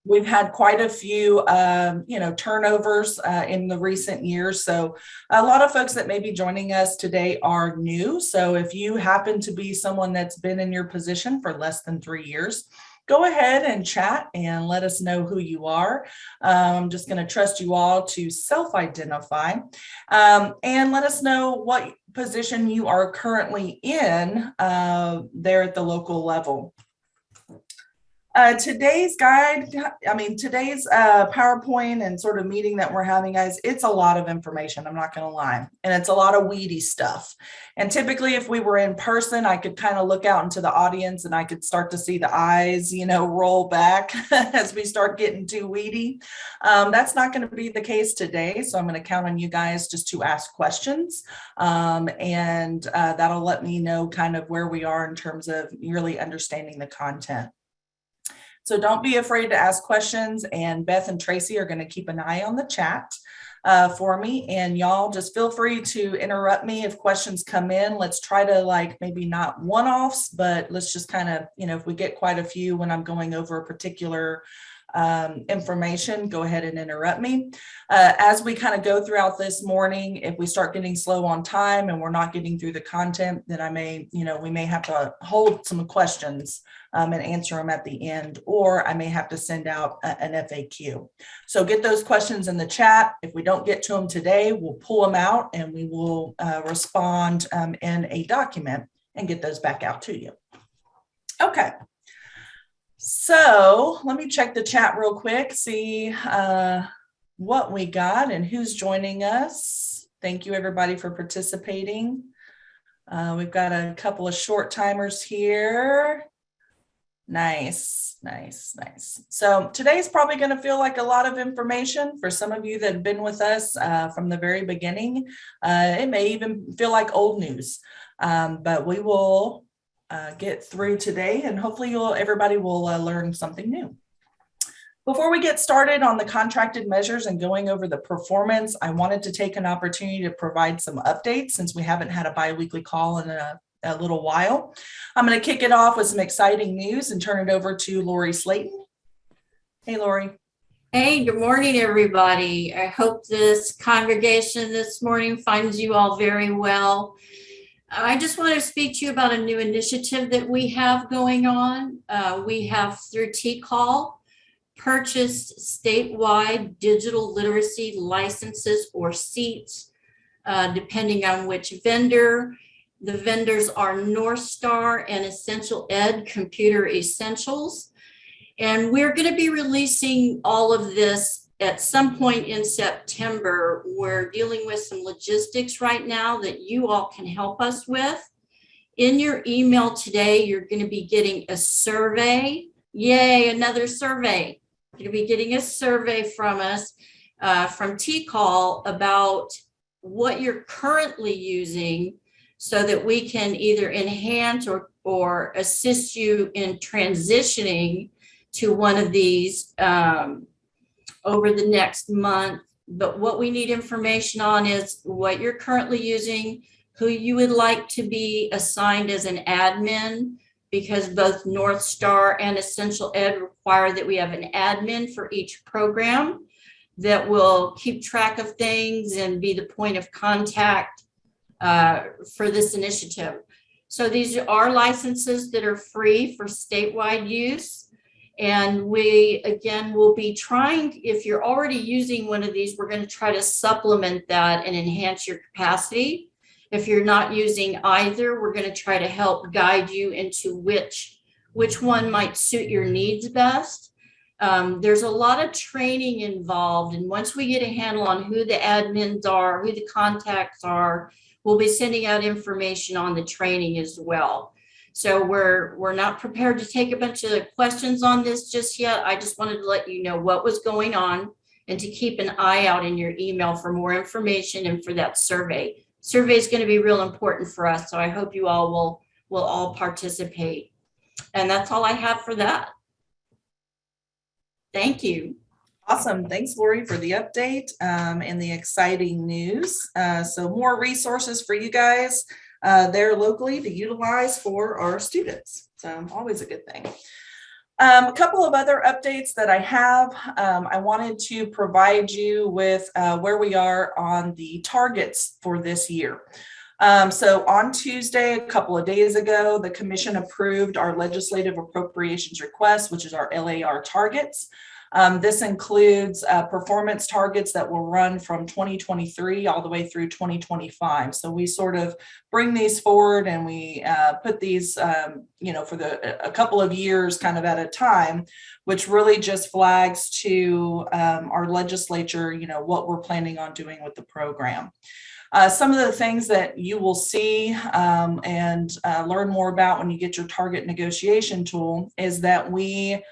We've had quite a few, turnovers in the recent years. So a lot of folks that may be joining us today are new. So if you happen to be someone that's been in your position for less than 3 years, go ahead and chat and let us know who you are. I'm just going to trust you all to self-identify and let us know what position you are currently in there at the local level. Today's PowerPoint and sort of meeting that we're having, guys, it's a lot of information. I'm not going to lie. And it's a lot of weedy stuff. And typically, if we were in person, I could kind of look out into the audience and I could start to see the eyes, roll back as we start getting too weedy. That's not going to be the case today. So I'm going to count on you guys just to ask questions. And that'll let me know kind of where we are in terms of really understanding the content. So don't be afraid to ask questions, and Beth and Tracy are going to keep an eye on the chat for me, and y'all just feel free to interrupt me if questions come in. Let's try to maybe not one-offs, but let's just kind of, if we get quite a few when I'm going over a particular information, go ahead and interrupt me. As we kind of go throughout this morning, if we start getting slow on time and we're not getting through the content, then we may have to hold some questions and answer them at the end, or I may have to send out an FAQ. So get those questions in the chat. If we don't get to them today, we'll pull them out and we will respond in a document and get those back out to you. Okay. So let me check the chat real quick, see what we got and who's joining us. Thank you everybody for participating. We've got a couple of short timers here. Nice. So today's probably going to feel like a lot of information for some of you that have been with us from the very beginning. It may even feel like old news, but we will get through today, and hopefully everybody will learn something new. Before we get started on the contracted measures and going over the performance, I wanted to take an opportunity to provide some updates since we haven't had a bi-weekly call in a little while. I'm going to kick it off with some exciting news and turn it over to Lori Slayton. Hey, Lori. Hey, good morning, everybody. I hope this congregation this morning finds you all very well. I just want to speak to you about a new initiative that we have going on. We have, through TCAL, purchased statewide digital literacy licenses or seats, depending on which vendor. The vendors are North Star and Essential Ed Computer Essentials. And we're going to be releasing all of this at some point in September. We're dealing with some logistics right now that you all can help us with. In your email today, you're going to be getting a survey. Yay, another survey. You're going to be getting a survey from us, from TCAL, about what you're currently using so that we can either enhance or assist you in transitioning to one of these over the next month. But what we need information on is what you're currently using, who you would like to be assigned as an admin, because both North Star and Essential Ed require that we have an admin for each program that will keep track of things and be the point of contact for this initiative. So these are licenses that are free for statewide use. And we, again, will be trying, if you're already using one of these, we're going to try to supplement that and enhance your capacity. If you're not using either, we're going to try to help guide you into which one might suit your needs best. There's a lot of training involved. And once we get a handle on who the admins are, who the contacts are, we'll be sending out information on the training as well. So we're not prepared to take a bunch of questions on this just yet. I just wanted to let you know what was going on and to keep an eye out in your email for more information and for that survey. Survey is going to be real important for us. So I hope you all will all participate. And that's all I have for that. Thank you. Awesome. Thanks, Lori, for the update and the exciting news. So more resources for you guys there locally to utilize for our students. So always a good thing. A couple of other updates that I have. I wanted to provide you with where we are on the targets for this year. So on Tuesday, a couple of days ago, the commission approved our legislative appropriations request, which is our LAR targets. This includes performance targets that will run from 2023 all the way through 2025. So we sort of bring these forward and we put these, for a couple of years kind of at a time, which really just flags to our legislature, what we're planning on doing with the program. Some of the things that you will see and learn more about when you get your target negotiation tool is that we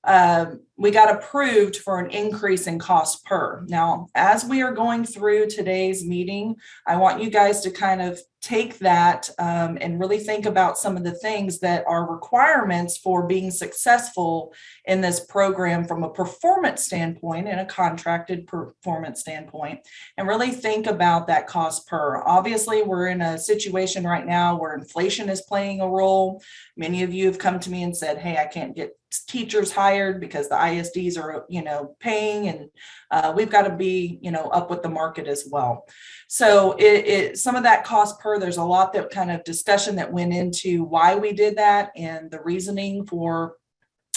got approved for an increase in cost per. Now, as we are going through today's meeting, I want you guys to kind of take that and really think about some of the things that are requirements for being successful in this program from a performance standpoint and a contracted performance standpoint, and really think about that cost per. Obviously, we're in a situation right now where inflation is playing a role. Many of you have come to me and said, hey, I can't get teachers hired because the ISDs are, paying, and we've got to be, up with the market as well. So some of that cost per, there's a lot that kind of discussion that went into why we did that and the reasoning for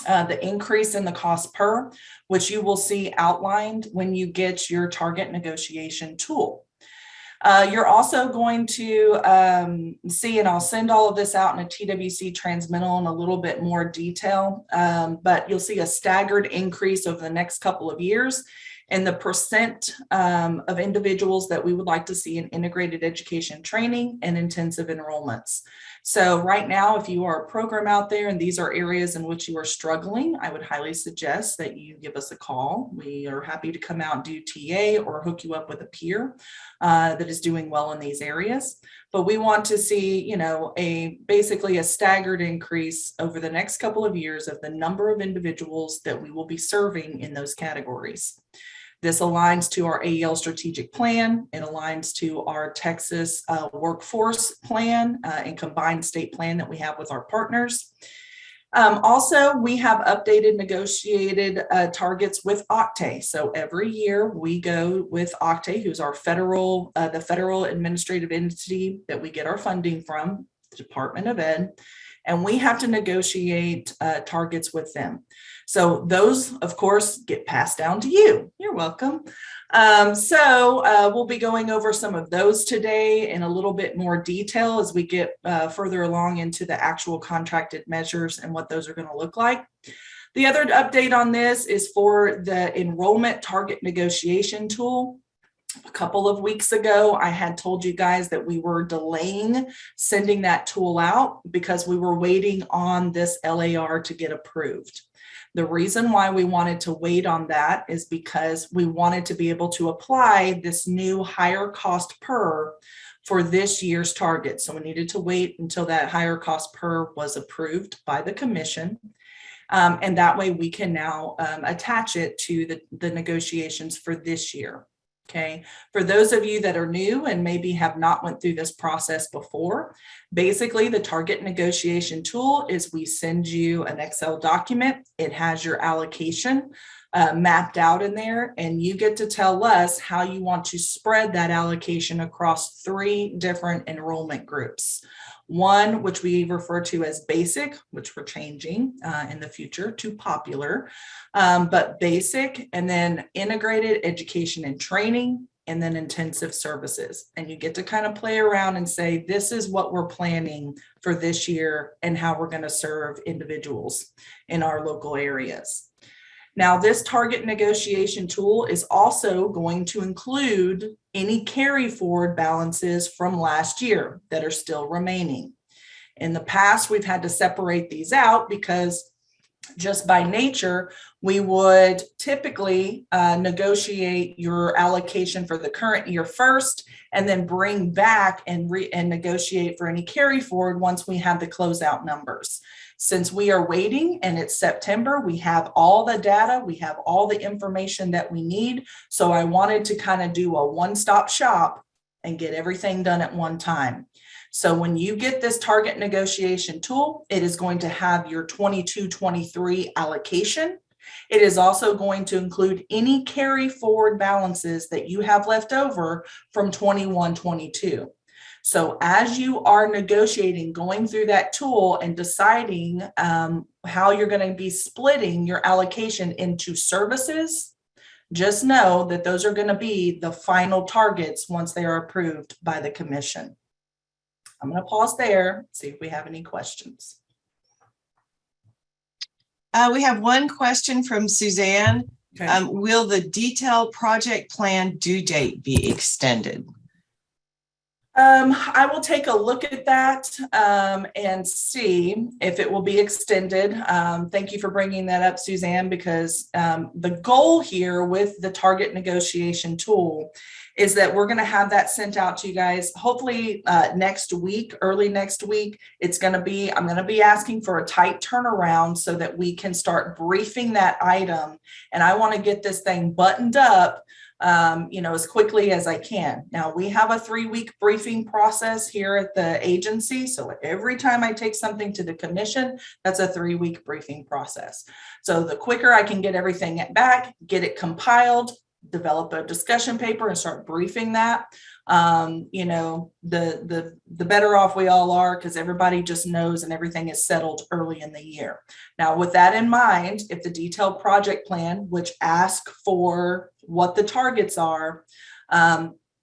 the increase in the cost per, which you will see outlined when you get your target negotiation tool. You're also going to see, and I'll send all of this out in a TWC transmittal in a little bit more detail, but you'll see a staggered increase over the next couple of years and the percent of individuals that we would like to see in integrated education training and intensive enrollments. So right now, if you are a program out there and these are areas in which you are struggling, I would highly suggest that you give us a call. We are happy to come out and do TA or hook you up with a peer that is doing well in these areas. But we want to see, basically a staggered increase over the next couple of years of the number of individuals that we will be serving in those categories. This aligns to our AEL strategic plan. It aligns to our Texas workforce plan and combined state plan that we have with our partners. Also, we have updated negotiated targets with Octave. So every year we go with Octave, who's our the federal administrative entity that we get our funding from, the Department of Ed, and we have to negotiate targets with them. So those, of course, get passed down to you. You're welcome. We'll be going over some of those today in a little bit more detail as we get further along into the actual contracted measures and what those are going to look like. The other update on this is for the enrollment target negotiation tool. A couple of weeks ago, I had told you guys that we were delaying sending that tool out because we were waiting on this LAR to get approved. The reason why we wanted to wait on that is because we wanted to be able to apply this new higher cost per for this year's target. So we needed to wait until that higher cost per was approved by the commission. And that way we can now attach it to the negotiations for this year. Okay, for those of you that are new and maybe have not went through this process before, basically the target negotiation tool is we send you an Excel document. It has your allocation mapped out in there, and you get to tell us how you want to spread that allocation across 3 different enrollment groups. One, which we refer to as basic, which we're changing in the future to popular, but basic, and then integrated education and training, and then intensive services. And you get to kind of play around and say, this is what we're planning for this year and how we're going to serve individuals in our local areas. Now, this target negotiation tool is also going to include any carry forward balances from last year that are still remaining. In the past, we've had to separate these out because just by nature, we would typically negotiate your allocation for the current year first, and then bring back and negotiate for any carry forward once we have the closeout numbers. Since we are waiting and it's September, we have all the data, we have all the information that we need. So I wanted to kind of do a one-stop shop and get everything done at one time. So when you get this target negotiation tool, it is going to have your 22-23 allocation. It is also going to include any carry forward balances that you have left over from 21-22. So as you are negotiating, going through that tool and deciding how you're going to be splitting your allocation into services, just know that those are going to be the final targets once they are approved by the commission. I'm going to pause there, see if we have any questions. We have one question from Suzanne. Okay. Will the detailed project plan due date be extended? I will take a look at that and see if it will be extended. Thank you for bringing that up, Suzanne, because the goal here with the target negotiation tool is that we're going to have that sent out to you guys hopefully next week, early next week. I'm going to be asking for a tight turnaround so that we can start briefing that item. And I want to get this thing buttoned up as quickly as I can. Now, we have a 3-week briefing process here at the agency. So every time I take something to the commission, that's a 3-week briefing process. So the quicker I can get everything back, get it compiled, develop a discussion paper and start briefing that, the better off we all are, because everybody just knows and everything is settled early in the year. Now, with that in mind, if the detailed project plan, which asks for what the targets are,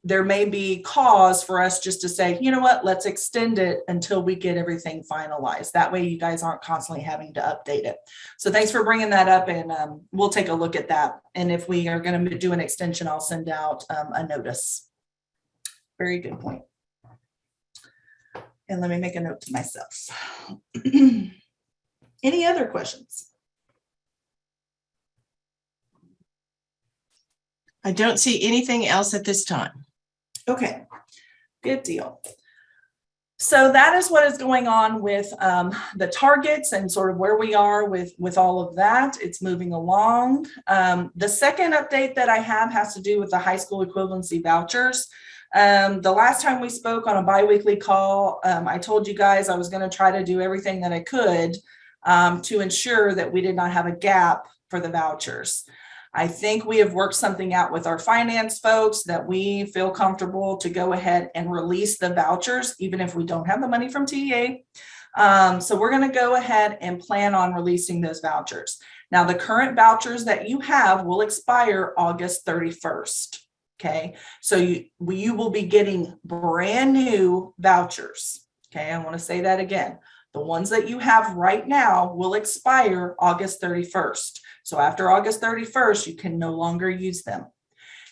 there may be cause for us just to say, you know what, let's extend it until we get everything finalized. That way you guys aren't constantly having to update it. So thanks for bringing that up, and we'll take a look at that. And if we are going to do an extension, I'll send out a notice. Very good point. And let me make a note to myself. Any other questions? I don't see anything else at this time. Okay, good deal. So that is what is going on with the targets and sort of where we are with all of that. It's moving along. The second update that I have has to do with the high school equivalency vouchers. The last time we spoke on a biweekly call, I told you guys I was going to try to do everything that I could to ensure that we did not have a gap for the vouchers. I think we have worked something out with our finance folks that we feel comfortable to go ahead and release the vouchers, even if we don't have the money from TEA. So we're going to go ahead and plan on releasing those vouchers. Now, the current vouchers that you have will expire August 31st. Okay, so you will be getting brand new vouchers. Okay, I want to say that again. The ones that you have right now will expire August 31st. So after August 31st, you can no longer use them.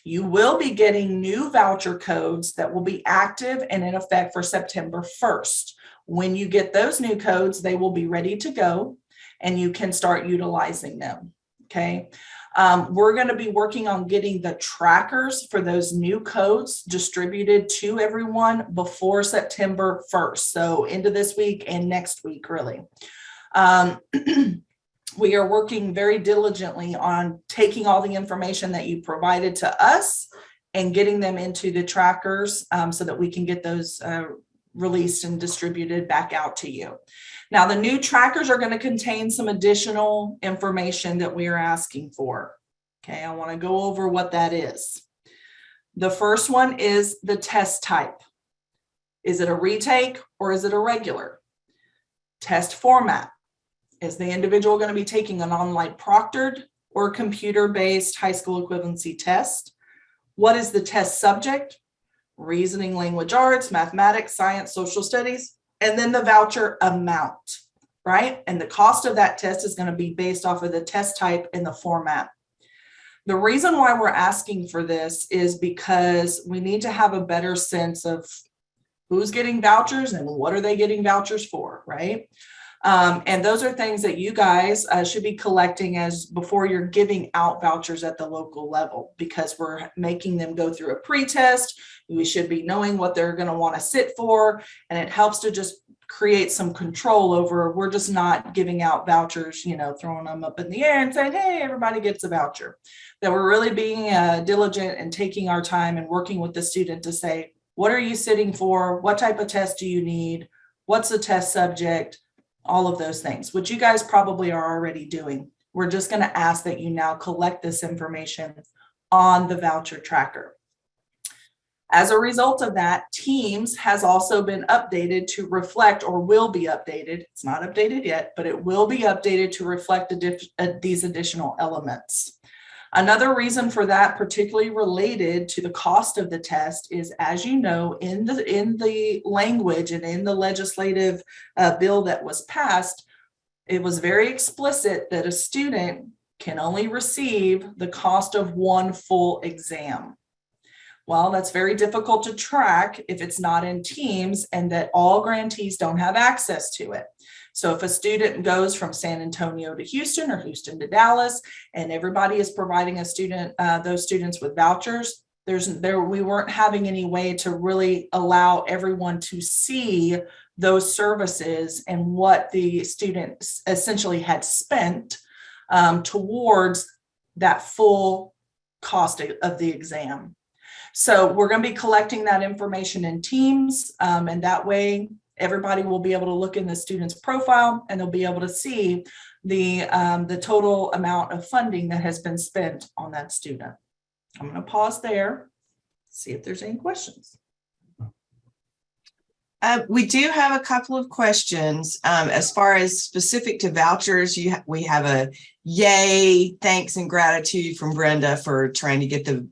You will be getting new voucher codes that will be active and in effect for September 1st. When you get those new codes, they will be ready to go and you can start utilizing them. Okay. We're going to be working on getting the trackers for those new codes distributed to everyone before September 1st. So into this week and next week, really. We are working very diligently on taking all the information that you provided to us and getting them into the trackers so that we can get those released and distributed back out to you. Now, the new trackers are going to contain some additional information that we are asking for. Okay, I want to go over what that is. The first one is the test type. Is it a retake or is it a regular? Test format. Is the individual going to be taking an online proctored or computer-based high school equivalency test? What is the test subject? Reasoning, language arts, mathematics, science, social studies, and then the voucher amount, right? And the cost of that test is going to be based off of the test type and the format. The reason why we're asking for this is because we need to have a better sense of who's getting vouchers and what are they getting vouchers for, right? And those are things that you guys should be collecting as before you're giving out vouchers at the local level, because we're making them go through a pre-test. We should be knowing what they're going to want to sit for, and it helps to just create some control over. We're just not giving out vouchers, throwing them up in the air and saying, hey, everybody gets a voucher. That we're really being diligent and taking our time and working with the student to say, What are you sitting for? What type of test do you need? What's the test subject? All of those things, which you guys probably are already doing. We're just going to ask that you now collect this information on the voucher tracker. As a result of that, Teams has also been updated to reflect, or will be updated. It's not updated yet, but it will be updated to reflect these additional elements. Another reason for that, particularly related to the cost of the test, is, as you know, in the language and in the legislative bill that was passed, it was very explicit that a student can only receive the cost of one full exam. Well, that's very difficult to track if it's not in Teams, and that all grantees don't have access to it. So if a student goes from San Antonio to Houston or Houston to Dallas, and everybody is providing those students with vouchers, we weren't having any way to really allow everyone to see those services and what the student essentially had spent towards that full cost of the exam. So we're going to be collecting that information in Teams, and that way everybody will be able to look in the student's profile, and they'll be able to see the total amount of funding that has been spent on that student. I'm going to pause there, see if there's any questions. We do have a couple of questions. As far as specific to vouchers, we have a yay, thanks and gratitude from Brenda for trying to get the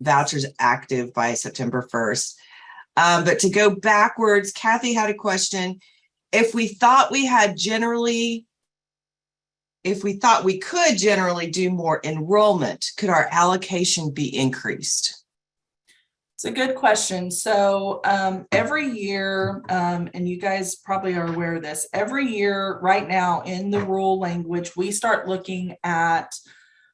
vouchers active by September 1st. But to go backwards, Kathy had a question. If we thought we could generally do more enrollment, could our allocation be increased? It's a good question. So every year, and you guys probably are aware of this, every year right now in the rule language, we start looking at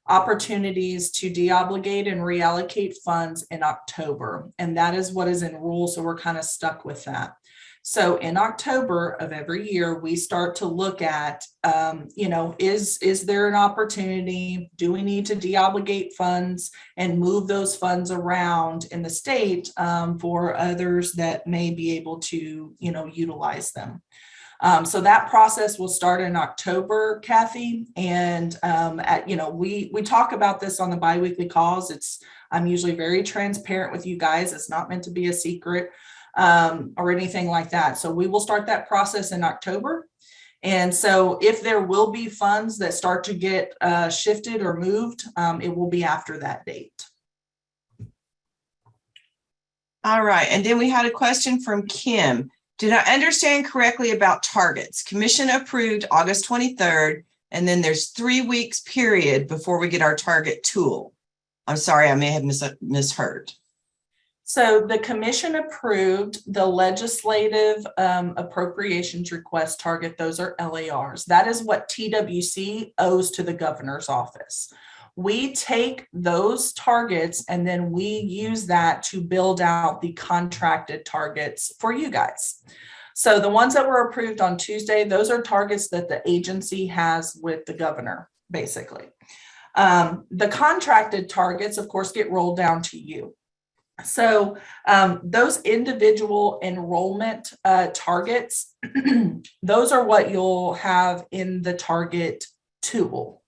opportunities to deobligate and reallocate funds in October. And that is what is in rule. So we're kind of stuck with that. So in October of every year, we start to look at, is there an opportunity? Do we need to deobligate funds and move those funds around in the state for others that may be able to, utilize them? So that process will start in October, Kathy. And, we talk about this on the biweekly calls. I'm usually very transparent with you guys. It's not meant to be a secret or anything like that. So we will start that process in October. And so if there will be funds that start to get shifted or moved, it will be after that date. All right. And then we had a question from Kim. Did I understand correctly about targets? Commission approved August 23rd, and then there's 3 weeks period before we get our target tool. I'm sorry, I may have misheard. So the commission approved the legislative appropriations request target. Those are LARs. That is what TWC owes to the governor's office. We take those targets and then we use that to build out the contracted targets for you guys. So the ones that were approved on Tuesday, those are targets that the agency has with the governor, basically. The contracted targets, of course, get rolled down to you. So those individual enrollment targets, those are what you'll have in the target tool.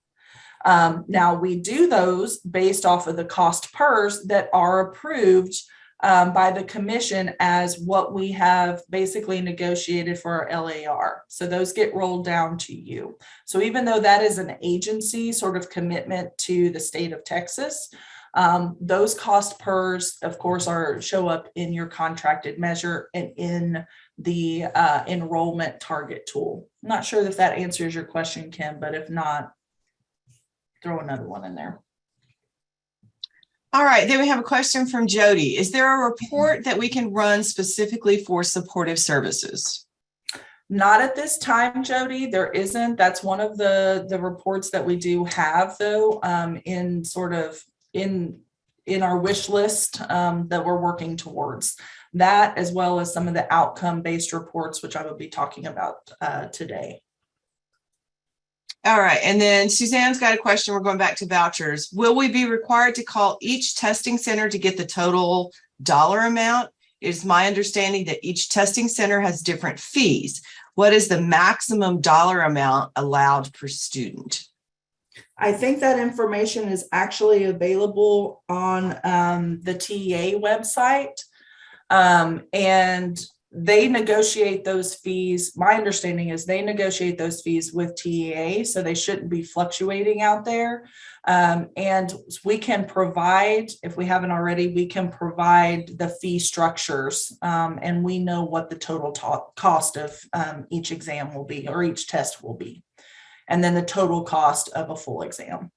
Now we do those based off of the cost PERS that are approved by the commission as what we have basically negotiated for our LAR. So those get rolled down to you. So even though that is an agency sort of commitment to the state of Texas, those cost PERS, of course, show up in your contracted measure and in the enrollment target tool. I'm not sure if that answers your question, Kim, but if not, throw another one in there. All right, then we have a question from Jody. Is there a report that we can run specifically for supportive services? Not at this time, Jody. There isn't. That's one of the reports that we do have, though, in our wish list that we're working towards. That, as well as some of the outcome-based reports, which I will be talking about today. All right, and then Suzanne's got a question. We're going back to vouchers. Will we be required to call each testing center to get the total dollar amount? It is my understanding that each testing center has different fees. What is the maximum dollar amount allowed per student? I think that information is actually available on the TEA website. And they negotiate those fees. My understanding is they negotiate those fees with TEA, so they shouldn't be fluctuating out there. And we can provide, if we haven't already, we can provide the fee structures, and we know what the total cost of each exam will be, or each test will be, and then the total cost of a full exam.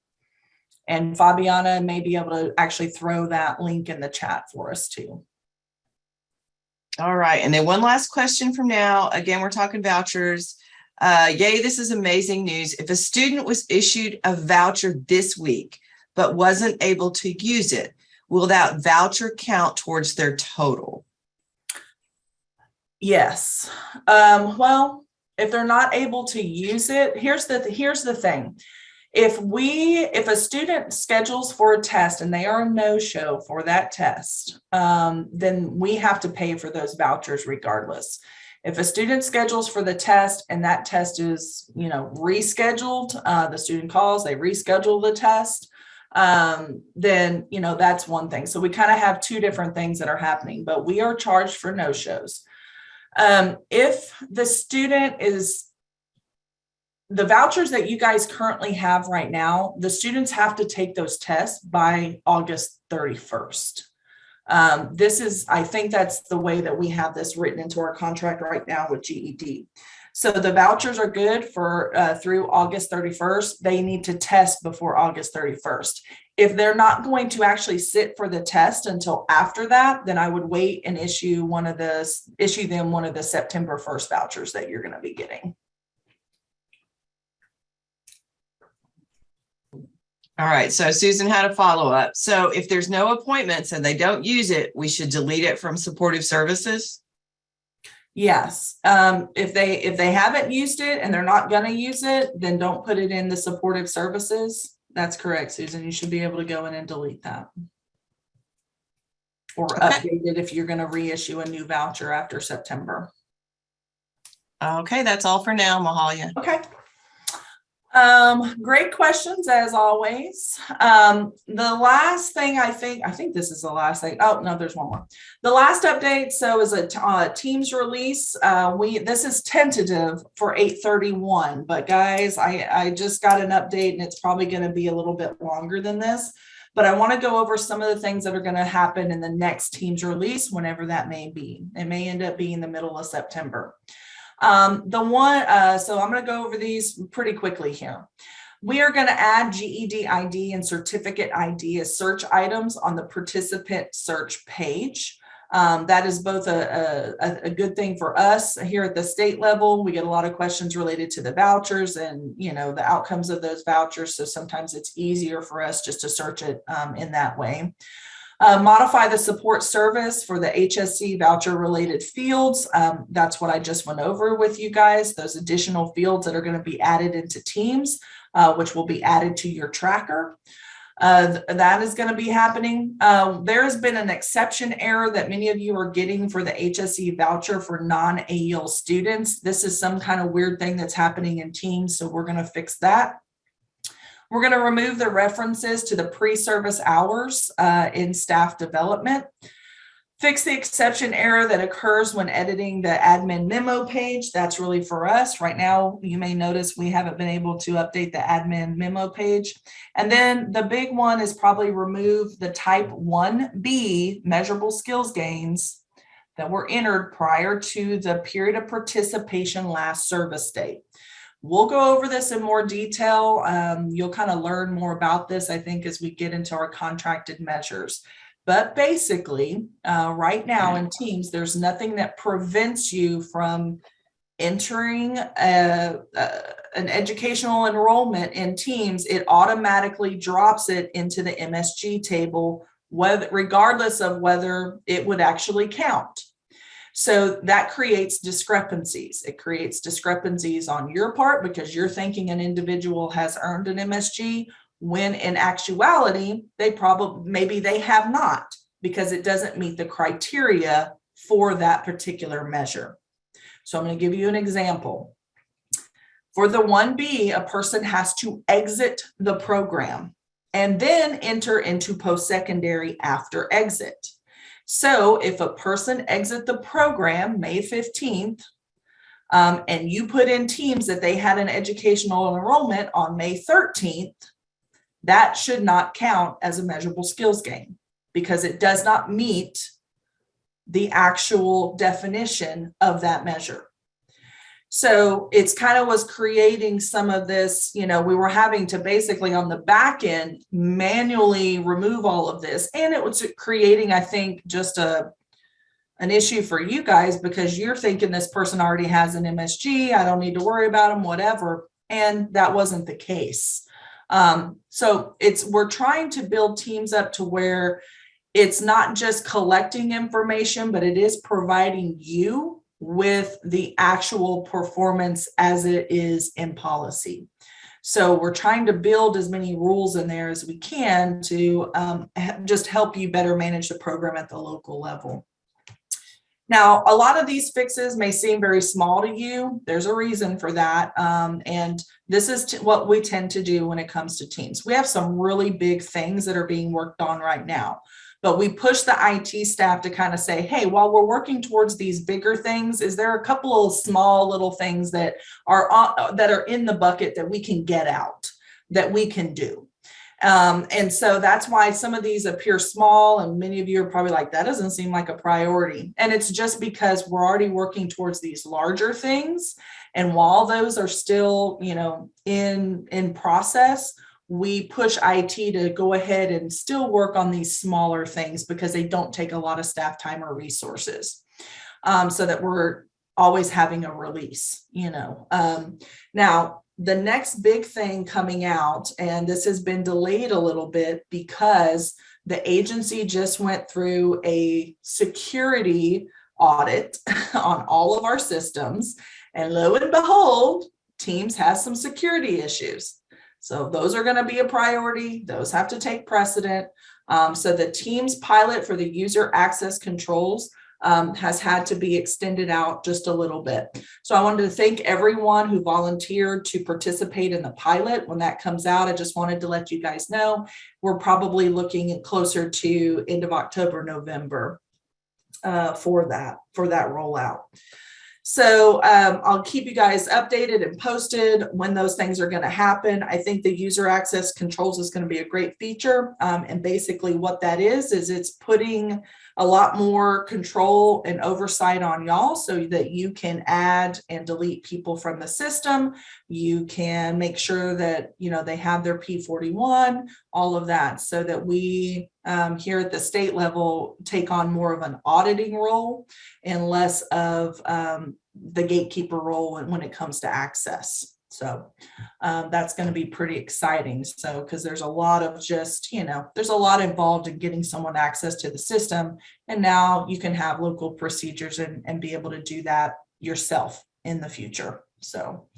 And Fabiana may be able to actually throw that link in the chat for us too. All right. And then one last question from now. Again, we're talking vouchers. Yay, this is amazing news. If a student was issued a voucher this week, but wasn't able to use it, will that voucher count towards their total? Yes. Well, if they're not able to use it, here's the thing. If a student schedules for a test and they are a no-show for that test, then we have to pay for those vouchers regardless. If a student schedules for the test and that test is, rescheduled, the student calls, they reschedule the test, then, that's one thing. So we kind of have two different things that are happening, but we are charged for no-shows. If the student the vouchers that you guys currently have right now, the students have to take those tests by August 31st. I think that's the way that we have this written into our contract right now with GED. So the vouchers are good for through August 31st. They need to test before August 31st. If they're not going to actually sit for the test until after that, then I would wait and issue them one of the September 1st vouchers that you're going to be getting. All right. So Susan had a follow-up. So if there's no appointments and they don't use it, we should delete it from supportive services? Yes. If they haven't used it and they're not going to use it, then don't put it in the supportive services. That's correct, Susan. You should be able to go in and delete that. Or update it if you're going to reissue a new voucher after September. Okay. That's all for now, Mahalia. Okay. Great questions as always. The last thing I think this is the last thing. Oh, no, there's one more. The last update. So is a Teams release. This is tentative for 8/31, but guys, I just got an update and it's probably going to be a little bit longer than this, but I want to go over some of the things that are going to happen in the next Teams release, whenever that may be. It may end up being the middle of September. So I'm going to go over these pretty quickly here. We are going to add GED ID and certificate ID as search items on the participant search page. That is both a good thing for us here at the state level. We get a lot of questions related to the vouchers and, the outcomes of those vouchers. So sometimes it's easier for us just to search it in that way. Modify the support service for the HSC voucher related fields. That's what I just went over with you guys, those additional fields that are going to be added into Teams, which will be added to your tracker. That is going to be happening. There has been an exception error that many of you are getting for the HSC voucher for non-AEL students. This is some kind of weird thing that's happening in Teams, so we're going to fix that. We're going to remove the references to the pre-service hours in staff development. Fix the exception error that occurs when editing the admin memo page. That's really for us. Right now, you may notice we haven't been able to update the admin memo page. And then the big one is probably remove the type 1B measurable skills gains that were entered prior to the period of participation last service date. We'll go over this in more detail. You'll kind of learn more about this, I think, as we get into our contracted measures. But basically, right now in Teams, there's nothing that prevents you from entering an educational enrollment in Teams. It automatically drops it into the MSG table, regardless of whether it would actually count. So that creates discrepancies. It creates discrepancies on your part because you're thinking an individual has earned an MSG when in actuality, maybe they have not, because it doesn't meet the criteria for that particular measure. So I'm going to give you an example. For the 1B, a person has to exit the program and then enter into post-secondary after exit. So if a person exit the program May 15th, and you put in Teams that they had an educational enrollment on May 13th, that should not count as a measurable skills gain because it does not meet the actual definition of that measure. So it's kind of was creating some of this, we were having to basically on the back end manually remove all of this. And it was creating, I think, just an issue for you guys because you're thinking this person already has an MSG. I don't need to worry about them, whatever. And that wasn't the case. So we're trying to build teams up to where it's not just collecting information, but it is providing you with the actual performance as it is in policy. So we're trying to build as many rules in there as we can to just help you better manage the program at the local level. Now, a lot of these fixes may seem very small to you. There's a reason for that. And this is what we tend to do when it comes to teams. We have some really big things that are being worked on right now. But we push the IT staff to kind of say, hey, while we're working towards these bigger things, is there a couple of small little things that are in the bucket that we can get out, that we can do? And so that's why some of these appear small, and many of you are probably like, that doesn't seem like a priority. And it's just because we're already working towards these larger things. And while those are still, in process, we push IT to go ahead and still work on these smaller things because they don't take a lot of staff time or resources, so that we're always having a release, Now, the next big thing coming out, and this has been delayed a little bit because the agency just went through a security audit on all of our systems, and lo and behold, Teams has some security issues. So those are going to be a priority. Those have to take precedent. So the Teams pilot for the user access controls has had to be extended out just a little bit. So I wanted to thank everyone who volunteered to participate in the pilot. When that comes out, I just wanted to let you guys know we're probably looking closer to end of October, November for that rollout. So I'll keep you guys updated and posted when those things are going to happen. I think the user access controls is going to be a great feature. And basically what that is it's putting a lot more control and oversight on y'all so that you can add and delete people from the system. You can make sure that, they have their P41, all of that, so that we here at the state level take on more of an auditing role and less of the gatekeeper role when it comes to access. So that's going to be pretty exciting. So, because there's a lot of there's a lot involved in getting someone access to the system. And now you can have local procedures and be able to do that yourself in the future. So,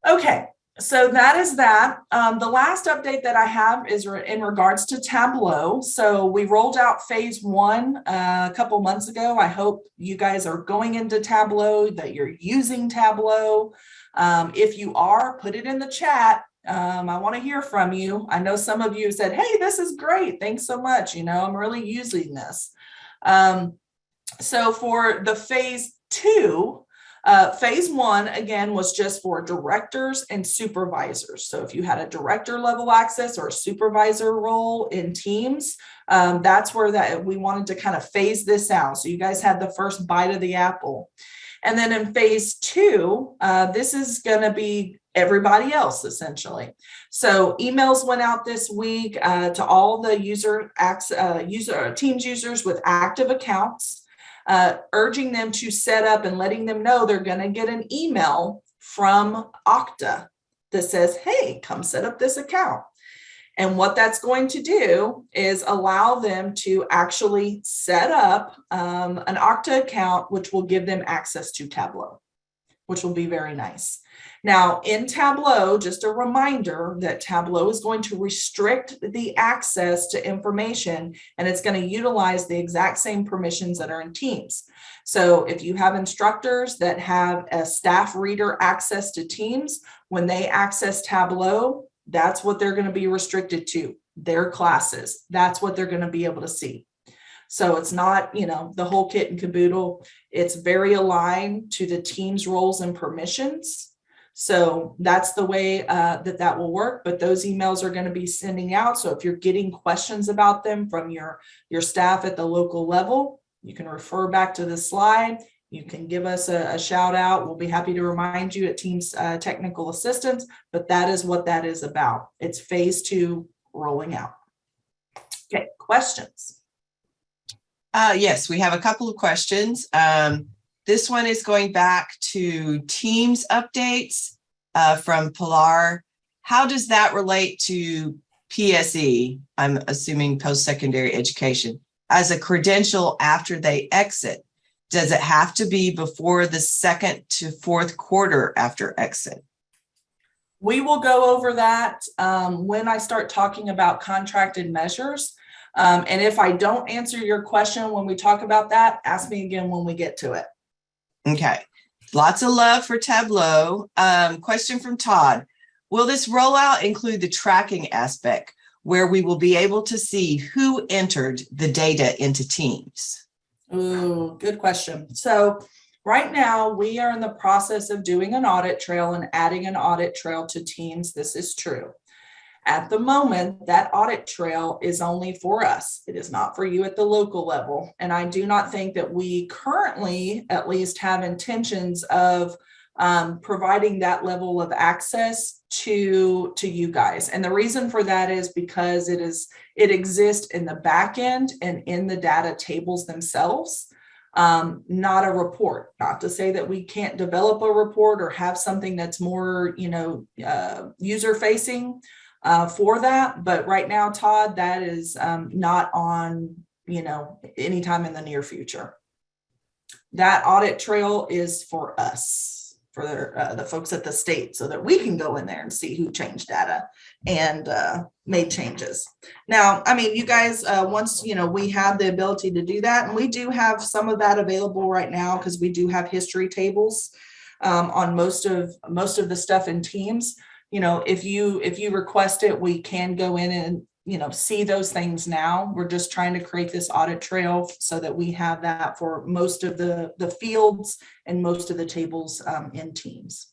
okay. So that is that. The last update that I have is in regards to Tableau. So we rolled out phase 1 a couple months ago. I hope you guys are going into Tableau, that you're using Tableau. If you are, put it in the chat. I want to hear from you. I know some of you said, hey, this is great. Thanks so much. I'm really using this. So for the phase 2, phase 1, again, was just for directors and supervisors. So if you had a director level access or a supervisor role in Teams, that's where we wanted to kind of phase this out. So you guys had the first bite of the apple. And then in phase 2, this is going to be everybody else, essentially. So emails went out this week to all the Teams users with active accounts, urging them to set up and letting them know they're going to get an email from Okta that says, hey, come set up this account. And what that's going to do is allow them to actually set up an Okta account, which will give them access to Tableau, which will be very nice. Now in Tableau, just a reminder that Tableau is going to restrict the access to information, and it's going to utilize the exact same permissions that are in Teams. So if you have instructors that have a staff reader access to Teams, when they access Tableau, that's what they're going to be restricted to, their classes. That's what they're going to be able to see. So it's not, the whole kit and caboodle. It's very aligned to the Teams roles and permissions. So that's the way that will work. But those emails are going to be sending out. So if you're getting questions about them from your staff at the local level, you can refer back to the slide. You can give us a shout out. We'll be happy to remind you at Teams technical assistance, but that is what that is about. It's phase 2 rolling out. Okay, questions? Yes, we have a couple of questions. This one is going back to Teams updates from Pilar. How does that relate to PSE? I'm assuming post-secondary education as a credential after they exit. Does it have to be before the 2nd to 4th quarter after exit? We will go over that when I start talking about contracted measures. And if I don't answer your question when we talk about that, ask me again when we get to it. Okay. Lots of love for Tableau. Question from Todd. Will this rollout include the tracking aspect where we will be able to see who entered the data into Teams? Ooh, good question. So right now we are in the process of doing an audit trail and adding an audit trail to Teams. This is true. At the moment, that audit trail is only for us. It is not for you at the local level. And I do not think that we currently at least have intentions of providing that level of access to you guys. And the reason for that is because it exists in the back end and in the data tables themselves, not a report. Not to say that we can't develop a report or have something that's more, user facing for that. But right now, Todd, that is not on, anytime in the near future. That audit trail is for us, for the folks at the state, so that we can go in there and see who changed data and made changes. Now, I mean, you guys, once, we have the ability to do that, and we do have some of that available right now because we do have history tables on most of the stuff in Teams. If you request it, we can go in and, see those things now. We're just trying to create this audit trail so that we have that for most of the fields and most of the tables in Teams.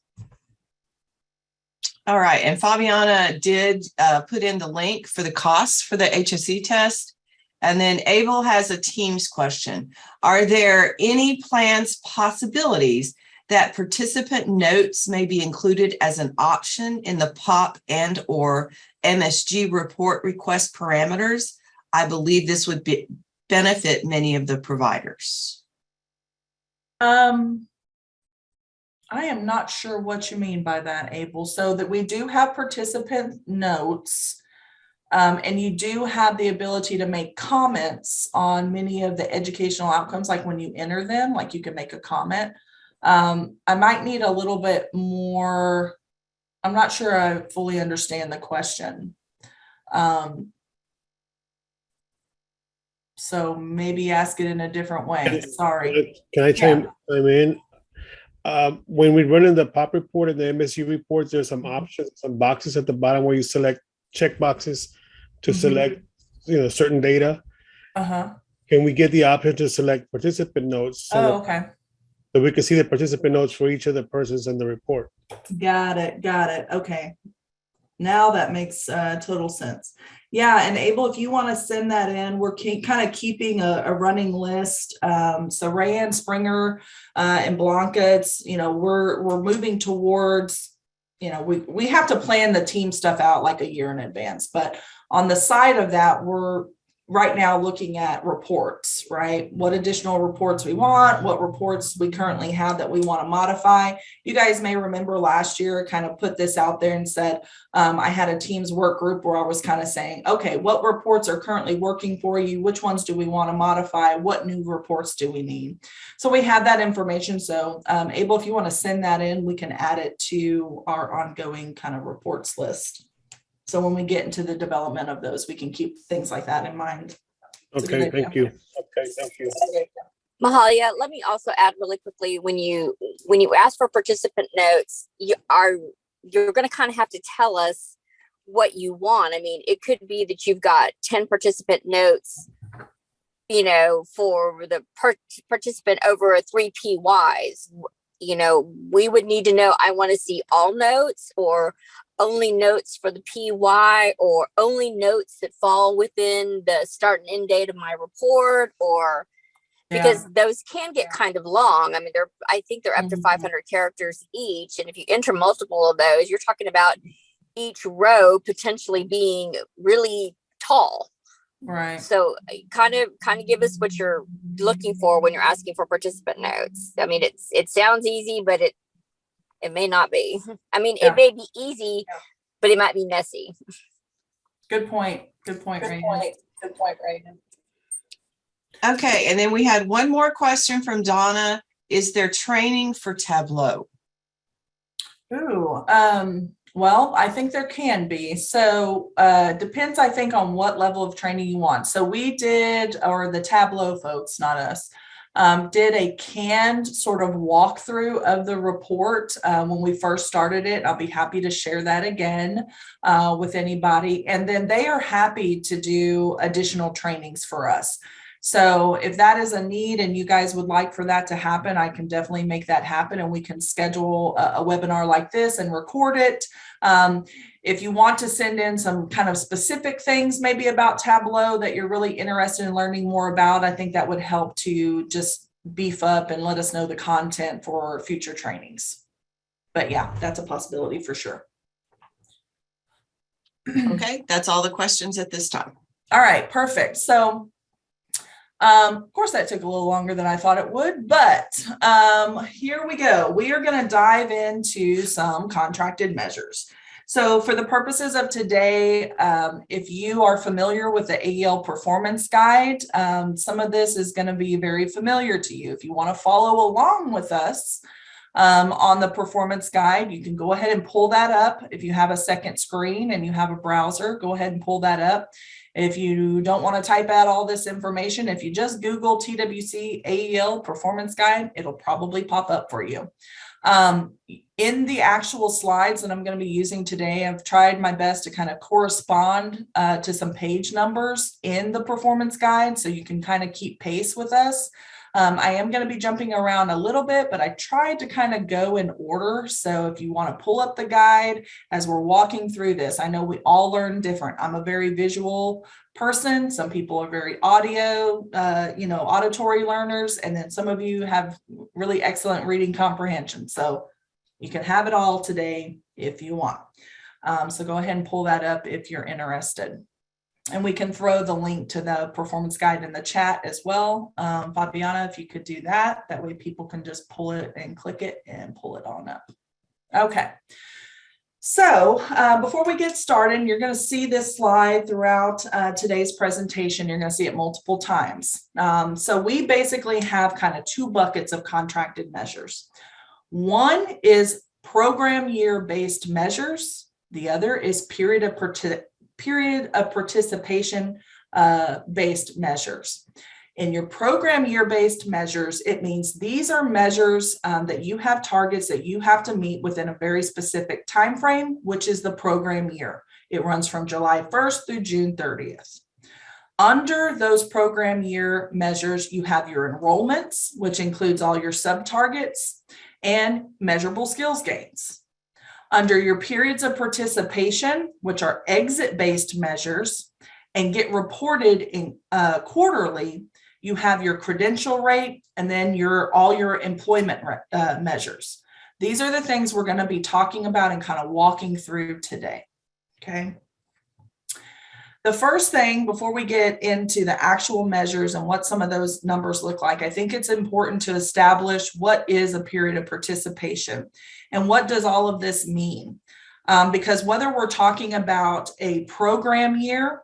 All right. And Fabiana did put in the link for the costs for the HSE test. And then Abel has a Teams question. Are there any plans, possibilities that participant notes may be included as an option in the POP and or MSG report request parameters? I believe this would benefit many of the providers. I am not sure what you mean by that, Abel. So that we do have participant notes, and you do have the ability to make comments on many of the educational outcomes, like when you enter them, like you can make a comment. I might need a little bit more. I'm not sure I fully understand the question. So maybe ask it in a different way. Sorry. Can I chime in? When we run in the POP report and the MSU report, there's some options, some boxes at the bottom where you select check boxes to select, certain data. Can we get the option to select participant notes? So okay. So we can see the participant notes for each of the persons in the report. Got it. Okay. Now that makes total sense. Yeah, and Abel, if you want to send that in, we're kind of keeping a running list. So Rayanne, Springer, and Blanca, it's, we're moving towards, we have to plan the team stuff out like a year in advance. But on the side of that, we're right now looking at reports, right? What additional reports we want, what reports we currently have that we want to modify. You guys may remember last year, kind of put this out there and said, I had a Teams work group where I was kind of saying, okay, what reports are currently working for you? Which ones do we want to modify? What new reports do we need? So we have that information. So Abel, if you want to send that in, we can add it to our ongoing kind of reports list. So when we get into the development of those, we can keep things like that in mind. Okay, thank you. Okay, thank you. Mahalia, let me also add really quickly, when you ask for participant notes, you're going to kind of have to tell us what you want. I mean, it could be that you've got 10 participant notes, you know, for the participant over a 3 PYs. You know, we would need to know, I want to see all notes, or only notes for the PY, or only notes that fall within the start and end date of my report, or because those can get kind of long. I mean, I think they're up to 500 characters each. And if you enter multiple of those, you're talking about each row potentially being really tall. Right. So kind of give us what you're looking for when you're asking for participant notes. I mean, it sounds easy, but it may not be. I mean, it may be easy, but it might be messy. Good point. Good point, Reagan. Good point, Reagan. Okay, and then we had one more question from Donna. Is there training for Tableau? Ooh, well, I think there can be. So depends, I think, on what level of training you want. So we did, or the Tableau folks, not us, did a canned sort of walkthrough of the report when we first started it. I'll be happy to share that again with anybody. And then they are happy to do additional trainings for us. So if that is a need and you guys would like for that to happen, I can definitely make that happen, and we can schedule a webinar like this and record it. If you want to send in some kind of specific things maybe about Tableau that you're really interested in learning more about, I think that would help to just beef up and let us know the content for future trainings. But yeah, that's a possibility for sure. Okay, that's all the questions at this time. All right, perfect. So of course, that took a little longer than I thought it would, but here we go. We are going to dive into some contracted measures. So for the purposes of today, if you are familiar with the AEL Performance Guide, some of this is going to be very familiar to you. If you want to follow along with us on the Performance Guide, you can go ahead and pull that up. If you have a second screen and you have a browser, go ahead and pull that up. If you don't want to type out all this information, if you just Google TWC AEL Performance Guide, it'll probably pop up for you. In the actual slides that I'm going to be using today, I've tried my best to kind of correspond to some page numbers in the Performance Guide so you can kind of keep pace with us. I am going to be jumping around a little bit, but I tried to kind of go in order. So if you want to pull up the guide as we're walking through this, I know we all learn different. I'm a very visual person. Some people are very audio, auditory learners. And then some of you have really excellent reading comprehension. So you can have it all today if you want. So go ahead and pull that up if you're interested. And we can throw the link to the performance guide in the chat as well. Fabiana, if you could do that, that way people can just pull it and click it and pull it on up. Okay. So before we get started, you're going to see this slide throughout today's presentation. You're going to see it multiple times. So we basically have kind of two buckets of contracted measures. One is program year based measures. The other is period of participation based measures. In your program year based measures, it means these are measures that you have targets that you have to meet within a very specific time frame, which is the program year. It runs from July 1st through June 30th. Under those program year measures, you have your enrollments, which includes all your sub-targets and measurable skills gains. Under your periods of participation, which are exit-based measures and get reported in quarterly, you have your credential rate and then all your employment measures. These are the things we're going to be talking about and kind of walking through today. Okay. The first thing before we get into the actual measures and what some of those numbers look like, I think it's important to establish what is a period of participation and what does all of this mean? Because whether we're talking about a program year,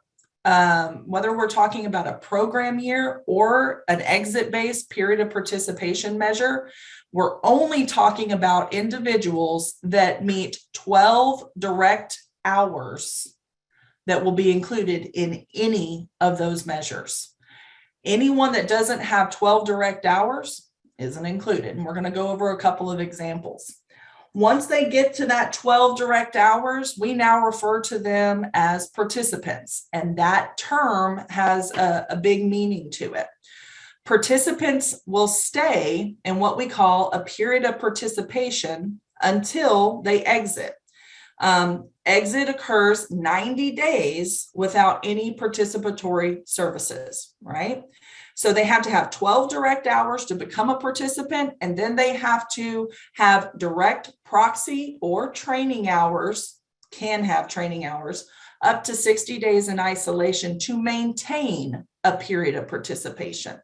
or an exit-based period of participation measure, we're only talking about individuals that meet 12 direct hours that will be included in any of those measures. Anyone that doesn't have 12 direct hours isn't included. And we're going to go over a couple of examples. Once they get to that 12 direct hours, we now refer to them as participants. And that term has a big meaning to it. Participants will stay in what we call a period of participation until they exit. Exit occurs 90 days without any participatory services, right? So they have to have 12 direct hours to become a participant, and then they have to have direct proxy or training hours, can have training hours, up to 60 days in isolation to maintain a period of participation.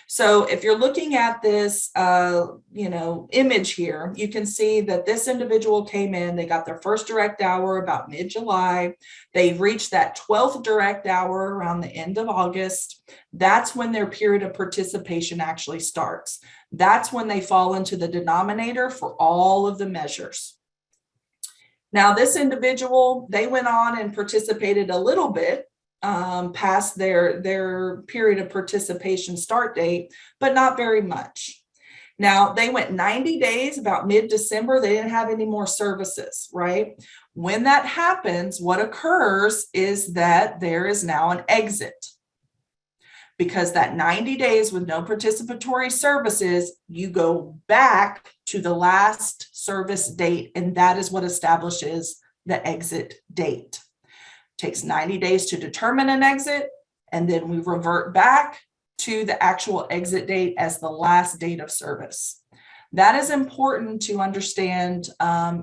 So if you're looking at this, image here, you can see that this individual came in, they got their first direct hour about mid-July. They reached that 12th direct hour around the end of August. That's when their period of participation actually starts. That's when they fall into the denominator for all of the measures. Now, this individual, they went on and participated a little bit past their period of participation start date, but not very much. Now, they went 90 days, about mid-December, they didn't have any more services, right? When that happens, what occurs is that there is now an exit. Because that 90 days with no participatory services, you go back to the last service date, and that is what establishes the exit date. Takes 90 days to determine an exit, and then we revert back to the actual exit date as the last date of service. That is important to understand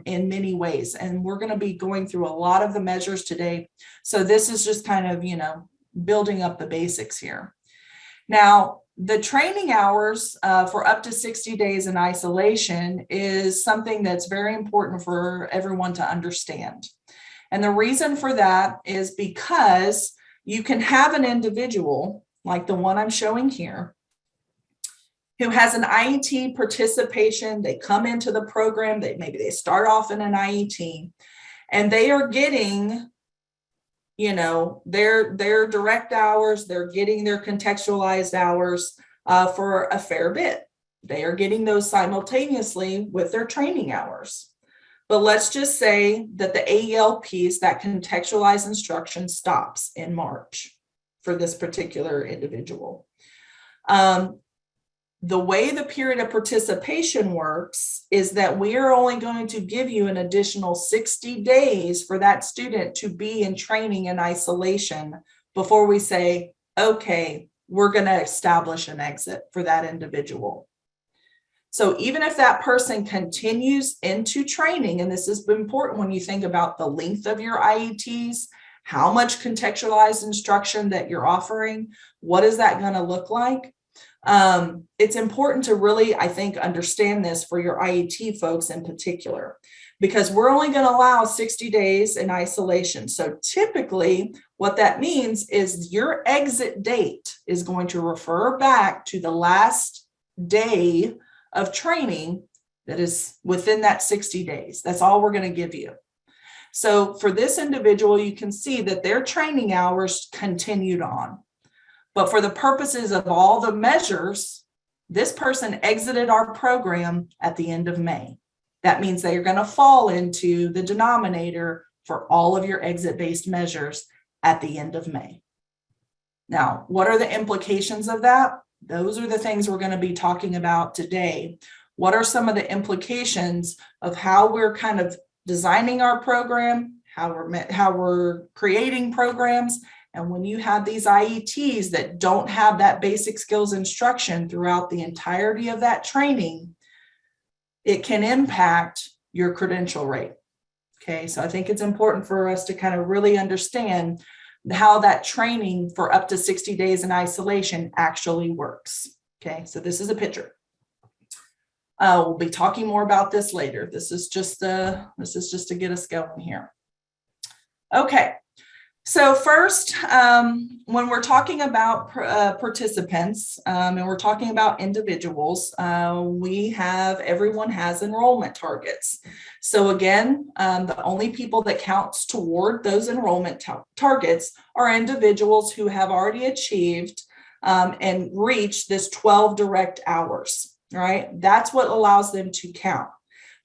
in many ways, and we're going to be going through a lot of the measures today. So this is just kind of, building up the basics here. Now, the training hours for up to 60 days in isolation is something that's very important for everyone to understand. And the reason for that is because you can have an individual like the one I'm showing here who has an IET participation. They come into the program, maybe they start off in an IET, and they are getting, their direct hours, they're getting their contextualized hours for a fair bit. They are getting those simultaneously with their training hours. But let's just say that the AEL piece, that contextualized instruction, stops in March for this particular individual. The way the period of participation works is that we are only going to give you an additional 60 days for that student to be in training in isolation before we say, okay, we're going to establish an exit for that individual. So even if that person continues into training, and this is important when you think about the length of your IETs, how much contextualized instruction that you're offering, what is that going to look like? It's important to really, I think, understand this for your IET folks in particular, because we're only going to allow 60 days in isolation. So typically what that means is your exit date is going to refer back to the last day of training that is within that 60 days. That's all we're going to give you. So for this individual, you can see that their training hours continued on. But for the purposes of all the measures, this person exited our program at the end of May. That means they are going to fall into the denominator for all of your exit-based measures at the end of May. Now, what are the implications of that? Those are the things we're going to be talking about today. What are some of the implications of how we're kind of designing our program, how we're creating programs? And when you have these IETs that don't have that basic skills instruction throughout the entirety of that training, it can impact your credential rate. Okay, so I think it's important for us to kind of really understand how that training for up to 60 days in isolation actually works. Okay, so this is a picture. We'll be talking more about this later. This is just to get us going here. Okay, so first, when we're talking about participants and we're talking about individuals, everyone has enrollment targets. So again, the only people that counts toward those enrollment targets are individuals who have already achieved and reached this 12 direct hours, right? That's what allows them to count.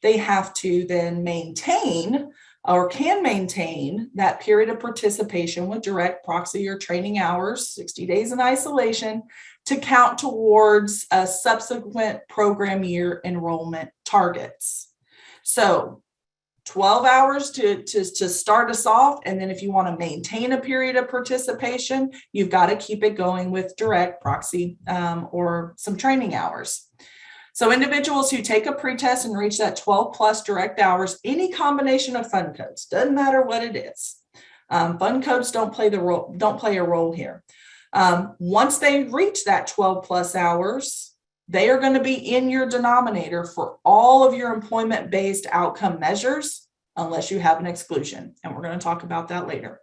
They have to then maintain or can maintain that period of participation with direct, proxy, or training hours, 60 days in isolation, to count towards a subsequent program year enrollment targets. So 12 hours to start us off, and then if you want to maintain a period of participation, you've got to keep it going with direct, proxy, or some training hours. So individuals who take a pretest and reach that 12 plus direct hours, any combination of fund codes, doesn't matter what it is. Fund codes don't play a role here. Once they reach that 12 plus hours, they are going to be in your denominator for all of your employment-based outcome measures, unless you have an exclusion. And we're going to talk about that later.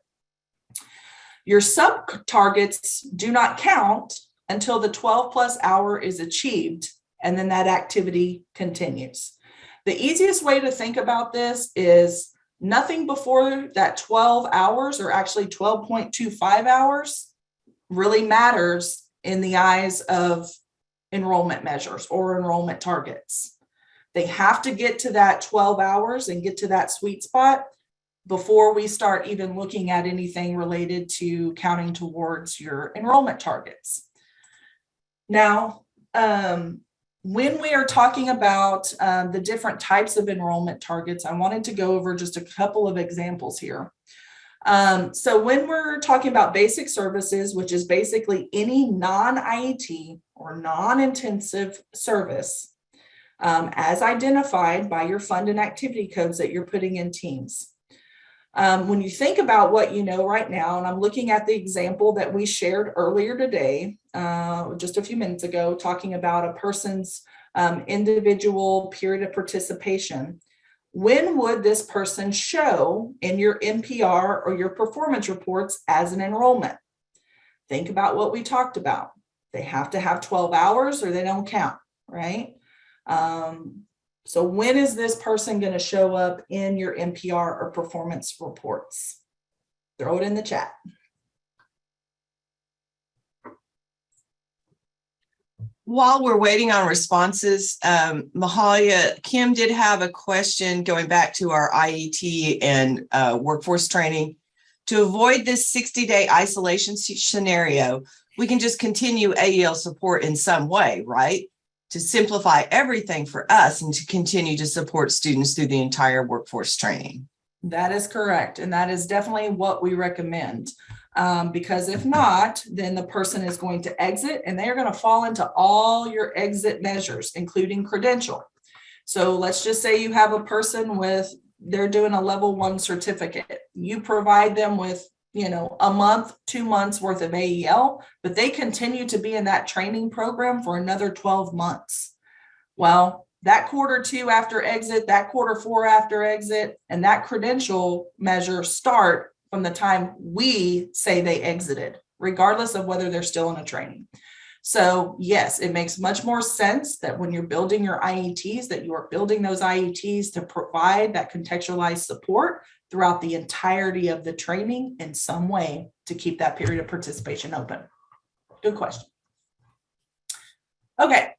Your sub-targets do not count until the 12 plus hour is achieved, and then that activity continues. The easiest way to think about this is nothing before that 12 hours, or actually 12.25 hours, really matters in the eyes of enrollment measures or enrollment targets. They have to get to that 12 hours and get to that sweet spot before we start even looking at anything related to counting towards your enrollment targets. Now, when we are talking about the different types of enrollment targets, I wanted to go over just a couple of examples here. So when we're talking about basic services, which is basically any non-IET or non-intensive service, as identified by your fund and activity codes that you're putting in teams. When you think about what you know right now, and I'm looking at the example that we shared earlier today, just a few minutes ago, talking about a person's individual period of participation, when would this person show in your NPR or your performance reports as an enrollment? Think about what we talked about. They have to have 12 hours or they don't count, right? So when is this person going to show up in your NPR or performance reports? Throw it in the chat. While we're waiting on responses, Mahalia, Kim did have a question going back to our IET and workforce training. To avoid this 60-day isolation scenario, we can just continue AEL support in some way, right? To simplify everything for us and to continue to support students through the entire workforce training. That is correct. And that is definitely what we recommend. Because if not, then the person is going to exit and they're going to fall into all your exit measures, including credential. So let's just say you have a person they're doing a level 1 certificate. You provide them with, a month, 2 months worth of AEL, but they continue to be in that training program for another 12 months. Well, that quarter 2 after exit, that quarter 4 after exit, and that credential measure start from the time we say they exited, regardless of whether they're still in a training. So yes, it makes much more sense that when you're building your IETs, that you are building those IETs to provide that contextualized support throughout the entirety of the training in some way to keep that period of participation open. Good question. Okay.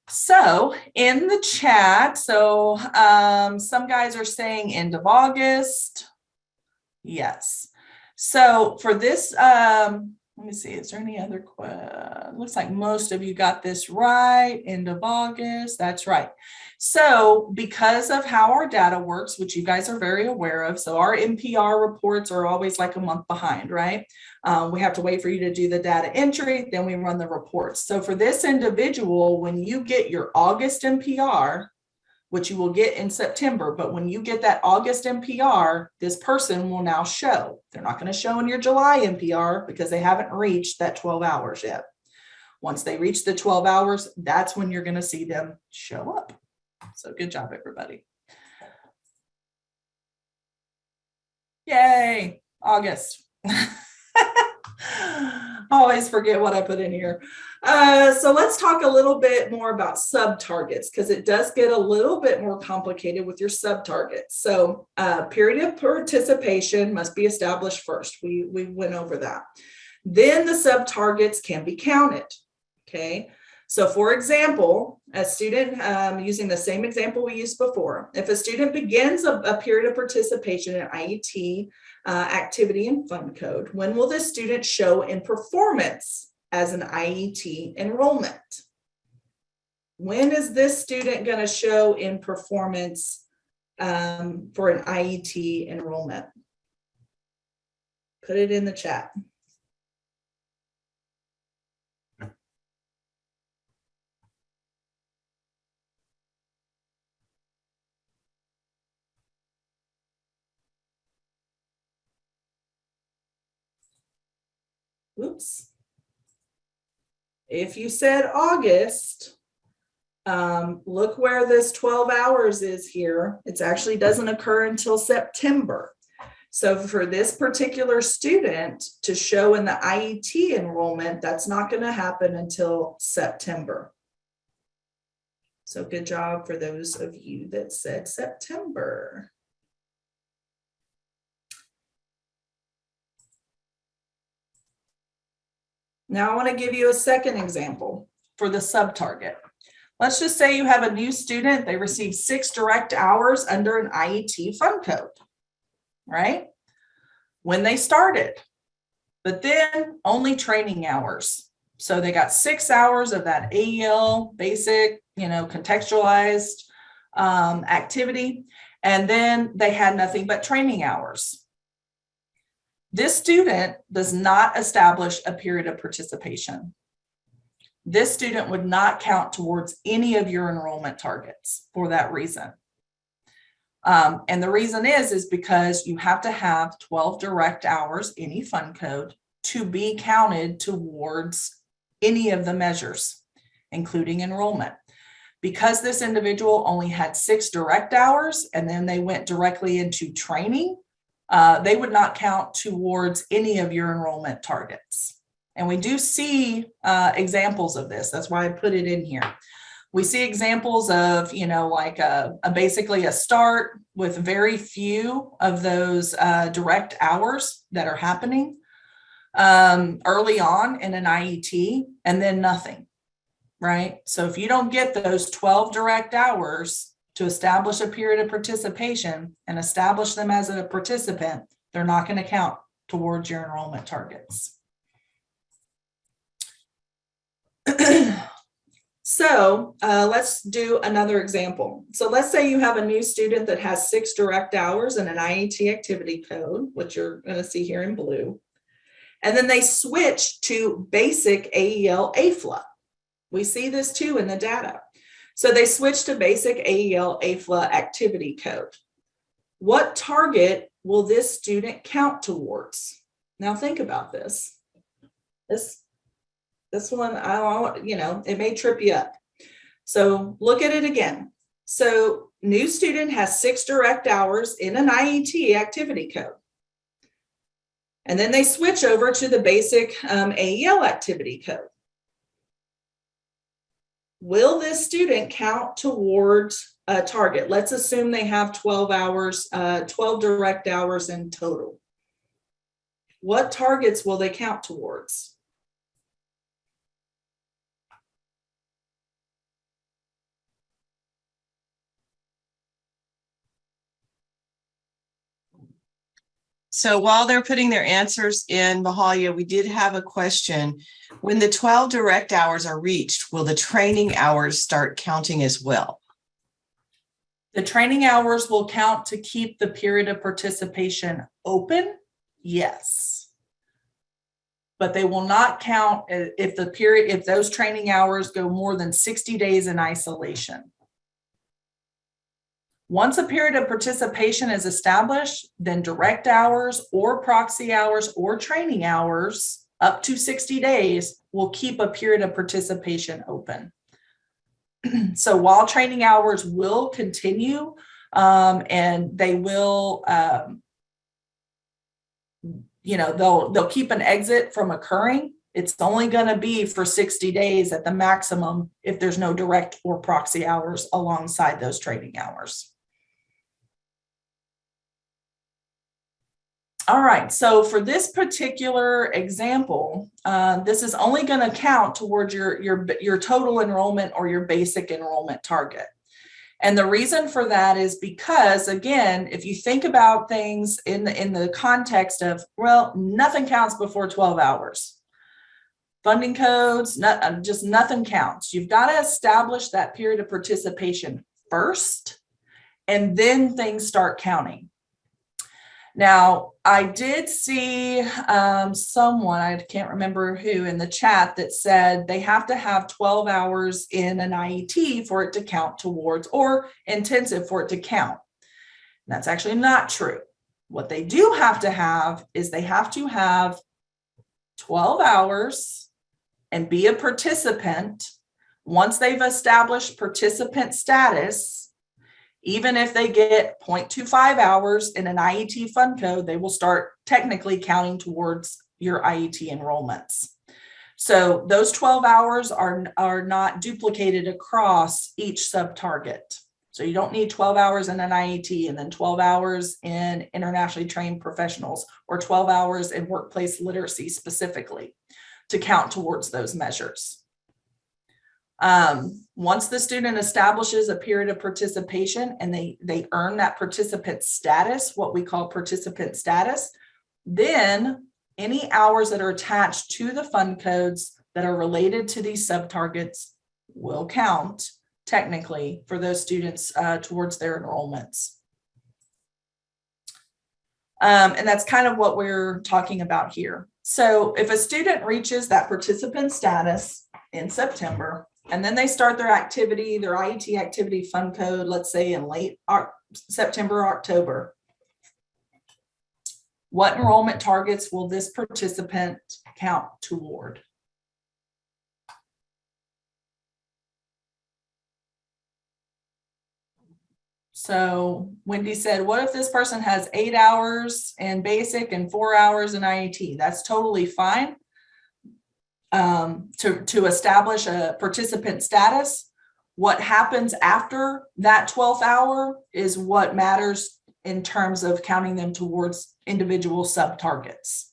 So in the chat, some guys are saying end of August. Yes. So for this, let me see, is there any other, looks like most of you got this right, end of August, that's right. So because of how our data works, which you guys are very aware of, so our NPR reports are always like a month behind, right? We have to wait for you to do the data entry, then we run the reports. So for this individual, when you get your August NPR, which you will get in September. But when you get that August NPR, this person will now show. They're not going to show in your July NPR because they haven't reached that 12 hours yet. Once they reach the 12 hours, that's when you're going to see them show up. So good job, everybody. Yay, August. Always forget what I put in here. So let's talk a little bit more about sub-targets, because it does get a little bit more complicated with your sub-targets. So period of participation must be established first. We went over that. Then the sub-targets can be counted. Okay. So for example, a student, using the same example we used before, if a student begins a period of participation in IET activity and fund code, when will this student show in performance as an IET enrollment? When is this student going to show in performance for an IET enrollment? Put it in the chat. Oops. If you said August, look where this 12 hours is here. It actually doesn't occur until September. So for this particular student to show in the IET enrollment, that's not going to happen until September. So good job for those of you that said September. Now I want to give you a second example for the sub-target. Let's just say you have a new student, they receive 6 direct hours under an IET fund code, right? When they started, but then only training hours. So they got 6 hours of that AEL basic, contextualized activity, and then they had nothing but training hours. This student does not establish a period of participation. This student would not count towards any of your enrollment targets for that reason. And the reason is because you have to have 12 direct hours, any fund code, to be counted towards any of the measures, including enrollment. Because this individual only had 6 direct hours and then they went directly into training, they would not count towards any of your enrollment targets. And we do see examples of this. That's why I put it in here. We see examples of, like basically a start with very few of those direct hours that are happening early on in an IET, and then nothing, right? So if you don't get those 12 direct hours to establish a period of participation and establish them as a participant, they're not going to count towards your enrollment targets. So let's do another example. So let's say you have a new student that has 6 direct hours in an IET activity code, which you're going to see here in blue. And then they switch to basic AEL AFLA. We see this too in the data. So they switch to basic AEL AFLA activity code. What target will this student count towards? Now think about this. This one, it may trip you up. So look at it again. So new student has 6 direct hours in an IET activity code. And then they switch over to the basic AEL activity code. Will this student count towards a target? Let's assume they have 12 hours, 12 direct hours in total. What targets will they count towards? So while they're putting their answers in, Mahalia, we did have a question. When the 12 direct hours are reached, will the training hours start counting as well? The training hours will count to keep the period of participation open, yes. But they will not count if those training hours go more than 60 days in isolation. Once a period of participation is established, then direct hours or proxy hours or training hours up to 60 days will keep a period of participation open. So while training hours will continue, and they will, they'll keep an exit from occurring. It's only going to be for 60 days at the maximum if there's no direct or proxy hours alongside those training hours. All right, so for this particular example, this is only going to count towards your total enrollment or your basic enrollment target. And the reason for that is because, again, if you think about things in the context of, well, nothing counts before 12 hours. Funding codes, just nothing counts. You've got to establish that period of participation first, and then things start counting. Now, I did see someone, I can't remember who, in the chat that said they have to have 12 hours in an IET for it to count towards, or intensive for it to count. And that's actually not true. What they do have to have is they have to have 12 hours and be a participant. Once they've established participant status, even if they get 0.25 hours in an IET fund code, they will start technically counting towards your IET enrollments. So those 12 hours are not duplicated across each sub-target. So you don't need 12 hours in an IET and then 12 hours in internationally trained professionals or 12 hours in workplace literacy specifically to count towards those measures. Once the student establishes a period of participation and they earn that participant status, what we call participant status, then any hours that are attached to the fund codes that are related to these sub-targets will count technically for those students towards their enrollments. And that's kind of what we're talking about here. So if a student reaches that participant status in September, and then they start their activity, their IET activity fund code, let's say in late September, October. What enrollment targets will this participant count toward? So Wendy said, what if this person has 8 hours in basic and 4 hours in IET? That's totally fine. To establish a participant status. What happens after that 12th hour is what matters in terms of counting them towards individual sub-targets.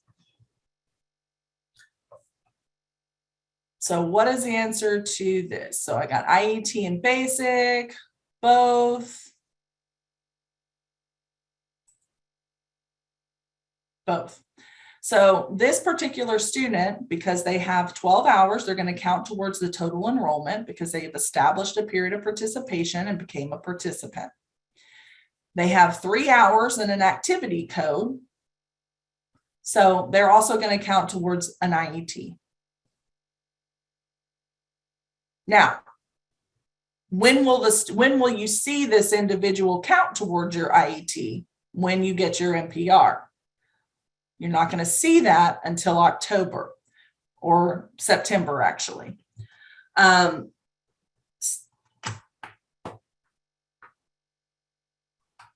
So what is the answer to this? So I got IET and basic, both. Both. So this particular student, because they have 12 hours, they're going to count towards the total enrollment because they've established a period of participation and became a participant. They have 3 hours in an activity code. So they're also going to count towards an IET. Now, when will you see this individual count towards your IET? When you get your NPR. You're not going to see that until October or September, actually.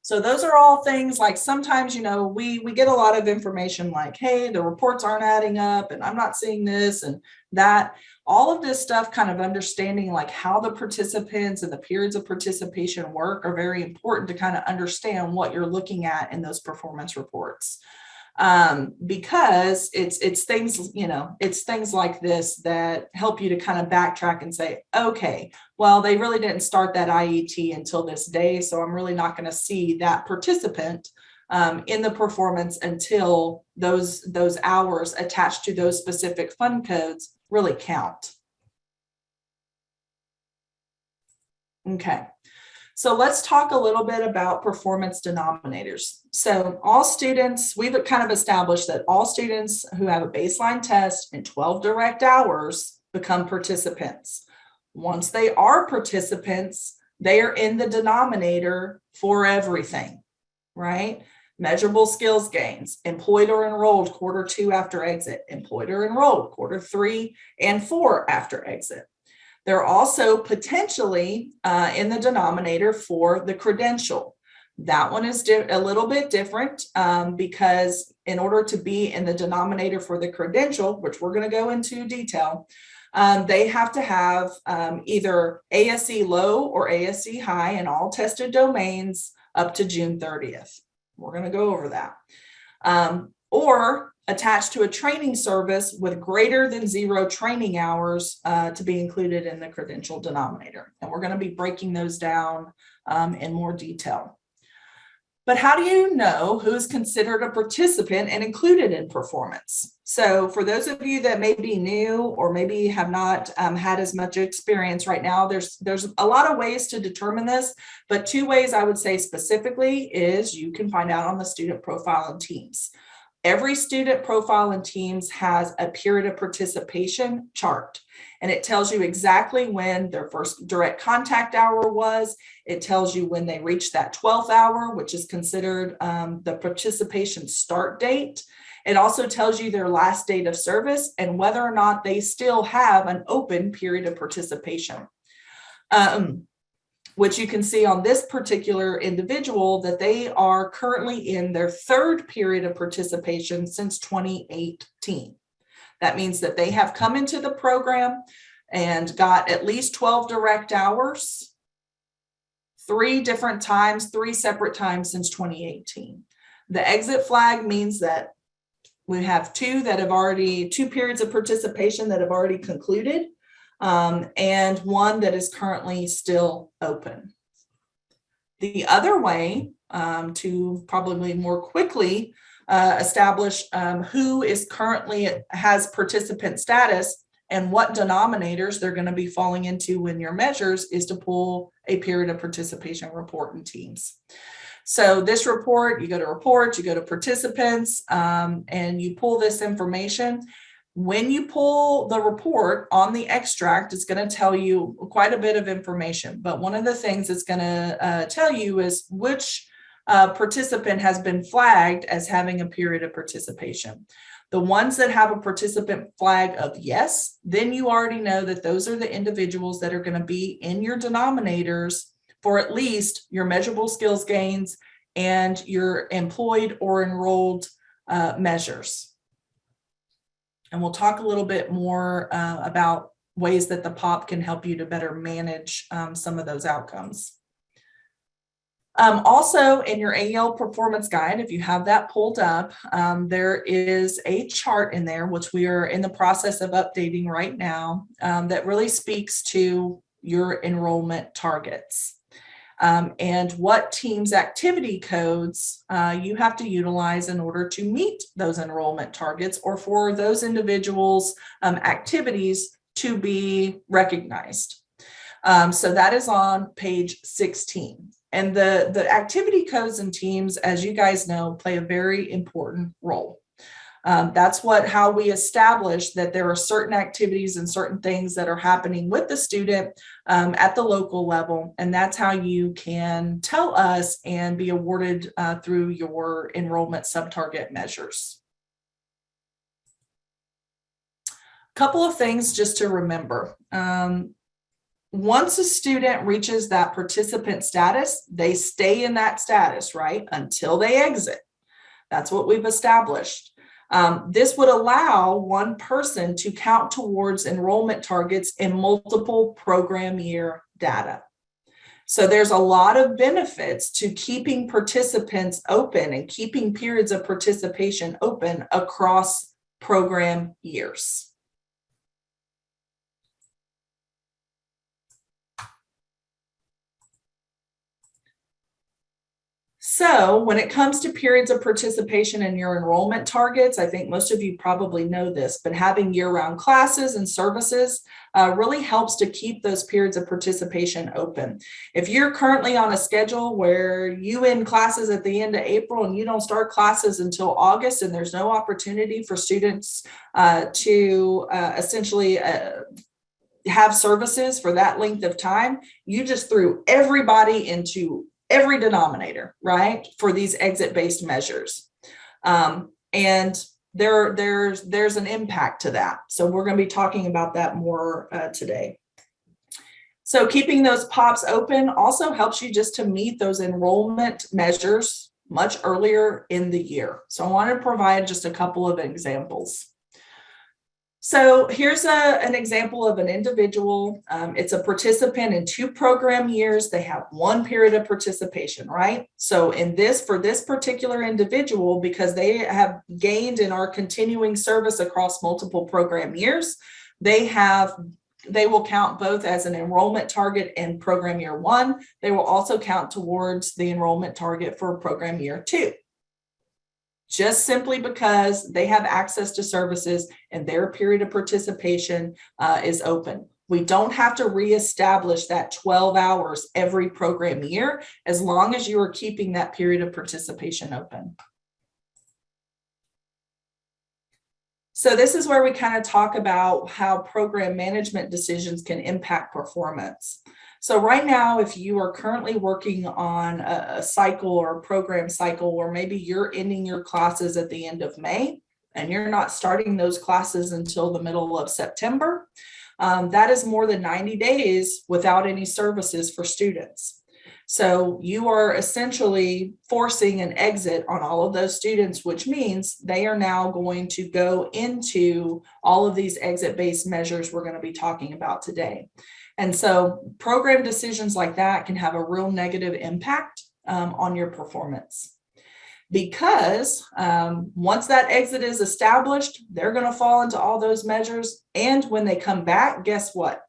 So those are all things like sometimes, we get a lot of information like, hey, the reports aren't adding up and I'm not seeing this and that. All of this stuff, kind of understanding like how the participants and the periods of participation work are very important to kind of understand what you're looking at in those performance reports. Because it's things, it's things like this that help you to kind of backtrack and say, okay, well, they really didn't start that IET until this day. So I'm really not going to see that participant in the performance until those hours attached to those specific fund codes really count. Okay. So let's talk a little bit about performance denominators. So all students, we've kind of established that all students who have a baseline test in 12 direct hours become participants. Once they are participants, they are in the denominator for everything, right? Measurable skills gains, employed or enrolled Q2 after exit, employed or enrolled Q3 and 4 after exit. They're also potentially in the denominator for the credential. That one is a little bit different because in order to be in the denominator for the credential, which we're going to go into detail, they have to have either ASE low or ASE high in all tested domains up to June 30th. We're going to go over that. Or attached to a training service with greater than 0 training hours to be included in the credential denominator. And we're going to be breaking those down in more detail. But how do you know who is considered a participant and included in performance? So for those of you that may be new or maybe have not had as much experience right now, there's a lot of ways to determine this, but 2 ways I would say specifically is you can find out on the student profile and teams. Every student profile in Teams has a period of participation chart, and it tells you exactly when their first direct contact hour was. It tells you when they reached that 12th hour, which is considered the participation start date. It also tells you their last date of service and whether or not they still have an open period of participation. Which you can see on this particular individual that they are currently in their 3rd period of participation since 2018. That means that they have come into the program and got at least 12 direct hours, 3 different times, 3 separate times since 2018. The exit flag means that we have 2 periods of participation that have already concluded. And 1 that is currently still open. The other way to probably more quickly establish who is currently has participant status and what denominators they're going to be falling into in your measures is to pull a period of participation report in Teams. So this report, you go to reports, you go to participants, and you pull this information. When you pull the report on the extract, it's going to tell you quite a bit of information. But one of the things it's going to tell you is which participant has been flagged as having a period of participation. The ones that have a participant flag of yes, then you already know that those are the individuals that are going to be in your denominators for at least your measurable skills gains and your employed or enrolled measures. And we'll talk a little bit more about ways that the POP can help you to better manage some of those outcomes. Also, in your AEL performance guide, if you have that pulled up, there is a chart in there, which we are in the process of updating right now, that really speaks to your enrollment targets. And what Teams activity codes you have to utilize in order to meet those enrollment targets or for those individuals' activities to be recognized. So that is on page 16. And the activity codes in Teams, as you guys know, play a very important role. That's how we establish that there are certain activities and certain things that are happening with the student at the local level. And that's how you can tell us and be awarded through your enrollment sub-target measures. A couple of things just to remember. Once a student reaches that participant status, they stay in that status, right, until they exit. That's what we've established. This would allow one person to count towards enrollment targets in multiple program year data. So there's a lot of benefits to keeping participants open and keeping periods of participation open across program years. So when it comes to periods of participation in your enrollment targets, I think most of you probably know this, but having year-round classes and services really helps to keep those periods of participation open. If you're currently on a schedule where you end classes at the end of April and you don't start classes until August, and there's no opportunity for students to essentially have services for that length of time, you just threw everybody into every denominator, right? For these exit-based measures. And there's an impact to that. So we're going to be talking about that more today. So keeping those POPs open also helps you just to meet those enrollment measures much earlier in the year. So I want to provide just a couple of examples. So here's an example of an individual. It's a participant in 2 program years. They have 1 period of participation, right? So for this particular individual, because they have gained and are continuing service across multiple program years, they will count both as an enrollment target in program year 1. They will also count towards the enrollment target for program year 2. Just simply because they have access to services and their period of participation is open. We don't have to reestablish that 12 hours every program year, as long as you are keeping that period of participation open. So this is where we kind of talk about how program management decisions can impact performance. So right now, if you are currently working on a cycle or a program cycle, or maybe you're ending your classes at the end of May and you're not starting those classes until the middle of September, that is more than 90 days without any services for students. So you are essentially forcing an exit on all of those students, which means they are now going to go into all of these exit-based measures we're going to be talking about today. And so program decisions like that can have a real negative impact on your performance. Because once that exit is established, they're going to fall into all those measures. And when they come back, guess what?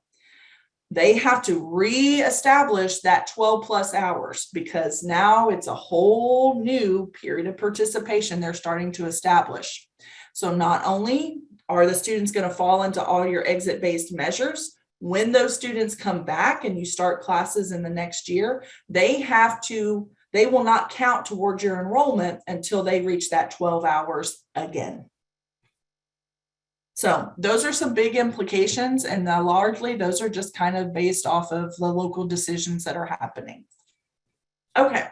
They have to reestablish that 12 plus hours, because now it's a whole new period of participation they're starting to establish. So not only are the students going to fall into all your exit-based measures, when those students come back and you start classes in the next year, they will not count towards your enrollment until they reach that 12 hours again. So those are some big implications, and largely those are just kind of based off of the local decisions that are happening. Okay,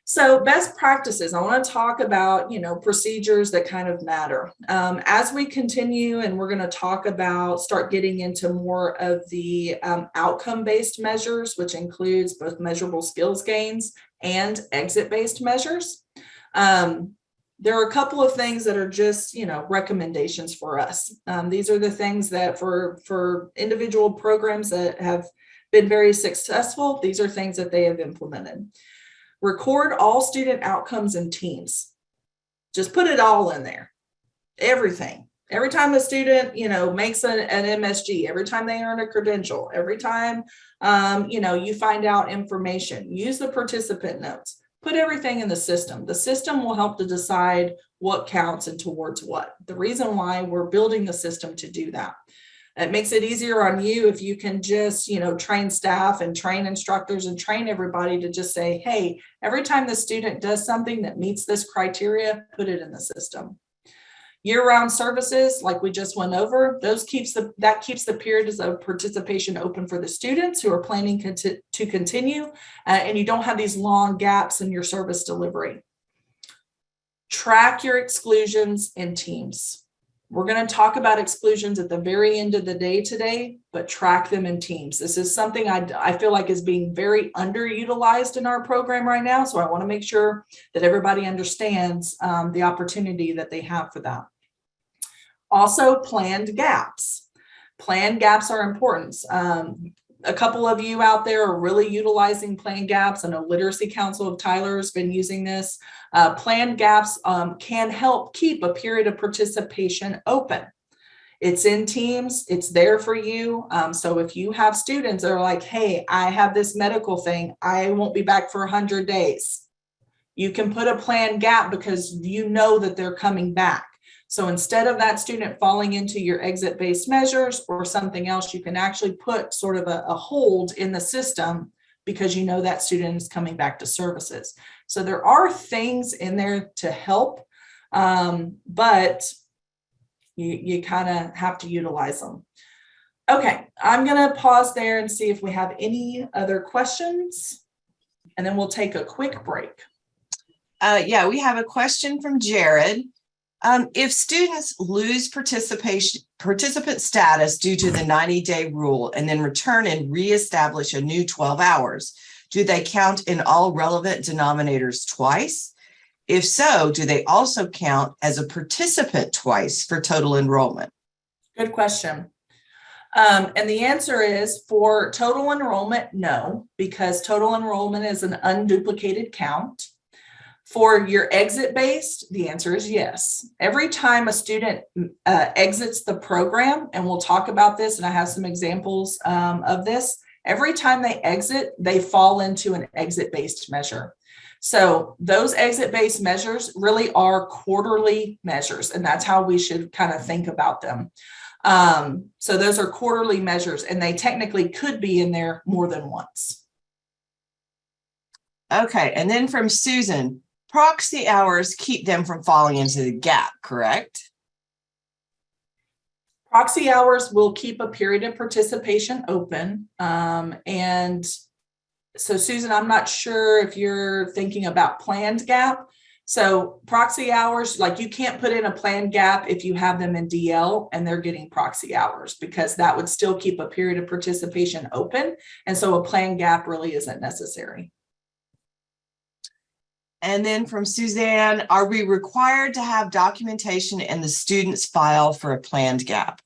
so best practices. I want to talk about, procedures that kind of matter. As we continue, and we're going to start getting into more of the outcome-based measures, which includes both measurable skills gains and exit-based measures. There are a couple of things that are just, recommendations for us. These are the things that for individual programs that have been very successful, these are things that they have implemented. Record all student outcomes in teams. Just put it all in there. Everything. Every time a student, makes an MSG, every time they earn a credential, every time, you find out information, use the participant notes. Put everything in the system. The system will help to decide what counts and towards what. The reason why we're building the system to do that. It makes it easier on you if you can just, train staff and train instructors and train everybody to just say, hey, every time the student does something that meets this criteria, put it in the system. Year-round services, like we just went over, that keeps the periods of participation open for the students who are planning to continue, and you don't have these long gaps in your service delivery. Track your exclusions in teams. We're going to talk about exclusions at the very end of the day today, but track them in teams. This is something I feel like is being very underutilized in our program right now. So I want to make sure that everybody understands the opportunity that they have for that. Also, planned gaps. Planned gaps are important. A couple of you out there are really utilizing planned gaps. I know Literacy Council of Tyler has been using this. Planned gaps can help keep a period of participation open. It's in teams, it's there for you. So if you have students that are like, hey, I have this medical thing, I won't be back for 100 days. You can put a planned gap because you know that they're coming back. So instead of that student falling into your exit-based measures or something else, you can actually put sort of a hold in the system because you know that student is coming back to services. So there are things in there to help, but you kind of have to utilize them. Okay, I'm gonna pause there and see if we have any other questions, and then we'll take a quick break. Yeah, we have a question from Jared. If students lose participant status due to the 90-day rule and then return and reestablish a new 12 hours, do they count in all relevant denominators twice? If so, do they also count as a participant twice for total enrollment? Good question. And the answer is for total enrollment, no, because total enrollment is an unduplicated count. For your exit based, the answer is yes. Every time a student exits the program, and we'll talk about this, and I have some examples of this, every time they exit, they fall into an exit based measure. So those exit based measures really are quarterly measures, and that's how we should kind of think about them. So those are quarterly measures, and they technically could be in there more than once. Okay, and then from Susan, proxy hours keep them from falling into the gap, correct? Proxy hours will keep a period of participation open. And so Susan, I'm not sure if you're thinking about planned gap. So proxy hours, like you can't put in a planned gap if you have them in DL and they're getting proxy hours, because that would still keep a period of participation open. And so a planned gap really isn't necessary. And then from Suzanne, are we required to have documentation in the student's file for a planned gap?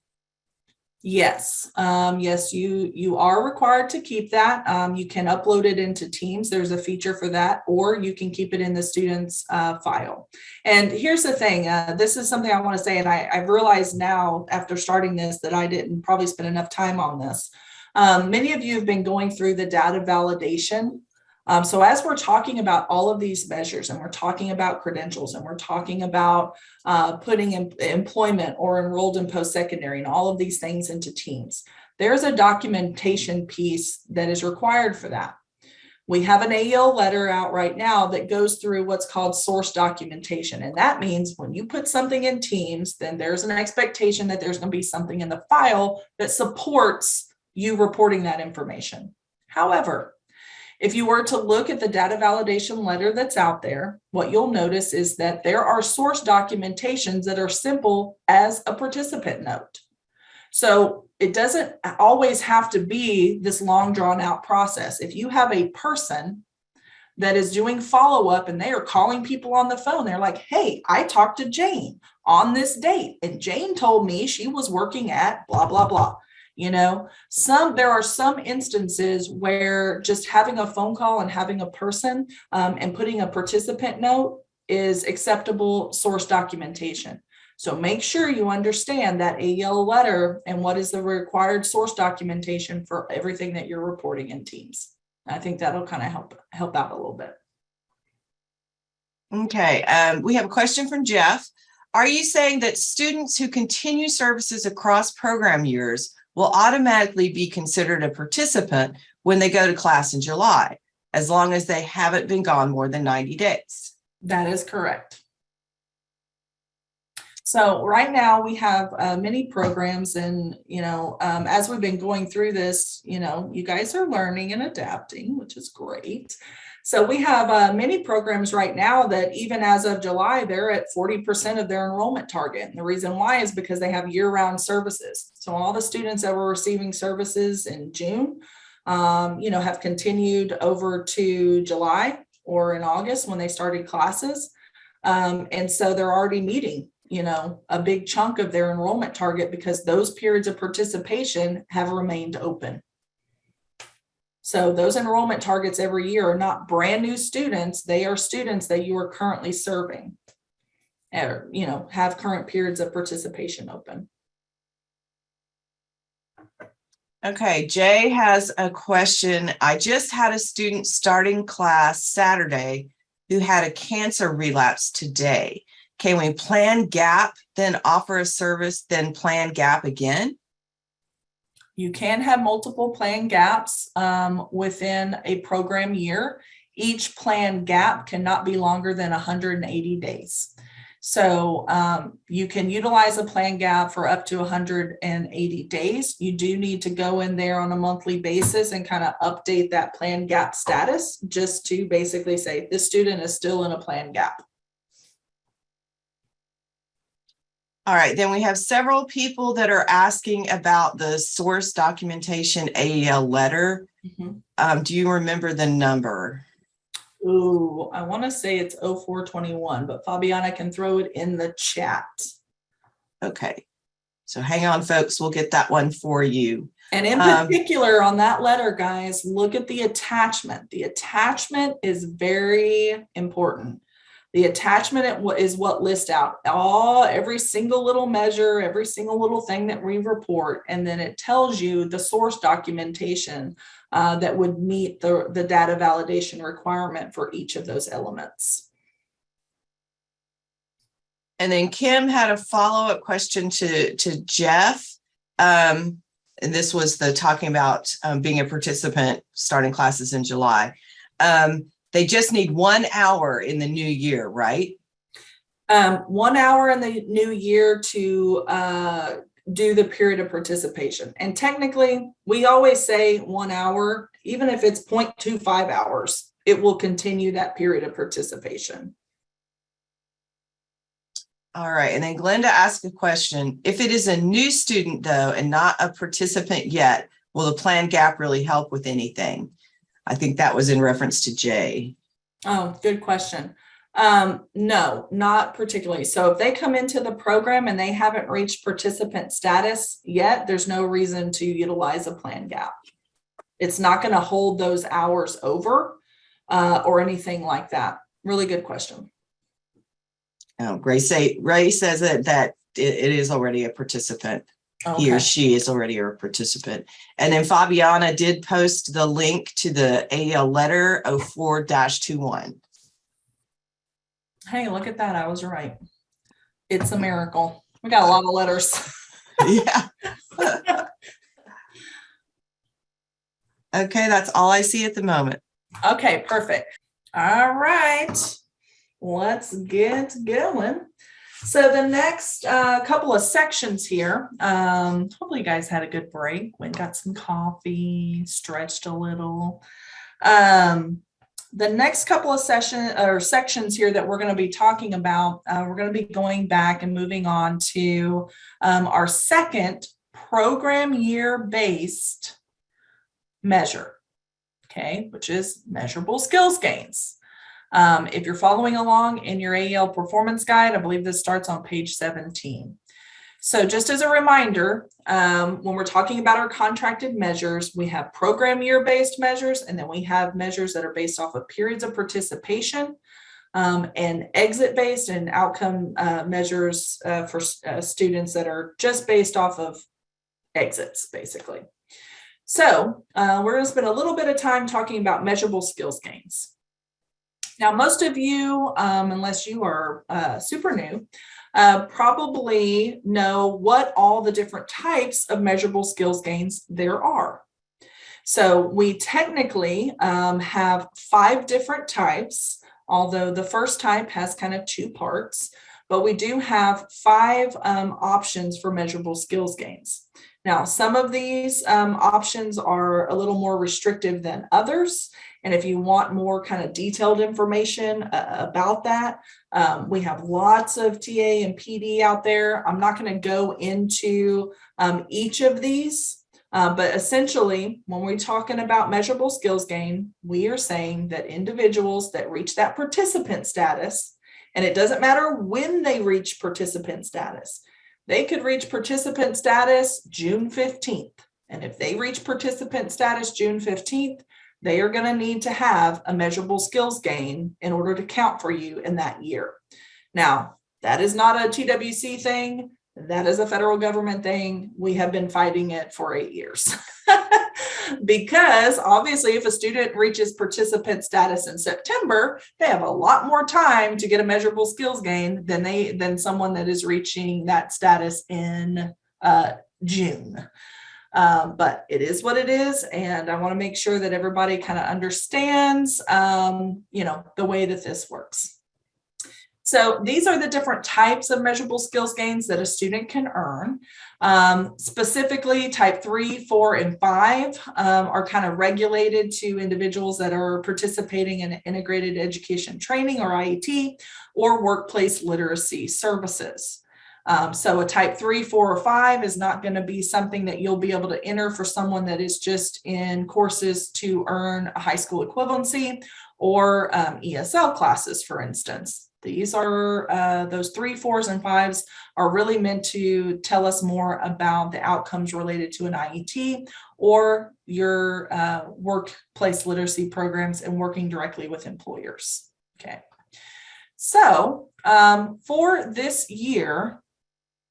Yes, yes, you are required to keep that. You can upload it into Teams. There's a feature for that, or you can keep it in the student's file. And here's the thing, this is something I want to say, and I've realized now after starting this that I didn't probably spend enough time on this. Many of you have been going through the data validation. So as we're talking about all of these measures, and we're talking about credentials, and we're talking about putting employment or enrolled in post-secondary and all of these things into Teams, there's a documentation piece that is required for that. We have an AEL letter out right now that goes through what's called source documentation. And that means when you put something in Teams, then there's an expectation that there's going to be something in the file that supports you reporting that information. However, if you were to look at the data validation letter that's out there, what you'll notice is that there are source documentations that are simple as a participant note. So it doesn't always have to be this long drawn out process. If you have a person that is doing follow-up and they are calling people on the phone, they're like, hey, I talked to Jane on this date, and Jane told me she was working at blah, blah, blah. You know, there are some instances where just having a phone call and having a person and putting a participant note is acceptable source documentation. So make sure you understand that AEL letter and what is the required source documentation for everything that you're reporting in Teams. I think that'll kind of help out a little bit. Okay, we have a question from Jeff. Are you saying that students who continue services across program years will automatically be considered a participant when they go to class in July, as long as they haven't been gone more than 90 days? That is correct. So right now we have many programs, and, you know, as we've been going through this, you know, you guys are learning and adapting, which is great. So we have many programs right now that even as of July, they're at 40% of their enrollment target. And the reason why is because they have year-round services. So all the students that were receiving services in June, you know, have continued over to July or in August when they started classes. And so they're already meeting, you know, a big chunk of their enrollment target because those periods of participation have remained open. So those enrollment targets every year are not brand new students. They are students that you are currently serving or, you know, have current periods of participation open. Okay, Jay has a question. I just had a student starting class Saturday who had a cancer relapse today. Can we plan gap, then offer a service, then plan gap again? You can have multiple plan gaps within a program year. Each plan gap cannot be longer than 180 days. So you can utilize a plan gap for up to 180 days. You do need to go in there on a monthly basis and kind of update that plan gap status, just to basically say this student is still in a plan gap. All right, then we have several people that are asking about the source documentation AEL letter. Do you remember the number? Ooh, I want to say it's 0421, but Fabiana can throw it in the chat. Okay, so hang on, folks. We'll get that one for you. And in particular on that letter, guys, look at the attachment. The attachment is very important. The attachment is what lists out every single little measure, every single little thing that we report, and then it tells you the source documentation that would meet the data validation requirement for each of those elements. And then Kim had a follow-up question to Jeff. And this was talking about being a participant starting classes in July. They just need 1 hour in the new year, right? 1 hour in the new year to do the period of participation. And technically, we always say 1 hour, even if it's 0.25 hours, it will continue that period of participation. All right, and then Glenda asked a question. If it is a new student though, and not a participant yet, will the plan gap really help with anything? I think that was in reference to Jay. Oh, good question. No, not particularly. So if they come into the program and they haven't reached participant status yet, there's no reason to utilize a plan gap. It's not going to hold those hours over or anything like that. Really good question. Oh, Ray says that it is already a participant. Okay. He or she is already a participant. And then Fabiana did post the link to the AEL letter 04-21. Hey, look at that. I was right. It's a miracle. We got a lot of letters. Yeah. Okay, that's all I see at the moment. Okay, perfect. All right. Let's get going. So the next couple of sections here, hopefully you guys had a good break, went and got some coffee, stretched a little. The next couple of sections here that we're going to be talking about, we're going to be going back and moving on to our second program year-based measure, okay, which is measurable skills gains. If you're following along in your AEL performance guide, I believe this starts on page 17. So just as a reminder, when we're talking about our contracted measures, we have program year-based measures, and then we have measures that are based off of periods of participation, and exit-based and outcome measures for students that are just based off of exits, basically. So we're going to spend a little bit of time talking about measurable skills gains. Now, most of you, unless you are super new, probably know what all the different types of measurable skills gains there are. So we technically have 5 different types, although the first type has kind of 2 parts, but we do have 5 options for measurable skills gains. Now, some of these options are a little more restrictive than others. And if you want more kind of detailed information about that, we have lots of TA and PD out there. I'm not going to go into each of these, but essentially, when we're talking about measurable skills gain, we are saying that individuals that reach that participant status, and it doesn't matter when they reach participant status, they could reach participant status June 15th. And if they reach participant status June 15th, they are going to need to have a measurable skills gain in order to count for you in that year. Now, that is not a TWC thing. That is a federal government thing. We have been fighting it for 8 years. Because obviously, if a student reaches participant status in September, they have a lot more time to get a measurable skills gain than someone that is reaching that status in June. But it is what it is, and I want to make sure that everybody kind of understands, the way that this works. So these are the different types of measurable skills gains that a student can earn. Specifically, type 3, 4, and 5 are kind of regulated to individuals that are participating in integrated education training, or IET, or workplace literacy services. So a type 3, 4, or 5 is not going to be something that you'll be able to enter for someone that is just in courses to earn a high school equivalency, or ESL classes, for instance. These are those 3, 4s, and 5s are really meant to tell us more about the outcomes related to an IET or your workplace literacy programs and working directly with employers. Okay. So for this year,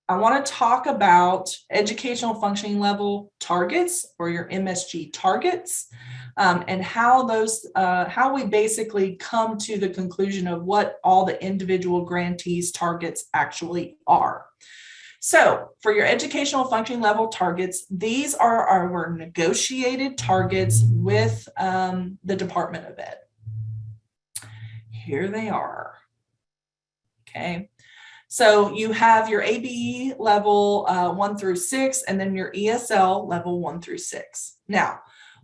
I want to talk about educational functioning level targets, or your MSG targets, and how we basically come to the conclusion of what all the individual grantees' targets actually are. So for your educational functioning level targets, these are our negotiated targets with the Department of Ed. Here they are. Okay. So you have your ABE level 1 through 6, and then your ESL level 1 through 6. Now,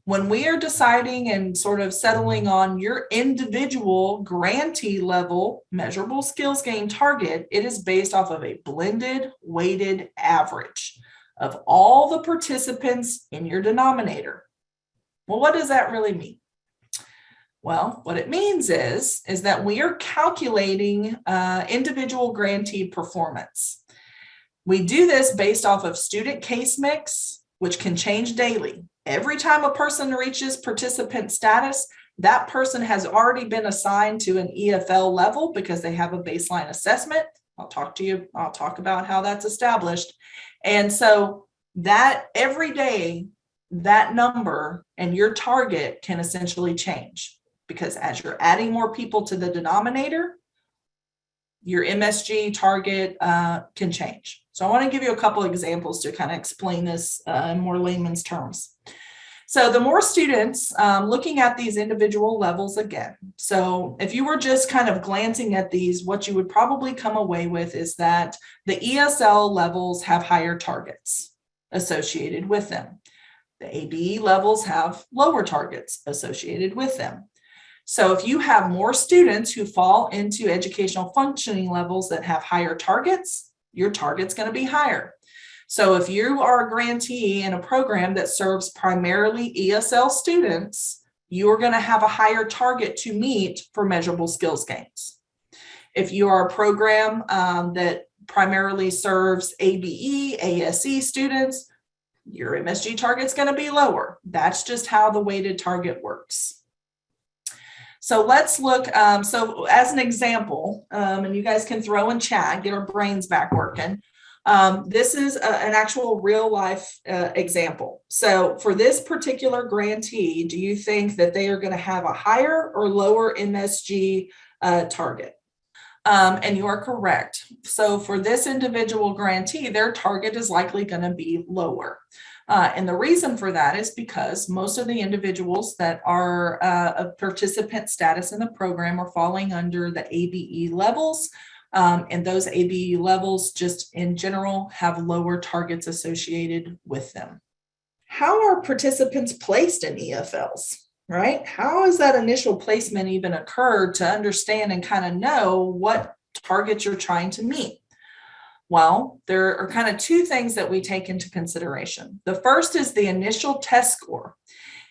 when we are deciding and sort of settling on your individual grantee level measurable skills gain target, it is based off of a blended weighted average of all the participants in your denominator. Well, what does that really mean? Well, what it means is that we are calculating individual grantee performance. We do this based off of student case mix, which can change daily. Every time a person reaches participant status, that person has already been assigned to an EFL level because they have a baseline assessment. I'll talk about how that's established. And so that every day, that number and your target can essentially change, because as you're adding more people to the denominator, your MSG target can change. So I want to give you a couple of examples to kind of explain this in more layman's terms. So the more students, looking at these individual levels again. So if you were just kind of glancing at these, what you would probably come away with is that the ESL levels have higher targets associated with them. The ABE levels have lower targets associated with them. So if you have more students who fall into educational functioning levels that have higher targets, your target's going to be higher. So if you are a grantee in a program that serves primarily ESL students, you are going to have a higher target to meet for measurable skills gains. If you are a program that primarily serves ABE, ASE students, your MSG target's going to be lower. That's just how the weighted target works. So let's look, so as an example, and you guys can throw in chat, get our brains back working. This is an actual real life example. So for this particular grantee, do you think that they are going to have a higher or lower MSG target? And you are correct. So for this individual grantee, their target is likely going to be lower. And the reason for that is because most of the individuals that are of participant status in the program are falling under the ABE levels. And those ABE levels just in general have lower targets associated with them. How are participants placed in EFLs, right? How has that initial placement even occurred to understand and kind of know what targets you're trying to meet? Well, there are kind of two things that we take into consideration. The first is the initial test score.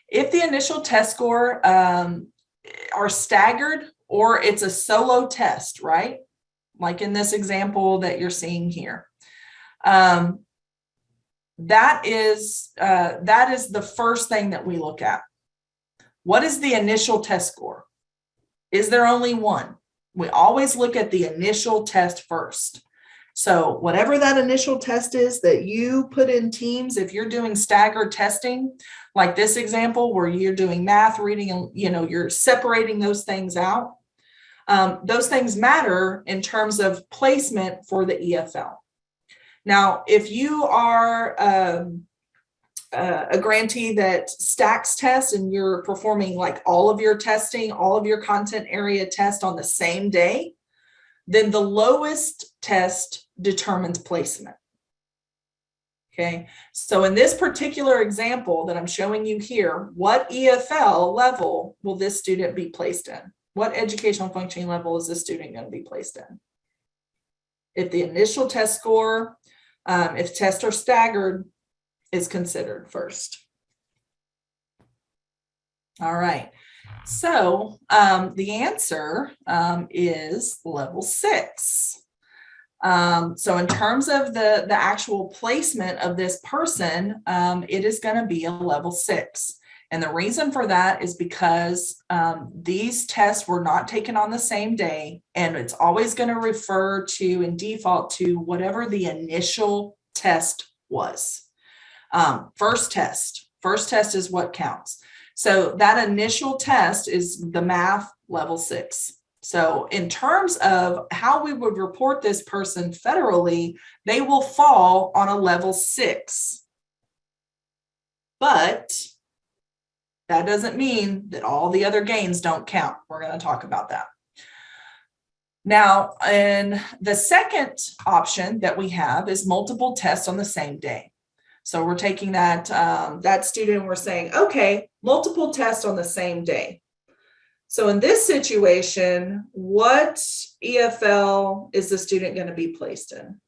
If the initial test score are staggered, or it's a solo test, right? Like in this example that you're seeing here. That is the first thing that we look at. What is the initial test score? Is there only one? We always look at the initial test first. So whatever that initial test is that you put in teams, if you're doing staggered testing, like this example where you're doing math, reading, and you're separating those things out, those things matter in terms of placement for the EFL. Now, if you are a grantee that stacks tests and you're performing like all of your testing, all of your content area test on the same day, then the lowest test determines placement. Okay, so in this particular example that I'm showing you here, what EFL level will this student be placed in? What educational functioning level is this student going to be placed in? If the initial test score, if tests are staggered, is considered first. All right, so the answer is level 6. So in terms of the actual placement of this person, it is going to be a level 6. And the reason for that is because these tests were not taken on the same day, and it's always going to refer to and default to whatever the initial test was. First test is what counts. So that initial test is the math level 6. So in terms of how we would report this person federally, they will fall on a level 6. But that doesn't mean that all the other gains don't count. We're going to talk about that. Now, and the second option that we have is multiple tests on the same day. So we're taking that, that student, we're saying, okay, multiple tests on the same day. So in this situation, what EFL is the student going to be placed in?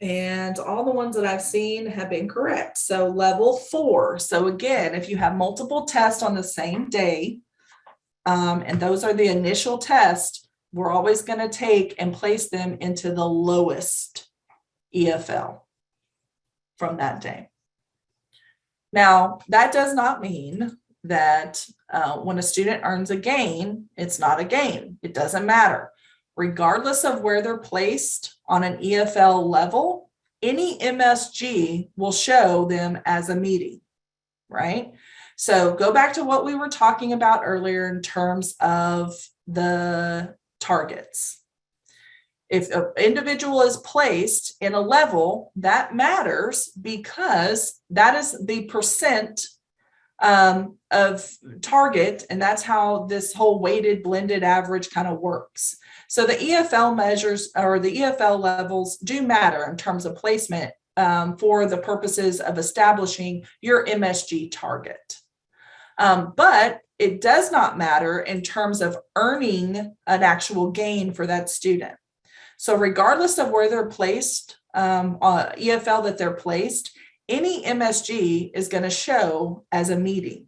And all the ones that I've seen have been correct. So level 4. So again, if you have multiple tests on the same day, and those are the initial tests, we're always going to take and place them into the lowest EFL from that day. Now, that does not mean that when a student earns a gain, it's not a gain. It doesn't matter. Regardless of where they're placed on an EFL level, any MSG will show them as a meeting, right? So go back to what we were talking about earlier in terms of the targets. If an individual is placed in a level, that matters because that is the percent of target, and that's how this whole weighted blended average kind of works. So the EFL measures or the EFL levels do matter in terms of placement for the purposes of establishing your MSG target. But it does not matter in terms of earning an actual gain for that student. So regardless of where they're placed, EFL that they're placed, any MSG is going to show as a meeting.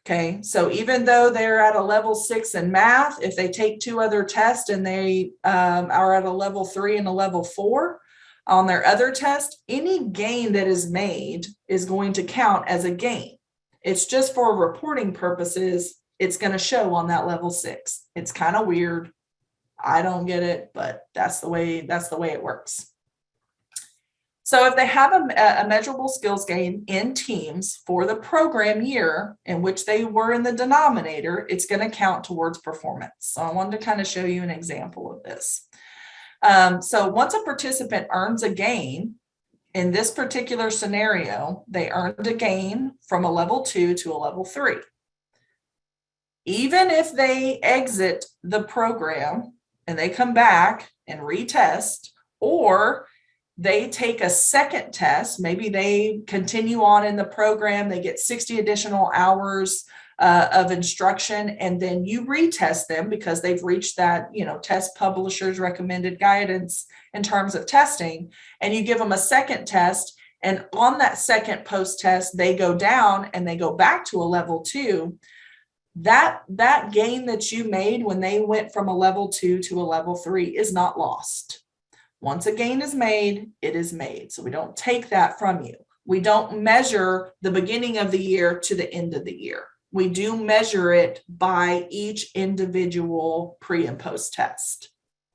Okay, so even though they're at a level 6 in math, if they take 2 other tests and they are at a level 3 and a level 4 on their other test, any gain that is made is going to count as a gain. It's just for reporting purposes, it's going to show on that level 6. It's kind of weird. I don't get it, but that's the way it works. So if they have a measurable skills gain in teams for the program year in which they were in the denominator, it's going to count towards performance. So I wanted to kind of show you an example of this. So once a participant earns a gain, in this particular scenario, they earned a gain from a level 2 to a level 3. Even if they exit the program and they come back and retest, or they take a second test, maybe they continue on in the program, they get 60 additional hours of instruction, and then you retest them because they've reached that, test publishers recommended guidance in terms of testing, and you give them a second test, and on that second post test, they go down and they go back to a level 2. That gain that you made when they went from a level 2 to a level 3 is not lost. Once a gain is made, it is made. So we don't take that from you. We don't measure the beginning of the year to the end of the year. We do measure it by each individual pre and post test.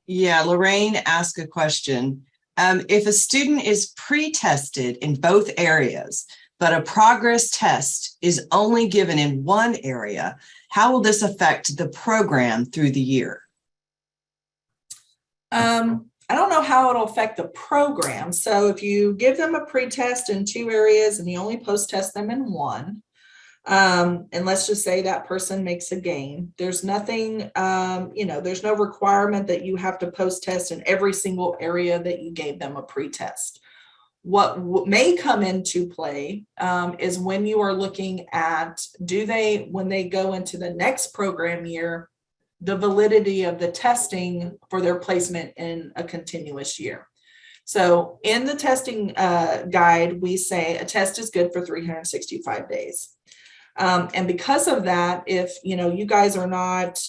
Yeah, Lorraine asked a question. If a student is pre-tested in both areas, but a progress test is only given in one area, how will this affect the program through the year? I don't know how it'll affect the program. So if you give them a pre-test in 2 areas and you only post-test them in one, And let's just say that person makes a gain. There's nothing, there's no requirement that you have to post test in every single area that you gave them a pre-test. What may come into play is when you are looking at, when they go into the next program year, the validity of the testing for their placement in a continuous year. So in the testing guide, we say a test is good for 365 days. And because of that, if, you guys are not,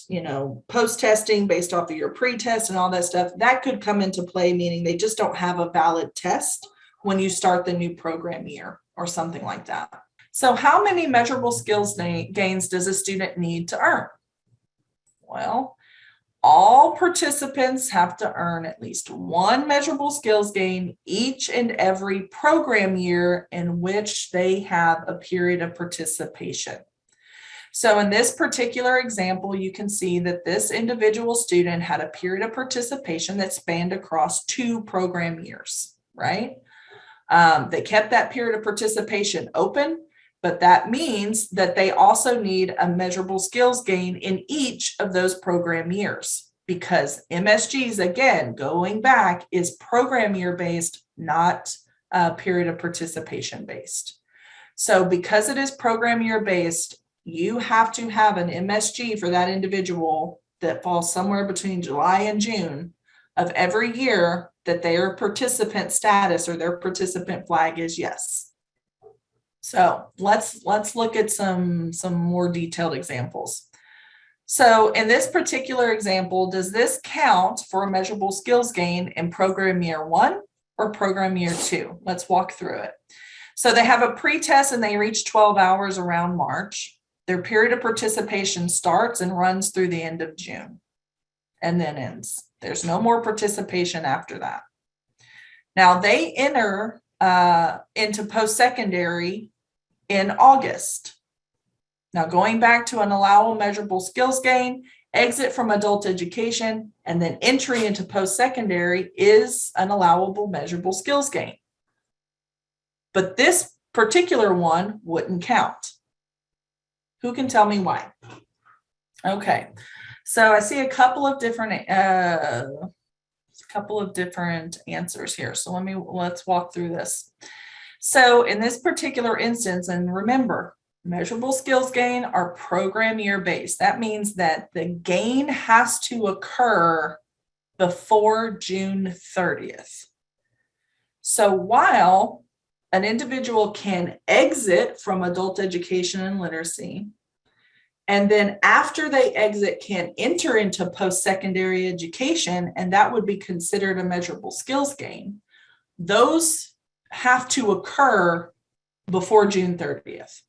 post-testing based off of your pre-test and all that stuff, that could come into play, meaning they just don't have a valid test when you start the new program year or something like that. So how many measurable skills gains does a student need to earn? Well, all participants have to earn at least one measurable skills gain each and every program year in which they have a period of participation. So in this particular example, you can see that this individual student had a period of participation that spanned across 2 program years, right? They kept that period of participation open, but that means that they also need a measurable skills gain in each of those program years, because MSGs, again, going back, is program year based, not period of participation based. So because it is program year based, you have to have an MSG for that individual that falls somewhere between July and June of every year that their participant status or their participant flag is yes. So let's look at some more detailed examples. So in this particular example, does this count for a measurable skills gain in program year 1 or program year 2? Let's walk through it. So they have a pre-test and they reach 12 hours around March. Their period of participation starts and runs through the end of June and then ends. There's no more participation after that. Now they enter into post-secondary in August. Now going back to an allowable measurable skills gain, exit from adult education, and then entry into post-secondary is an allowable measurable skills gain. But this particular one wouldn't count. Who can tell me why? Okay, so I see a couple of different answers here. So let's walk through this. So in this particular instance, and remember, measurable skills gain are program year based. That means that the gain has to occur before June 30th. So while an individual can exit from adult education and literacy, and then after they exit can enter into post-secondary education, and that would be considered a measurable skills gain, those have to occur before June 30th.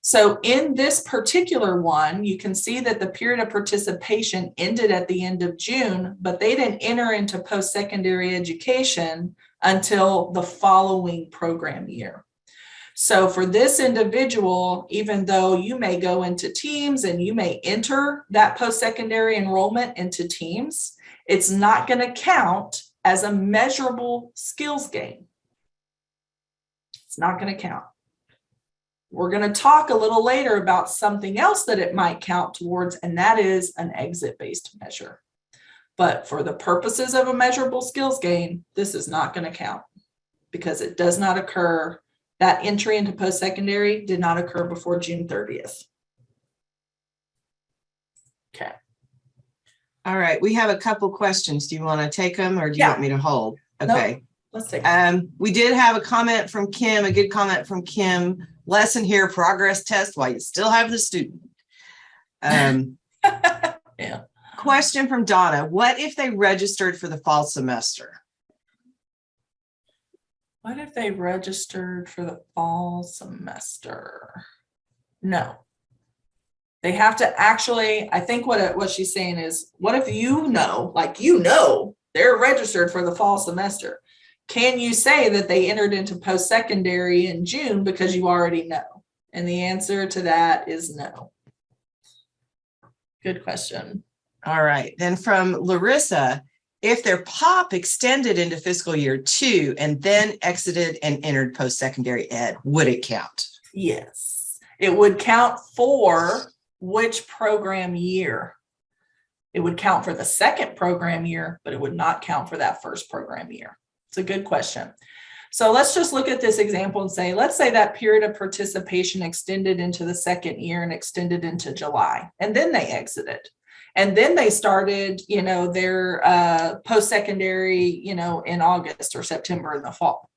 So in this particular one, you can see that the period of participation ended at the end of June, but they didn't enter into post-secondary education until the following program year. So for this individual, even though you may go into teams and you may enter that post-secondary enrollment into teams, it's not going to count as a measurable skills gain. It's not going to count. We're going to talk a little later about something else that it might count towards, and that is an exit-based measure. But for the purposes of a measurable skills gain, this is not going to count because it does not occur. That entry into post-secondary did not occur before June 30th. Okay. All right, we have a couple questions. Do you want to take them or do you want me to hold? Okay. Nope. Let's take it. We did have a comment from Kim, a good comment from Kim. Lesson here, progress test while you still have the student. Yeah. Question from Donna. What if they registered for the fall semester? What if they registered for the fall semester? No. They have to actually, I think what she's saying is, what if they're registered for the fall semester? Can you say that they entered into post-secondary in June because you already know? And the answer to that is no. Good question. All right. Then from Larissa, if their POP extended into fiscal year 2 and then exited and entered post-secondary ed, would it count? Yes. It would count for which program year? It would count for the second program year, but it would not count for that first program year. It's a good question. So let's just look at this example and say, let's say that period of participation extended into the second year and extended into July, and then they exited. And then they started, their post-secondary, in August or September in the fall.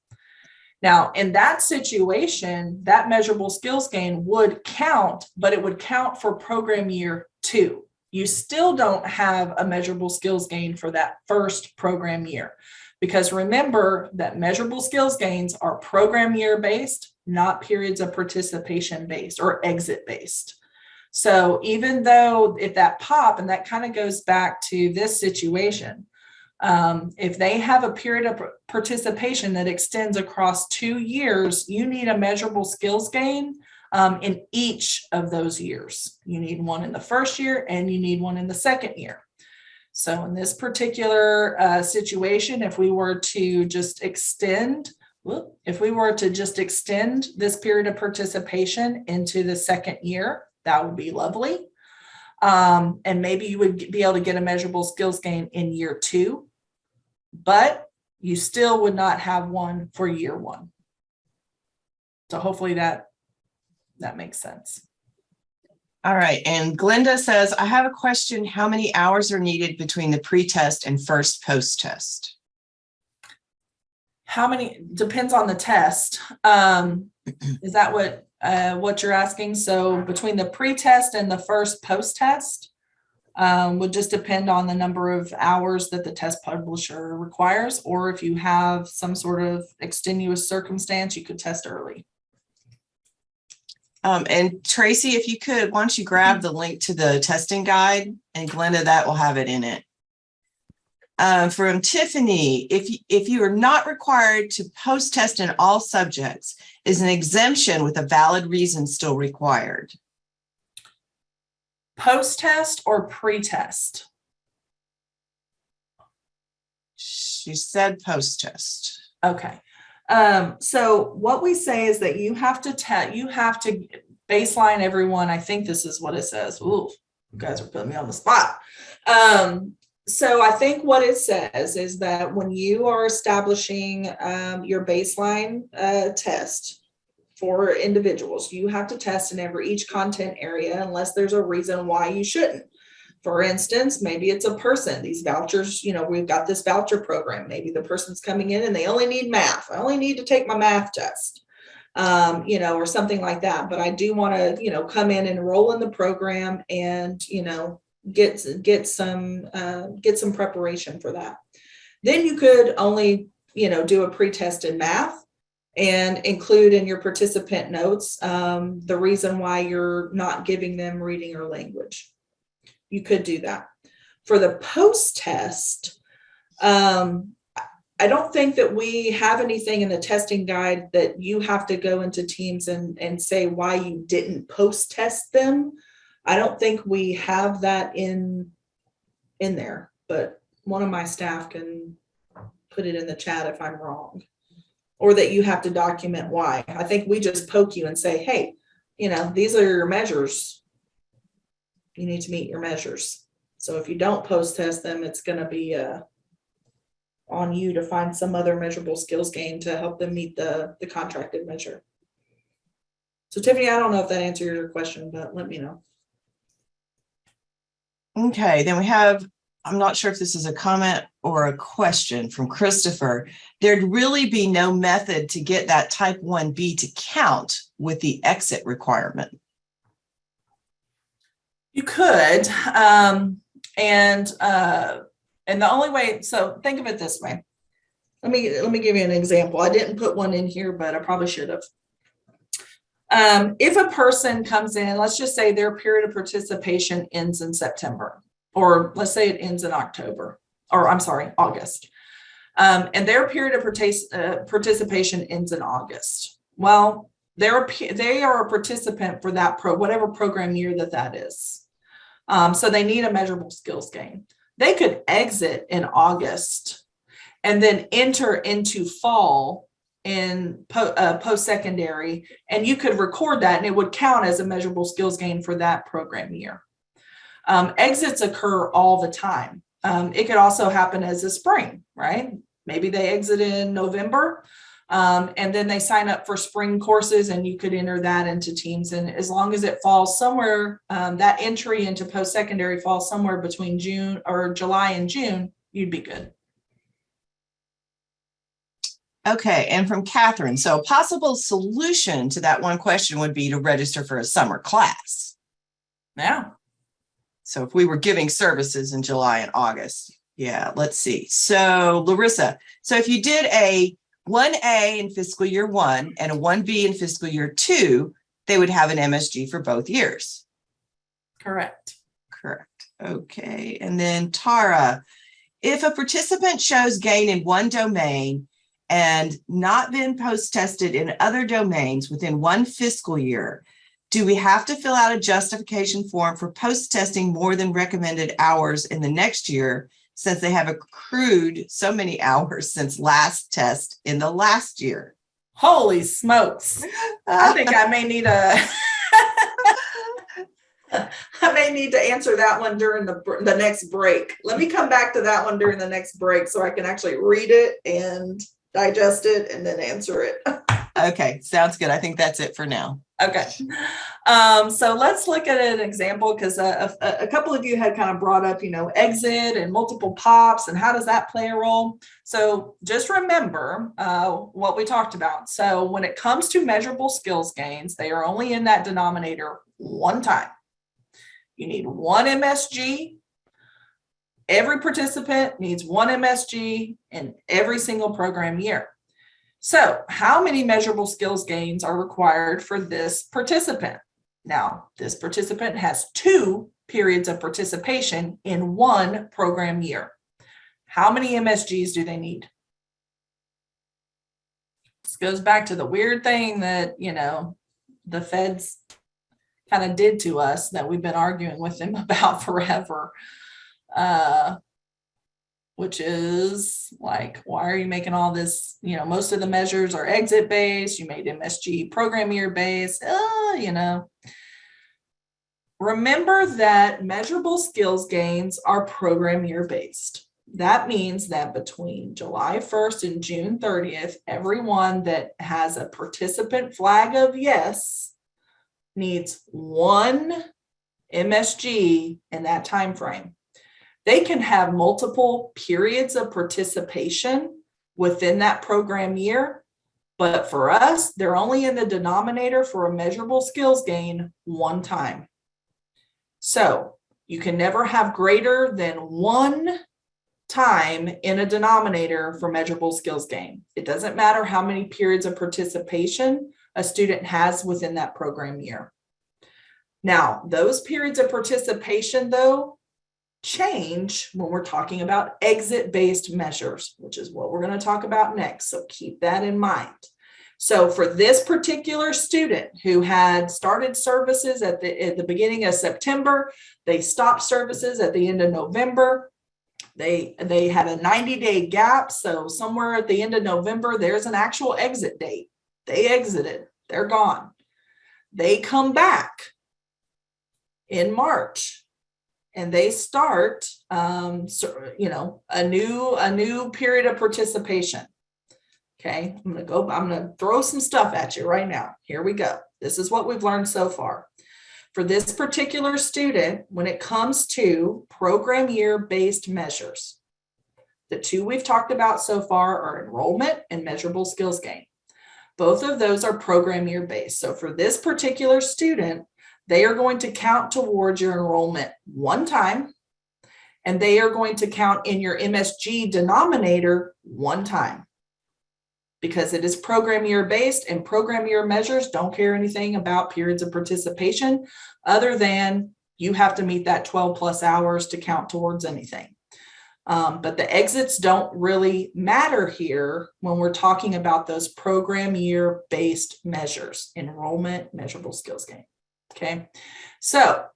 Now, in that situation, that measurable skills gain would count, but it would count for program year 2. You still don't have a measurable skills gain for that first program year, because remember that measurable skills gains are program year based, not periods of participation based or exit based. So even though if that pop, and that kind of goes back to this situation, if they have a period of participation that extends across 2 years, you need a measurable skills gain in each of those years. You need one in the first year and you need one in the second year. So in this particular situation, if we were to just extend this period of participation into the second year, that would be lovely. And maybe you would be able to get a measurable skills gain in year 2, but you still would not have one for year 1. So hopefully that makes sense. All right. And Glenda says, I have a question. How many hours are needed between the pre-test and first post-test? How many depends on the test. Is that what you're asking? So between the pre-test and the first post-test would just depend on the number of hours that the test publisher requires, or if you have some sort of extenuous circumstance, you could test early. And Tracy, if you could, why don't you grab the link to the testing guide, and Glenda, that will have it in it. From Tiffany, if you are not required to post-test in all subjects, is an exemption with a valid reason still required? Post-test or pre-test? She said post-test. Okay. So what we say is that you have to baseline everyone. I think this is what it says. Ooh, you guys are putting me on the spot. So I think what it says is that when you are establishing your baseline test for individuals, you have to test in each content area unless there's a reason why you shouldn't. For instance, maybe it's a person. These vouchers, we've got this voucher program. Maybe the person's coming in and they only need math. I only need to take my math test, or something like that. But I do want to, come in and enroll in the program and, get some preparation for that. Then you could only, do a pre-test in math and include in your participant notes the reason why you're not giving them reading or language. You could do that. For the post-test, I don't think that we have anything in the testing guide that you have to go into teams and say why you didn't post-test them. I don't think we have that in there, but one of my staff can put it in the chat if I'm wrong, or that you have to document why. I think we just poke you and say, hey, these are your measures. You need to meet your measures. So if you don't post-test them, it's going to be on you to find some other measurable skills gain to help them meet the contracted measure. So Tiffany, I don't know if that answers your question, but let me know. Okay, then we have, I'm not sure if this is a comment or a question from Christopher. There'd really be no method to get that type 1B to count with the exit requirement. You could, and the only way, so think of it this way. Let me give you an example. I didn't put one in here, but I probably should have. If a person comes in, let's just say their period of participation ends in September, or let's say it ends in October, or I'm sorry, August, and their period of participation ends in August. Well, they are a participant for that whatever program year that is. So they need a measurable skills gain. They could exit in August and then enter into fall in post-secondary, and you could record that and it would count as a measurable skills gain for that program year. Exits occur all the time. It could also happen as a spring, right? Maybe they exit in November, and then they sign up for spring courses, and you could enter that into teams. And as long as it falls somewhere, that entry into post-secondary falls somewhere between June or July and June, you'd be good. Okay, and from Catherine, so a possible solution to that one question would be to register for a summer class. Yeah. So if we were giving services in July and August, yeah, let's see. So Larissa, so if you did a 1A in fiscal year 1 and a 1B in fiscal year 2, they would have an MSG for both years. Correct. Correct. Okay, and then Tara, if a participant shows gain in one domain and not been post-tested in other domains within one fiscal year, do we have to fill out a justification form for post-testing more than recommended hours in the next year, since they have accrued so many hours since last test in the last year? Holy smokes. I think I may need to answer that one during the next break. Let me come back to that one during the next break so I can actually read it and digest it and then answer it. Okay, sounds good. I think that's it for now. Okay. So let's look at an example, because a couple of you had kind of brought up, exit and multiple pops and how does that play a role? So just remember what we talked about. So when it comes to measurable skills gains, they are only in that denominator one time. You need one MSG. Every participant needs one MSG in every single program year. So how many measurable skills gains are required for this participant? Now, this participant has 2 periods of participation in one program year. How many MSGs do they need? This goes back to the weird thing that, the feds kind of did to us that we've been arguing with them about forever. Which is like, why are you making all this? Most of the measures are exit based. You made MSG program year based. Remember that measurable skills gains are program year based. That means that between July 1st and June 30th, everyone that has a participant flag of yes needs one MSG in that time frame. They can have multiple periods of participation within that program year, but for us, they're only in the denominator for a measurable skills gain one time. So you can never have greater than one time in a denominator for measurable skills gain. It doesn't matter how many periods of participation a student has within that program year. Now, those periods of participation, though, change when we're talking about exit-based measures, which is what we're going to talk about next. So keep that in mind. So for this particular student who had started services at the beginning of September, they stopped services at the end of November. They had a 90-day gap. So somewhere at the end of November, there's an actual exit date. They exited. They're gone. They come back in March. And they start, a new period of participation. Okay, I'm gonna throw some stuff at you right now. Here we go. This is what we've learned so far. For this particular student, when it comes to program year based measures, the 2 we've talked about so far are enrollment and measurable skills gain. Both of those are program year based. So for this particular student, they are going to count towards your enrollment one time, and they are going to count in your MSG denominator one time, because it is program year based, and program year measures don't care anything about periods of participation other than you have to meet that 12 plus hours to count towards anything. But the exits don't really matter here when we're talking about those program year based measures, enrollment, measurable skills gain. Okay, so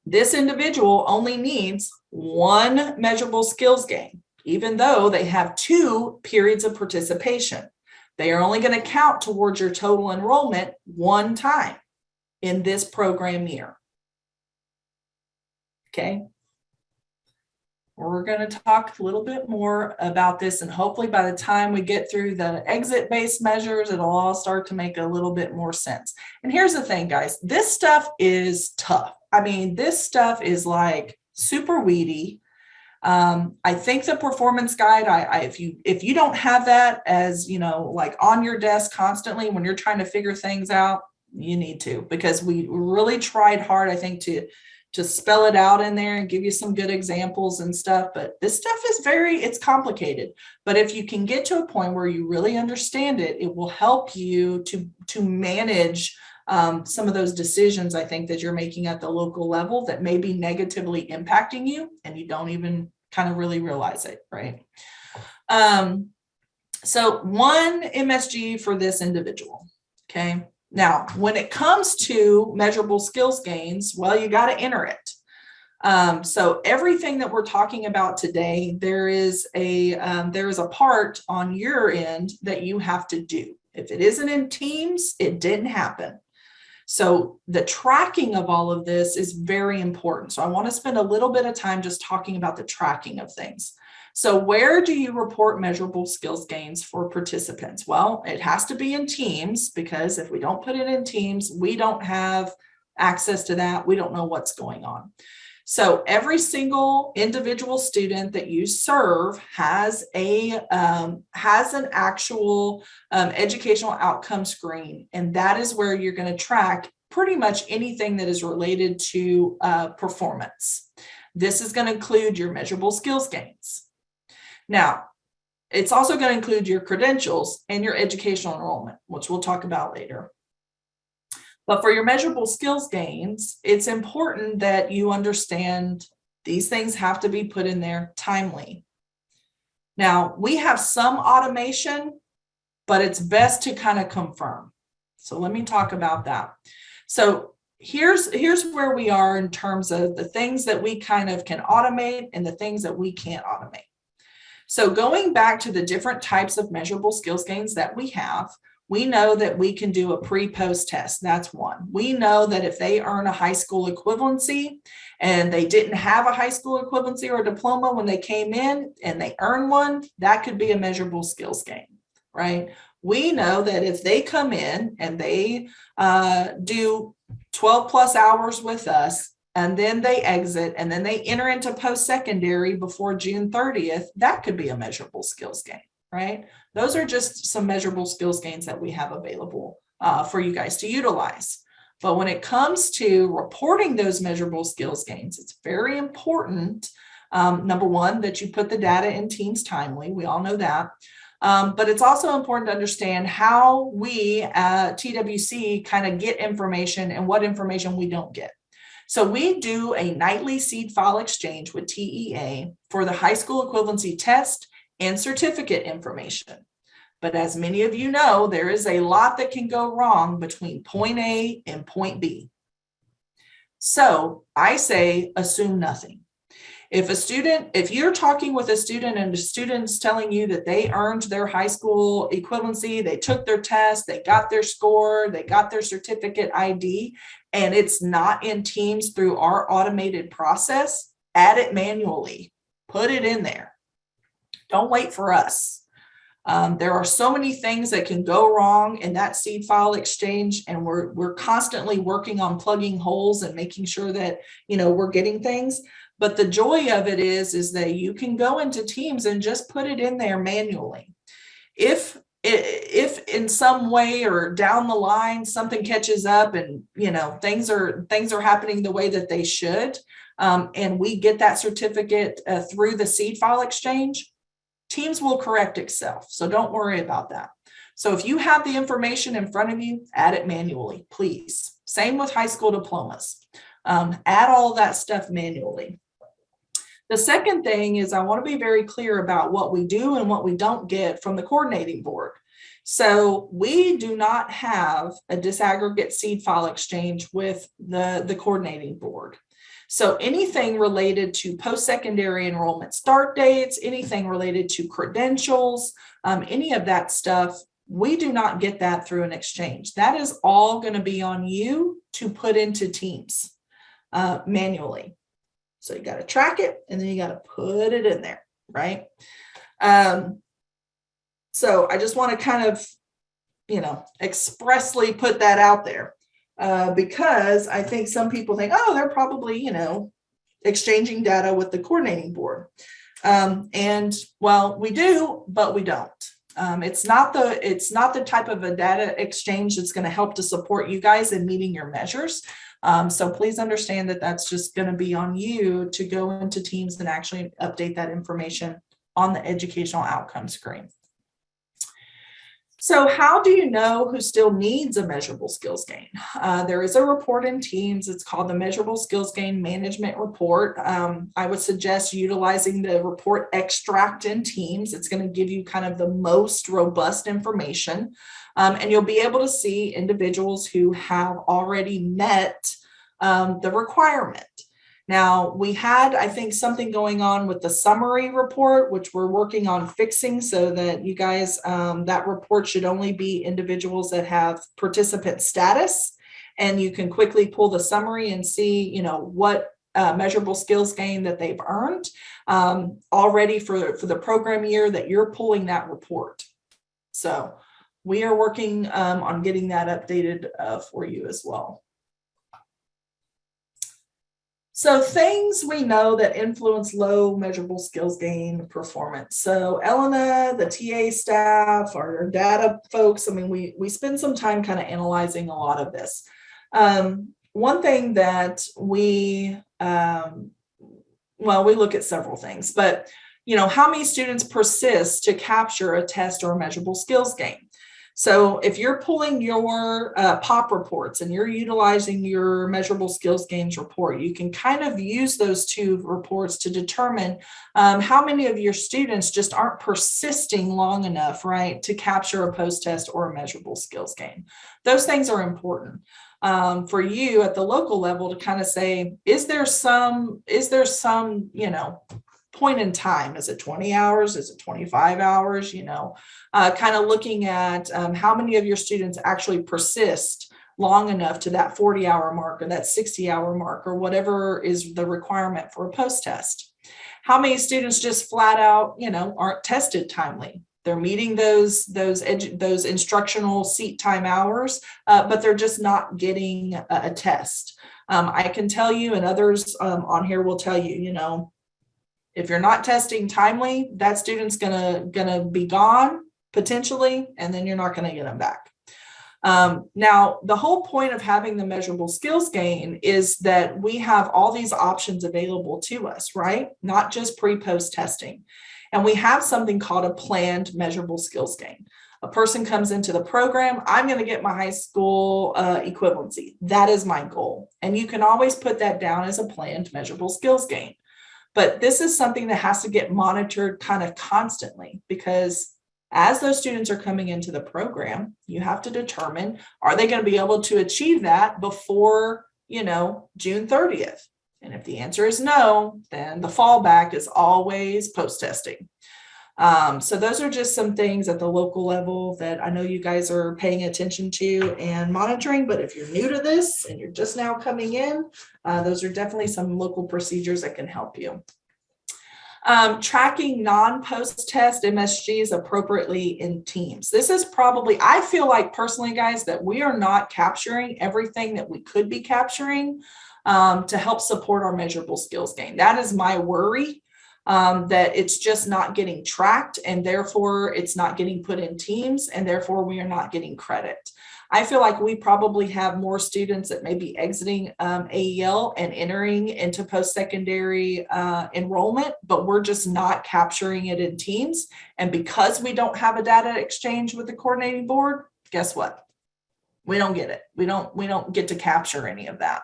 this individual only needs one measurable skills gain, even though they have 2 periods of participation. They are only going to count towards your total enrollment one time in this program year. Okay. We're going to talk a little bit more about this, and hopefully by the time we get through the exit-based measures, it'll all start to make a little bit more sense. And here's the thing, guys, this stuff is tough. I mean, this stuff is like super weedy. I think the performance guide, if you don't have that as, like on your desk constantly when you're trying to figure things out, you need to, because we really tried hard, I think, to spell it out in there and give you some good examples and stuff. But this stuff is it's complicated. But if you can get to a point where you really understand it, it will help you to manage some of those decisions, I think, that you're making at the local level that may be negatively impacting you and you don't even kind of really realize it, right? So 1 MSG for this individual, okay? Now, when it comes to measurable skills gains, well, you got to enter it. So everything that we're talking about today, there is a part on your end that you have to do. If it isn't in Teams, it didn't happen. So the tracking of all of this is very important. So I want to spend a little bit of time just talking about the tracking of things. So where do you report measurable skills gains for participants? Well, it has to be in Teams, because if we don't put it in Teams, we don't have access to that. We don't know what's going on. So every single individual student that you serve has an actual educational outcome screen, and that is where you're going to track pretty much anything that is related to performance. This is going to include your measurable skills gains. Now, it's also going to include your credentials and your educational enrollment, which we'll talk about later. But for your measurable skills gains, it's important that you understand these things have to be put in there timely. Now, we have some automation, but it's best to kind of confirm. So let me talk about that. So here's where we are in terms of the things that we kind of can automate and the things that we can't automate. So going back to the different types of measurable skills gains that we have, we know that we can do a pre-post test. That's one. We know that if they earn a high school equivalency and they didn't have a high school equivalency or a diploma when they came in and they earn one, that could be a measurable skills gain, right? We know that if they come in and they do 12 plus hours with us, and then they exit, and then they enter into post-secondary before June 30th, that could be a measurable skills gain, right? Those are just some measurable skills gains that we have available for you guys to utilize. But when it comes to reporting those measurable skills gains, it's very important, number one, that you put the data in Teams timely. We all know that. But it's also important to understand how we at TWC kind of get information and what information we don't get. So we do a nightly seed file exchange with TEA for the high school equivalency test and certificate information. But as many of you know, there is a lot that can go wrong between point A and point B. So I say, assume nothing. If you're talking with a student and the student's telling you that they earned their high school equivalency, they took their test, they got their score, they got their certificate ID, and it's not in Teams through our automated process, add it manually, put it in there. Don't wait for us. There are so many things that can go wrong in that seed file exchange, and we're constantly working on plugging holes and making sure that, we're getting things. But the joy of it is that you can go into Teams and just put it in there manually. If in some way or down the line something catches up and things are happening the way that they should, and we get that certificate through the seed file exchange, Teams will correct itself. So don't worry about that. So if you have the information in front of you, add it manually, please. Same with high school diplomas. Add all that stuff manually. The second thing is I want to be very clear about what we do and what we don't get from the coordinating board. So we do not have a disaggregate seed file exchange with the coordinating board. So anything related to post-secondary enrollment start dates, anything related to credentials, any of that stuff, We do not get that through an exchange. That is all going to be on you to put into Teams manually. So you got to track it and then you got to put it in there, right? So I just want to kind of, expressly put that out there because I think some people think, oh, they're probably, exchanging data with the coordinating board. And well, we do, but we don't. It's not the type of a data exchange that's going to help to support you guys in meeting your measures. So please understand that that's just going to be on you to go into Teams and actually update that information on the educational outcome screen. So how do you know who still needs a measurable skills gain? There is a report in Teams. It's called the Measurable Skills Gain Management Report. I would suggest utilizing the report extract in Teams. It's going to give you kind of the most robust information. And you'll be able to see individuals who have already met the requirement. Now, we had, I think, something going on with the summary report, which we're working on fixing so that you guys, that report should only be individuals that have participant status. And you can quickly pull the summary and see, what measurable skills gain that they've earned already for the program year that you're pulling that report. So we are working on getting that updated for you as well. So things we know that influence low measurable skills gain performance. So Elena, the TA staff, our data folks, I mean, we spend some time kind of analyzing a lot of this. One thing that we look at several things, but how many students persist to capture a test or a measurable skills gain? So if you're pulling your POP reports and you're utilizing your measurable skills gains report, you can kind of use those two reports to determine how many of your students just aren't persisting long enough, right, to capture a post-test or a measurable skills gain. Those things are important for you at the local level to kind of say, is there some, point in time? Is it 20 hours? Is it 25 hours? Kind of looking at how many of your students actually persist long enough to that 40-hour mark or that 60-hour mark or whatever is the requirement for a post-test. How many students just flat out, aren't tested timely? They're meeting those instructional seat time hours, but they're just not getting a test. I can tell you, and others on here will tell you, if you're not testing timely, that student's gonna be gone potentially, and then you're not gonna get them back. Now, the whole point of having the measurable skills gain is that we have all these options available to us, right? Not just pre-post testing. And we have something called a planned measurable skills gain. A person comes into the program, I'm going to get my high school equivalency. That is my goal. And you can always put that down as a planned measurable skills gain. But this is something that has to get monitored kind of constantly, because as those students are coming into the program, you have to determine, are they going to be able to achieve that before, June 30th? And if the answer is no, then the fallback is always post-testing. So those are just some things at the local level that I know you guys are paying attention to and monitoring. But if you're new to this and you're just now coming in, those are definitely some local procedures that can help you. Tracking non-post-test MSGs appropriately in Teams. This is probably, I feel like personally, guys, that we are not capturing everything that we could be capturing to help support our measurable skills gain. That is my worry. That it's just not getting tracked and therefore it's not getting put in Teams and therefore we are not getting credit. I feel like we probably have more students that may be exiting AEL and entering into post-secondary enrollment, but we're just not capturing it in Teams. And because we don't have a data exchange with the coordinating board, guess what? We don't get it. We don't get to capture any of that.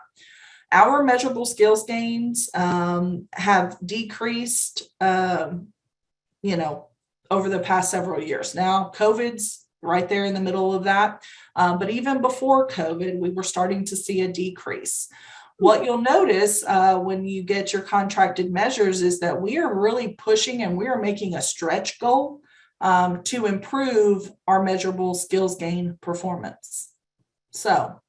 Our measurable skills gains have decreased, over the past several years. Now, COVID's right there in the middle of that. But even before COVID, we were starting to see a decrease. What you'll notice when you get your contracted measures is that we are really pushing and we are making a stretch goal to improve our measurable skills gain performance. So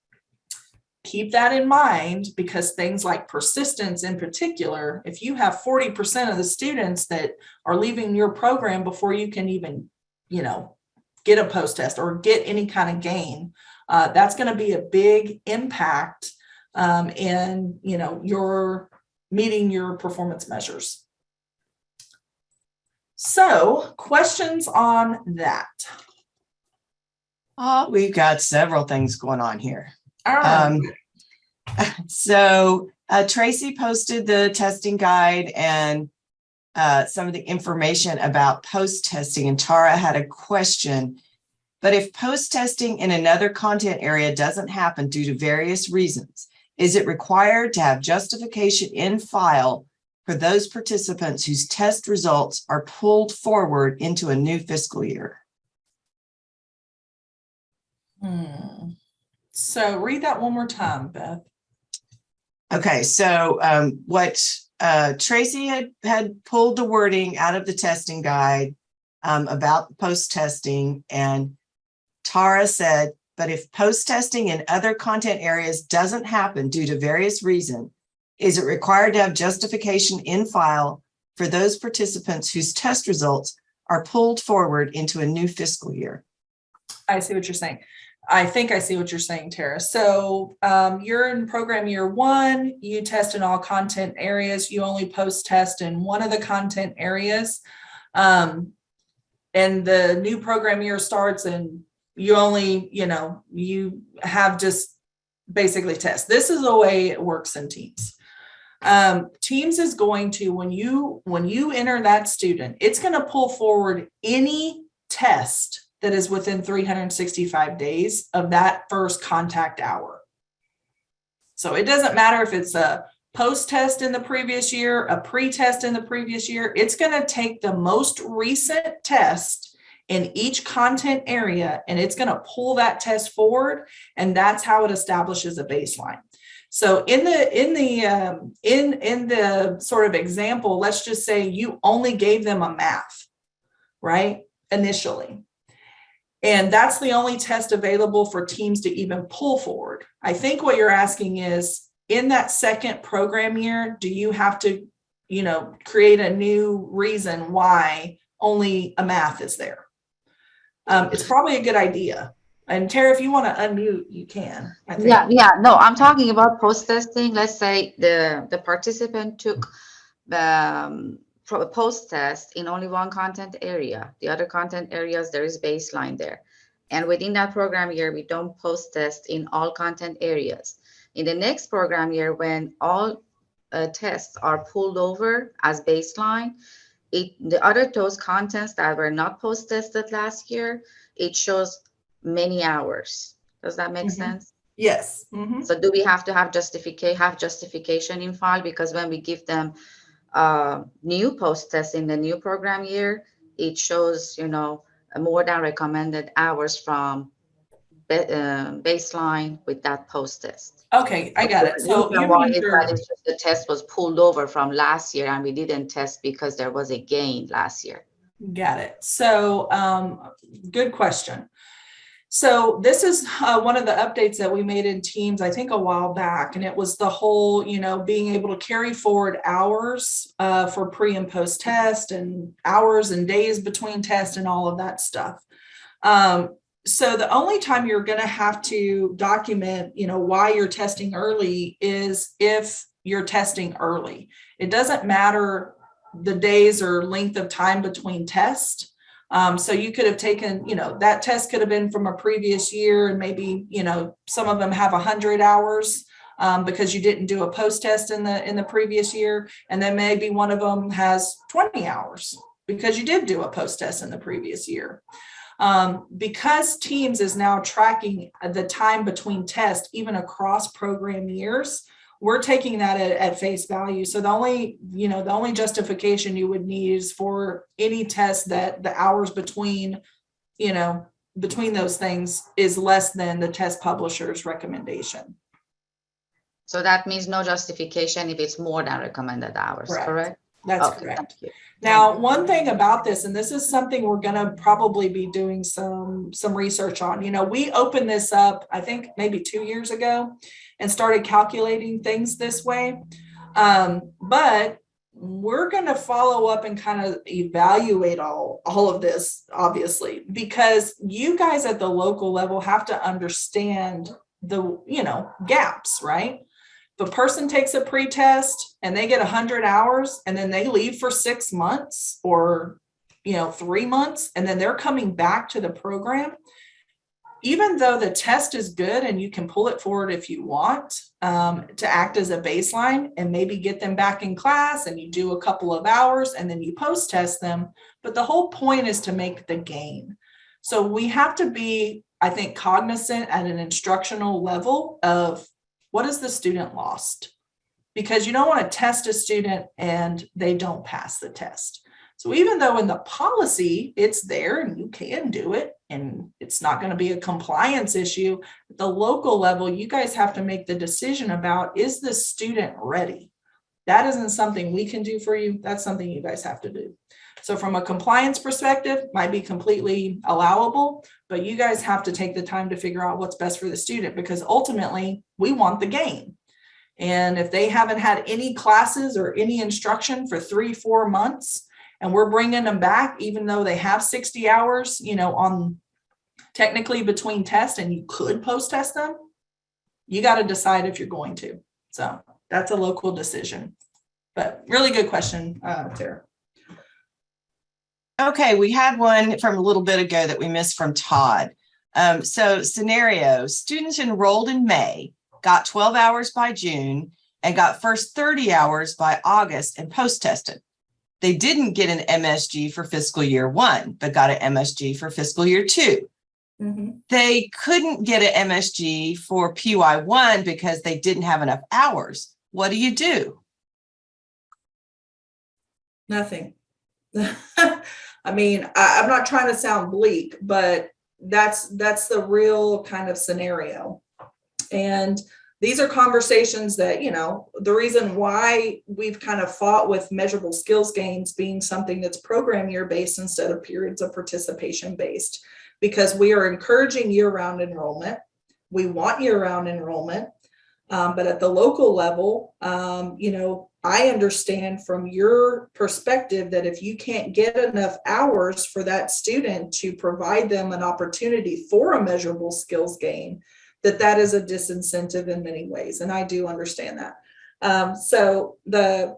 keep that in mind, because things like persistence in particular, if you have 40% of the students that are leaving your program before you can even, get a post-test or get any kind of gain, that's going to be a big impact in, your meeting your performance measures. So questions on that? Oh, we've got several things going on here. All right. So Tracy posted the testing guide and some of the information about post-testing, and Tara had a question. But if post-testing in another content area doesn't happen due to various reasons, is it required to have justification in file for those participants whose test results are pulled forward into a new fiscal year? So read that one more time, Beth. Okay, so what Tracy had pulled the wording out of the testing guide about post-testing, and Tara said, but if post-testing in other content areas doesn't happen due to various reasons, is it required to have justification in file for those participants whose test results are pulled forward into a new fiscal year? I see what you're saying. I think I see what you're saying, Tara. So you're in program year 1, you test in all content areas, you only post-test in one of the content areas. And the new program year starts and you only, you have just basically test. This is the way it works in Teams. Teams is going to, when you enter that student, it's going to pull forward any test that is within 365 days of that first contact hour. So it doesn't matter if it's a post-test in the previous year, a pre-test in the previous year, it's going to take the most recent test in each content area, and it's going to pull that test forward, and that's how it establishes a baseline. So in the sort of example, let's just say you only gave them a math, right, initially. And that's the only test available for Teams to even pull forward. I think what you're asking is, in that second program year, do you have to, create a new reason why only a math is there? It's probably a good idea. And Tara, if you want to unmute, you can. I think. Yeah. No, I'm talking about post-testing. Let's say the participant took the post-test in only one content area. The other content areas, there is baseline there. And within that program year, we don't post-test in all content areas. In the next program year, when all tests are pulled over as baseline, the other those contents that were not post-tested last year, it shows many hours. Does that make sense? Yes. So do we have to have justification in file? Because when we give them new post-test in the new program year, it shows, more than recommended hours from baseline with that post-test. Okay, I got it. So you mean it's just the test was pulled over from last year and we didn't test because there was a gain last year. Got it. So good question. So this is one of the updates that we made in Teams, I think a while back, and it was the whole, being able to carry forward hours for pre and post test, and hours and days between tests and all of that stuff. So the only time you're going to have to document, why you're testing early is if you're testing early. It doesn't matter the days or length of time between tests. So you could have taken, that test could have been from a previous year, and maybe, some of them have 100 hours because you didn't do a post test in the previous year. And then maybe one of them has 20 hours because you did do a post test in the previous year. Because Teams is now tracking the time between tests, even across program years, we're taking that at face value. So the only justification you would need is for any test that the hours between those things is less than the test publisher's recommendation. So that means no justification if it's more than recommended hours, correct? That's Okay, correct. thank you. Now, one thing about this, and this is something we're going to probably be doing some research on, we opened this up, I think maybe 2 years ago and started calculating things this way. But we're going to follow up and kind of evaluate all of this, obviously, because you guys at the local level have to understand the, gaps, right? If a person takes a pre-test and they get 100 hours and then they leave for 6 months or, 3 months, and then they're coming back to the program, even though the test is good and you can pull it forward if you want to act as a baseline and maybe get them back in class, and you do a couple of hours and then you post-test them. But the whole point is to make the gain. So we have to be, I think, cognizant at an instructional level of what has the student lost? Because you don't want to test a student and they don't pass the test. So even though in the policy it's there and you can do it and it's not going to be a compliance issue, at the local level, you guys have to make the decision about, is the student ready? That isn't something we can do for you. That's something you guys have to do. So from a compliance perspective, might be completely allowable, but you guys have to take the time to figure out what's best for the student, because ultimately we want the gain. And if they haven't had any classes or any instruction for 3-4 months, and we're bringing them back, even though they have 60 hours, on technically between tests, and you could post-test them, you got to decide if you're going to. So that's a local decision. But really good question, Tara. Okay, we had one from a little bit ago that we missed from Todd. So scenario, students enrolled in May, got 12 hours by June, and got first 30 hours by August and post-tested. They didn't get an MSG for fiscal year 1, but got an MSG for fiscal year 2. Mm-hmm. They couldn't get an MSG for PY1 because they didn't have enough hours. What do you do? Nothing. I mean, I'm not trying to sound bleak, but that's the real kind of scenario. And these are conversations that, the reason why we've kind of fought with measurable skills gains being something that's program year based instead of periods of participation based, because we are encouraging year-round enrollment. We want year-round enrollment. But at the local level, I understand from your perspective that if you can't get enough hours for that student to provide them an opportunity for a measurable skills gain, that is a disincentive in many ways. And I do understand that. So the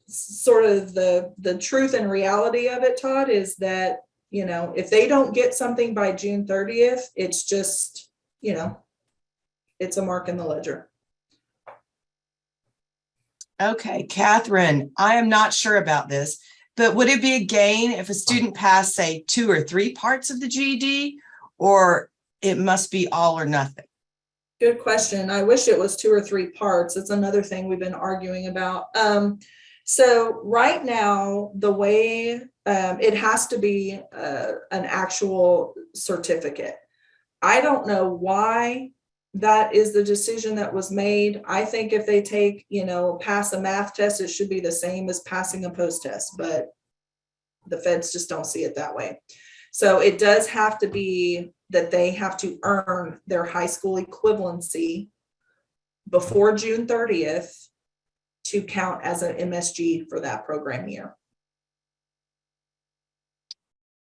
sort of the truth and reality of it, Todd, is that, if they don't get something by June 30th, it's just, it's a mark in the ledger. Okay, Catherine, I am not sure about this, but would it be a gain if a student passed, say, 2 or 3 parts of the GED, or it must be all or nothing? Good question. I wish it was 2 or 3 parts. It's another thing we've been arguing about. So right now, the way it has to be an actual certificate. I don't know why that is the decision that was made. I think if they take, pass a math test, it should be the same as passing a post test, but the feds just don't see it that way. So it does have to be that they have to earn their high school equivalency before June 30th to count as an MSG for that program year.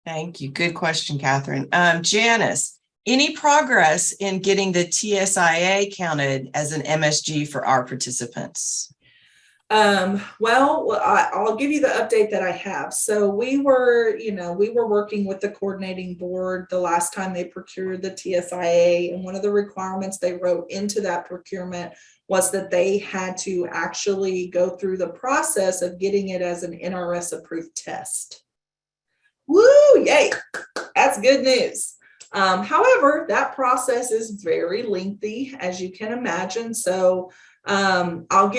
Thank you. Good question, Catherine. Janice, any progress in getting the TSIA counted as an MSG for our participants? Well, I'll give you the update that I have. So we were working with the coordinating board the last time they procured the TSIA, and one of the requirements they wrote into that procurement was that they had to actually go through the process of getting it as an NRS approved test. Woo, yay, that's good news. However, that process is very lengthy, as you can imagine. So I'll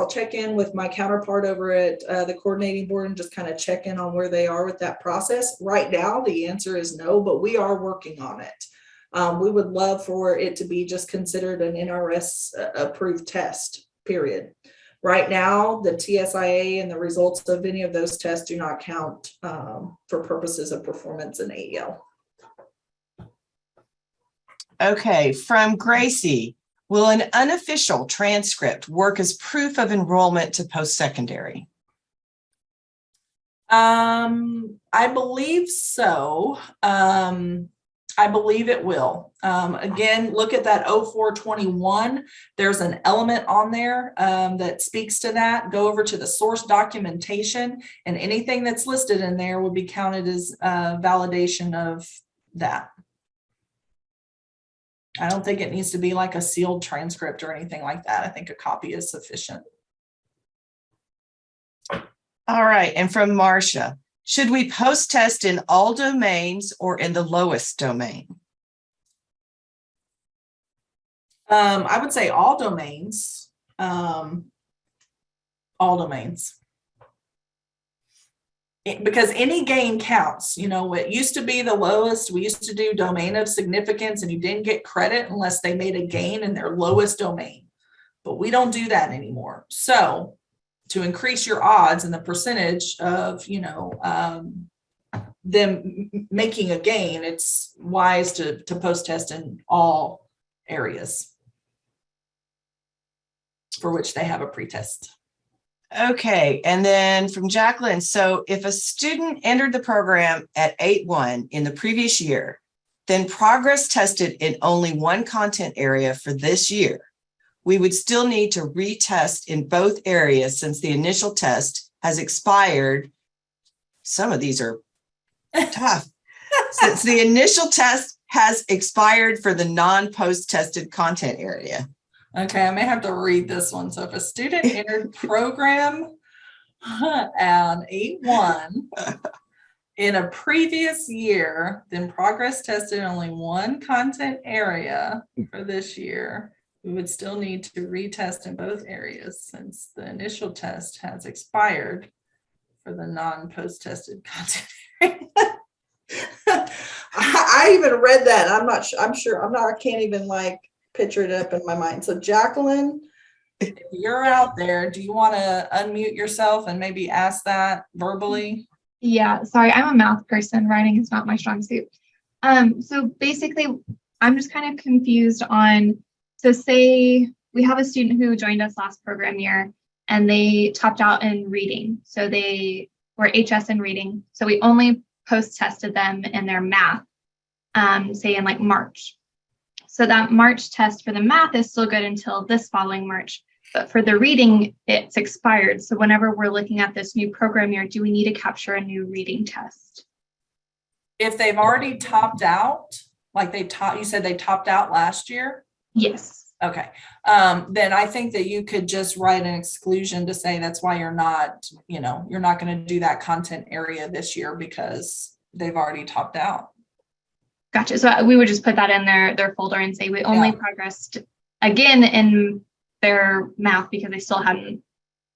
check in with my counterpart over at the coordinating board and just kind of check in on where they are with that process. Right now, the answer is no, but we are working on it. We would love for it to be just considered an NRS approved test, period. Right now, the TSIA and the results of any of those tests do not count for purposes of performance in AEL. Okay, from Gracie, will an unofficial transcript work as proof of enrollment to post-secondary? I believe so. I believe it will. Again, look at that 0421. There's an element on there that speaks to that. Go over to the source documentation, and anything that's listed in there will be counted as validation of that. I don't think it needs to be like a sealed transcript or anything like that. I think a copy is sufficient. All right, and from Marcia, should we post-test in all domains or in the lowest domain? I would say all domains. All domains. Because any gain counts. You know, what used to be the lowest, we used to do domain of significance, and you didn't get credit unless they made a gain in their lowest domain. But we don't do that anymore. So to increase your odds and the percentage of, you know, them making a gain, it's wise to post test in all areas for which they have a pretest. Okay, and then from Jacqueline, so if a student entered the program at 8-1 in the previous year, then progress tested in only one content area for this year, we would still need to retest in both areas since the initial test has expired. Some of these are tough. Since the initial test has expired for the non-post tested content area. Okay, I may have to read this one. So if a student entered program at 8-1 in a previous year, then progress tested only one content area for this year, we would still need to retest in both areas since the initial test has expired for the non-post tested content area. I even read that. I can't even like picture it up in my mind. So Jacqueline, if you're out there, do you want to unmute yourself and maybe ask that verbally? Yeah, sorry, I'm a math person. Writing is not my strong suit. So basically, I'm just kind of confused on, so say we have a student who joined us last program year and they topped out in reading. So they were HS in reading. So we only post-tested them in their math, say in like March. So that March test for the math is still good until this following March. But for the reading, it's expired. So whenever we're looking at this new program year, do we need to capture a new reading test? If they've already topped out, like you said they topped out last year? Yes. Okay. Then I think that you could just write an exclusion to say that's why you're not going to do that content area this year because they've already topped out. Gotcha. So we would just put that in their folder and say we only progressed again in their math because they still hadn't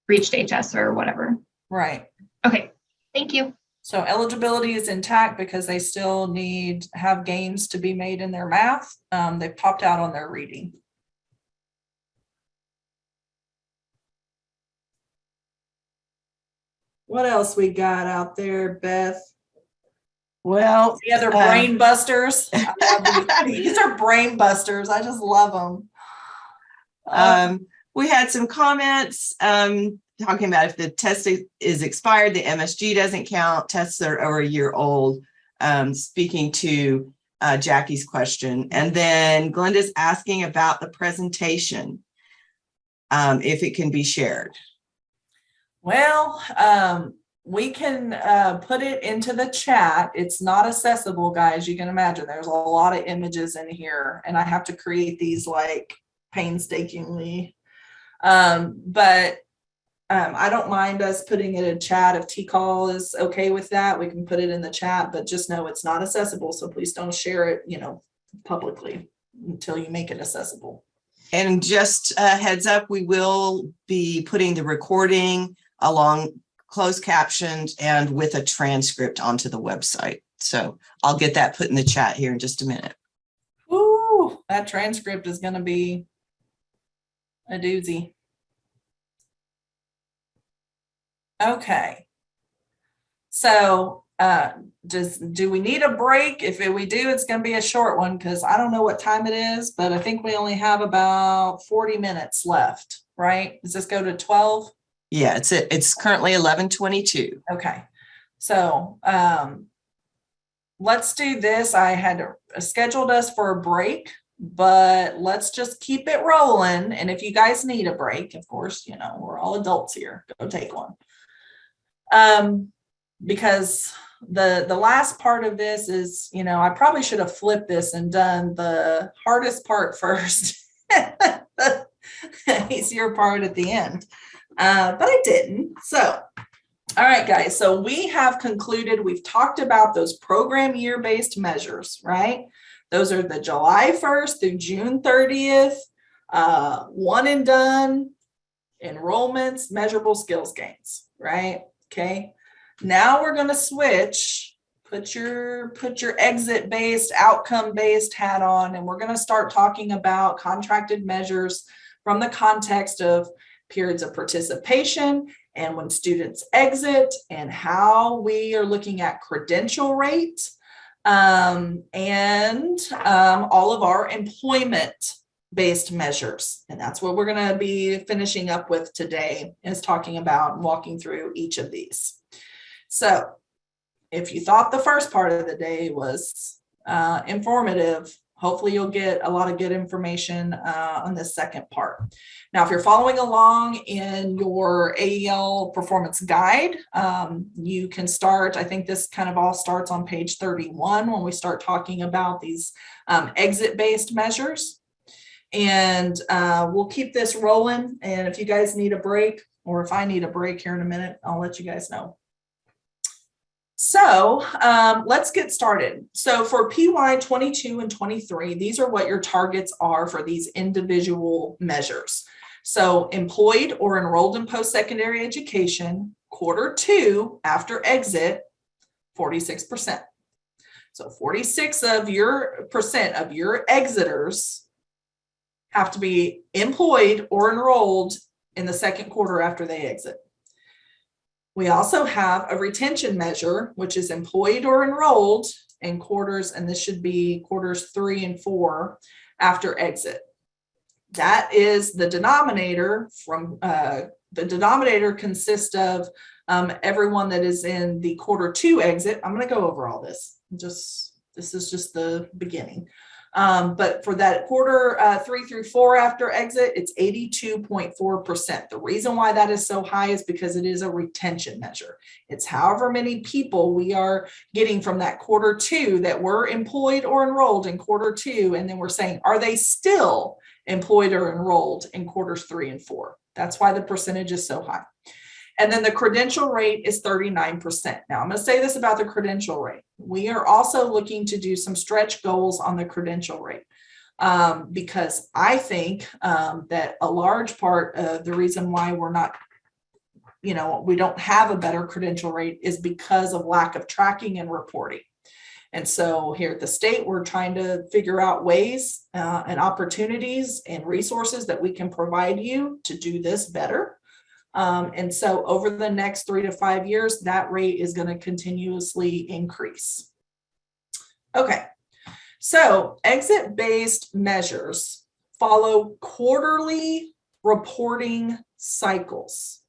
reached HS or whatever. Right. Okay. Thank you. So eligibility is intact because they still have gains to be made in their math. They've topped out on their reading. What else we got out there, Beth? Well, The other brain busters. These are brain busters. I just love them. We had some comments talking about if the test is expired, the MSG doesn't count. Tests that are over a year old, speaking to Jackie's question. And then Glenda's asking about the presentation, if it can be shared. Well, we can put it into the chat. It's not accessible, guys. You can imagine there's a lot of images in here and I have to create these like painstakingly. But I don't mind us putting it in chat. If T-Call is okay with that, we can put it in the chat, but just know it's not accessible. So please don't share it, publicly until you make it accessible. And just a heads up, we will be putting the recording along closed captions and with a transcript onto the website. So I'll get that put in the chat here in just a minute. Ooh, that transcript is going to be a doozy. Okay. So do we need a break? If we do, it's going to be a short one because I don't know what time it is, but I think we only have about 40 minutes left, right? Does this go to 12? Yeah, it's currently 11:22. Okay. So let's do this. I had scheduled us for a break, but let's just keep it rolling. And if you guys need a break, of course, you know, we're all adults here. Go take one. Because the last part of this is, you know, I probably should have flipped this and done the hardest part first, the easier part at the end. But I didn't. So, all right, guys. So we have concluded, we've talked about those program year-based measures, right? Those are the July 1st through June 30th, one and done, enrollments, measurable skills gains, right? Okay. Now we're going to switch, put your exit-based, outcome-based hat on, and we're going to start talking about contracted measures from the context of periods of participation and when students exit and how we are looking at credential rate and all of our employment-based measures. And that's what we're going to be finishing up with today, is talking about and walking through each of these. So if you thought the first part of the day was informative, hopefully you'll get a lot of good information on this second part. Now, if you're following along in your AEL performance guide, you can start, I think this kind of all starts on page 31 when we start talking about these exit-based measures. And we'll keep this rolling. And if you guys need a break, or if I need a break here in a minute, I'll let you guys know. So let's get started. So for PY 22 and 23, these are what your targets are for these individual measures. So employed or enrolled in post-secondary education, Q2 after exit, 46%. So 46% of your exiters have to be employed or enrolled in the second quarter after they exit. We also have a retention measure, which is employed or enrolled in quarters, and this should be quarters 3 and 4 after exit. That is the denominator from the denominator consists of everyone that is in the Q2 exit. I'm going to go over all this. This is just the beginning. But for that quarter 3 through 4 after exit, it's 82.4%. The reason why that is so high is because it is a retention measure. It's however many people we are getting from that Q2 that were employed or enrolled in Q2, and then we're saying, are they still employed or enrolled in quarters 3 and 4? That's why the percentage is so high. And then the credential rate is 39%. Now I'm going to say this about the credential rate. We are also looking to do some stretch goals on the credential rate because I think that a large part of the reason why we're not, you know, we don't have a better credential rate is because of lack of tracking and reporting. And so here at the state, we're trying to figure out ways and opportunities and resources that we can provide you to do this better. And so over the next 3 to 5 years, that rate is going to continuously increase. Okay, so exit-based measures follow quarterly reporting cycles.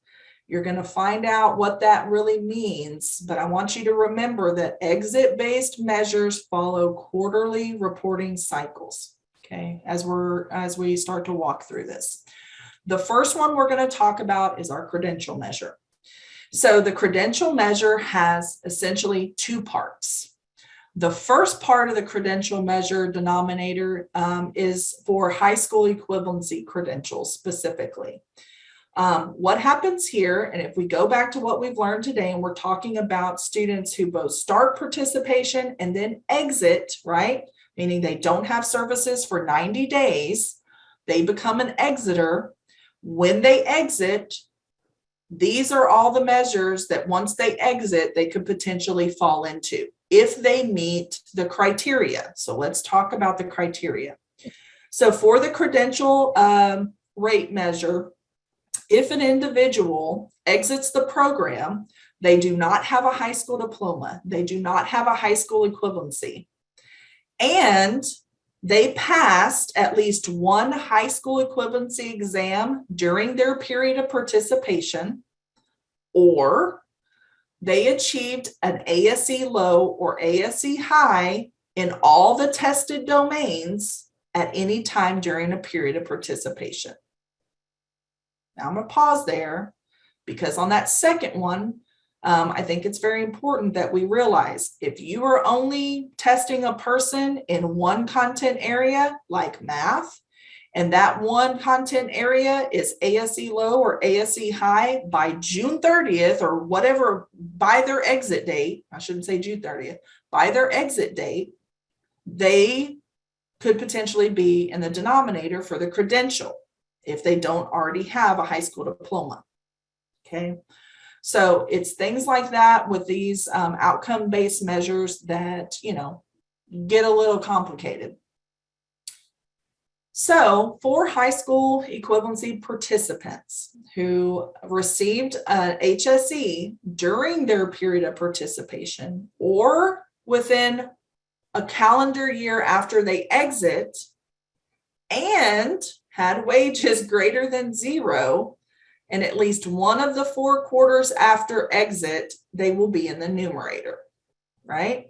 You're going to find out what that really means, but I want you to remember that exit-based measures follow quarterly reporting cycles, okay, as we start to walk through this. The first one we're going to talk about is our credential measure. So the credential measure has essentially 2 parts. The first part of the credential measure denominator is for high school equivalency credentials specifically. What happens here, and if we go back to what we've learned today, and we're talking about students who both start participation and then exit, right? Meaning they don't have services for 90 days, they become an exiter. When they exit, these are all the measures that once they exit, they could potentially fall into if they meet the criteria. So let's talk about the criteria. So for the credential rate measure, if an individual exits the program, they do not have a high school diploma, they do not have a high school equivalency, and they passed at least one high school equivalency exam during their period of participation, or they achieved an ASE low or ASE high in all the tested domains at any time during a period of participation. Now I'm going to pause there because on that second one, I think it's very important that we realize if you are only testing a person in one content area like math, and that one content area is ASE low or ASE high by June 30th or whatever, by their exit date, I shouldn't say June 30th, by their exit date, they could potentially be in the denominator for the credential if they don't already have a high school diploma. Okay. So it's things like that with these outcome-based measures that, you know, get a little complicated. So for high school equivalency participants who received an HSE during their period of participation or within a calendar year after they exit and had wages greater than 0, and at least one of the 4 quarters after exit, they will be in the numerator, right?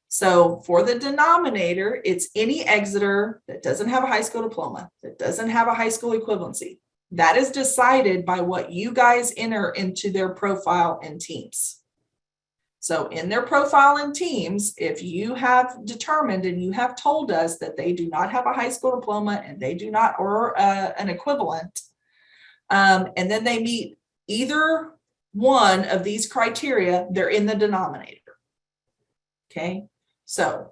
So for the denominator, it's any exiter that doesn't have a high school diploma, that doesn't have a high school equivalency. That is decided by what you guys enter into their profile in Teams. So in their profile in Teams, if you have determined and you have told us that they do not have a high school diploma and they do not, or an equivalent, and then they meet either one of these criteria, they're in the denominator. Okay, so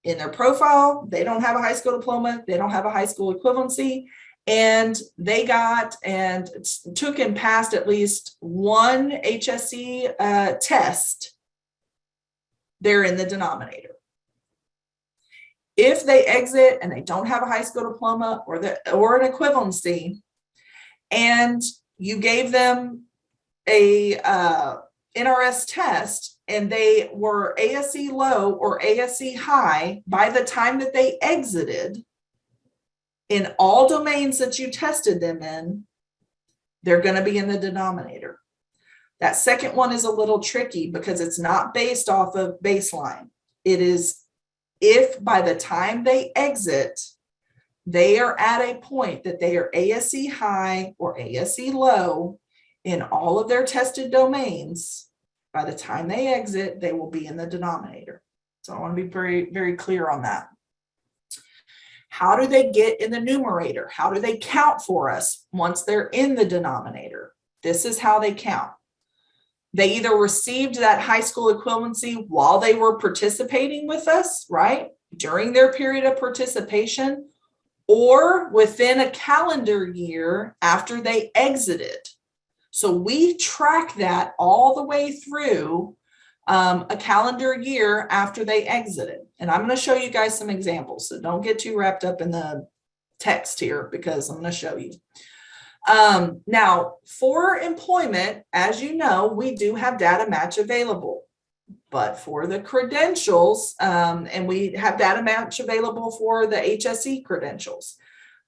in their profile, they don't have a high school diploma, they don't have a high school equivalency, and they got and took and passed at least one HSE test, they're in the denominator. If they exit and they don't have a high school diploma or an equivalency, and you gave them a NRS test and they were ASE low or ASE high by the time that they exited in all domains that you tested them in, they're going to be in the denominator. That second one is a little tricky because it's not based off of baseline. It is if by the time they exit, they are at a point that they are ASE high or ASE low in all of their tested domains. By the time they exit, they will be in the denominator. So I want to be very, very clear on that. How do they get in the numerator? How do they count for us once they're in the denominator? This is how they count. They either received that high school equivalency while they were participating with us, right? During their period of participation, or within a calendar year after they exited. So we track that all the way through a calendar year after they exited. And I'm going to show you guys some examples. So don't get too wrapped up in the text here because I'm going to show you. Now, for employment, as you know, we do have data match available. But for the credentials, and we have data match available for the HSE credentials.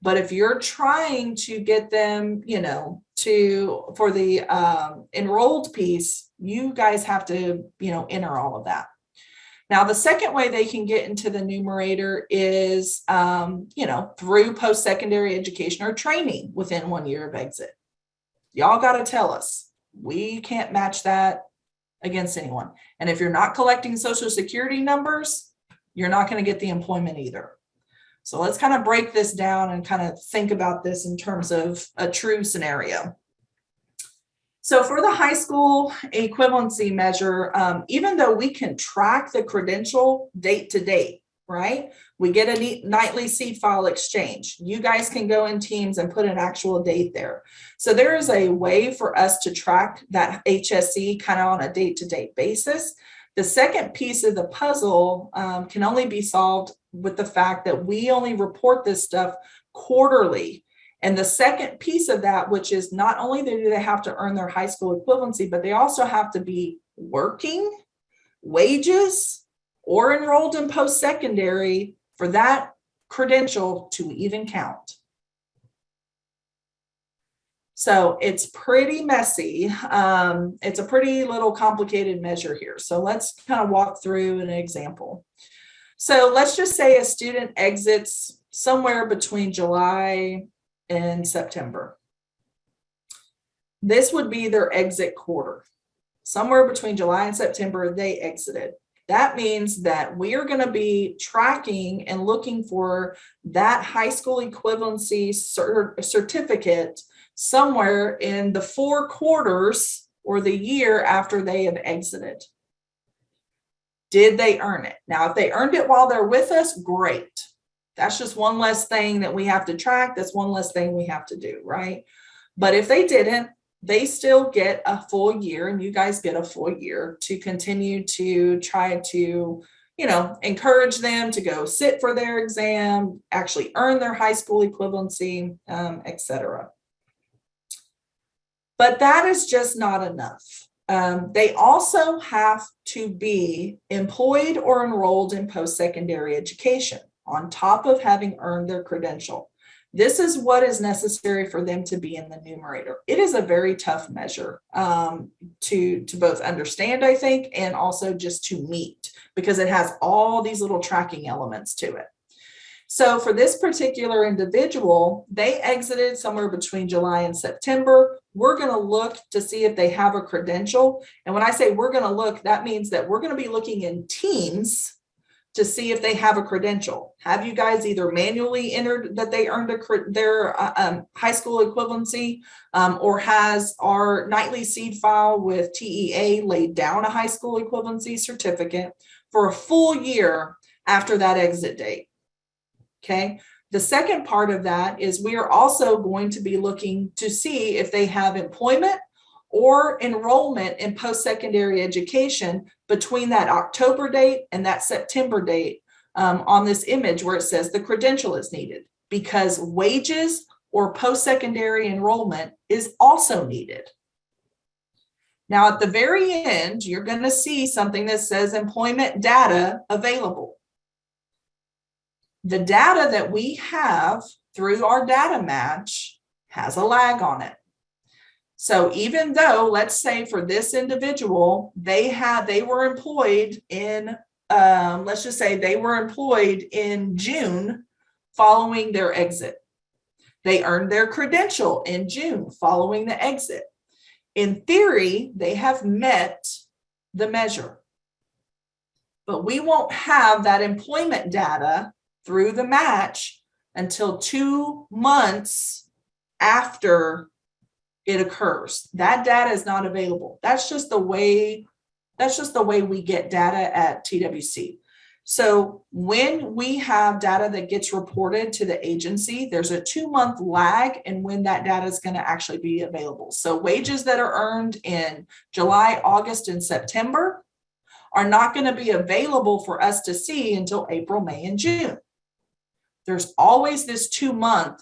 But if you're trying to get them, you know, for the enrolled piece, you guys have to, you know, enter all of that. Now, the second way they can get into the numerator is, you know, through post-secondary education or training within 1 year of exit. Y'all got to tell us. We can't match that against anyone. And if you're not collecting Social Security numbers, you're not going to get the employment either. So let's kind of break this down and kind of think about this in terms of a true scenario. So for the high school equivalency measure, even though we can track the credential date to date, right? We get a nightly seed file exchange. You guys can go in Teams and put an actual date there. So there is a way for us to track that HSE kind of on a date-to-date basis. The second piece of the puzzle can only be solved with the fact that we only report this stuff quarterly. And the second piece of that, which is not only do they have to earn their high school equivalency, but they also have to be working, wages, or enrolled in post-secondary for that credential to even count. So it's pretty messy. It's a pretty little complicated measure here. So let's kind of walk through an example. So let's just say a student exits somewhere between July and September. This would be their exit quarter. Somewhere between July and September, they exited. That means that we are going to be tracking and looking for that high school equivalency certificate somewhere in the 4 quarters or the year after they have exited. Did they earn it? Now, if they earned it while they're with us, great. That's just one less thing that we have to track. That's one less thing we have to do, right? But if they didn't, they still get a full year, and you guys get a full year to continue to try to, encourage them to go sit for their exam, actually earn their high school equivalency, etc. But that is just not enough. They also have to be employed or enrolled in post-secondary education on top of having earned their credential. This is what is necessary for them to be in the numerator. It is a very tough measure to both understand, I think, and also just to meet, because it has all these little tracking elements to it. So for this particular individual, they exited somewhere between July and September. We're going to look to see if they have a credential. And when I say we're going to look, that means that we're going to be looking in teams to see if they have a credential. Have you guys either manually entered that they earned their high school equivalency, or has our nightly seed file with TEA laid down a high school equivalency certificate for a full year after that exit date? Okay. The second part of that is we are also going to be looking to see if they have employment or enrollment in post-secondary education between that October date and that September date on this image where it says the credential is needed, because wages or post-secondary enrollment is also needed. Now, at the very end, you're going to see something that says employment data available. The data that we have through our data match has a lag on it. So even though, let's say for this individual, they were employed in, let's just say they were employed in June following their exit. They earned their credential in June following the exit. In theory, they have met the measure, but we won't have that employment data through the match until 2 months after it occurs. That data is not available. That's just the way we get data at TWC. So when we have data that gets reported to the agency, there's a 2-month lag in when that data is going to actually be available. So wages that are earned in July, August, and September are not going to be available for us to see until April, May, and June. There's always this 2-month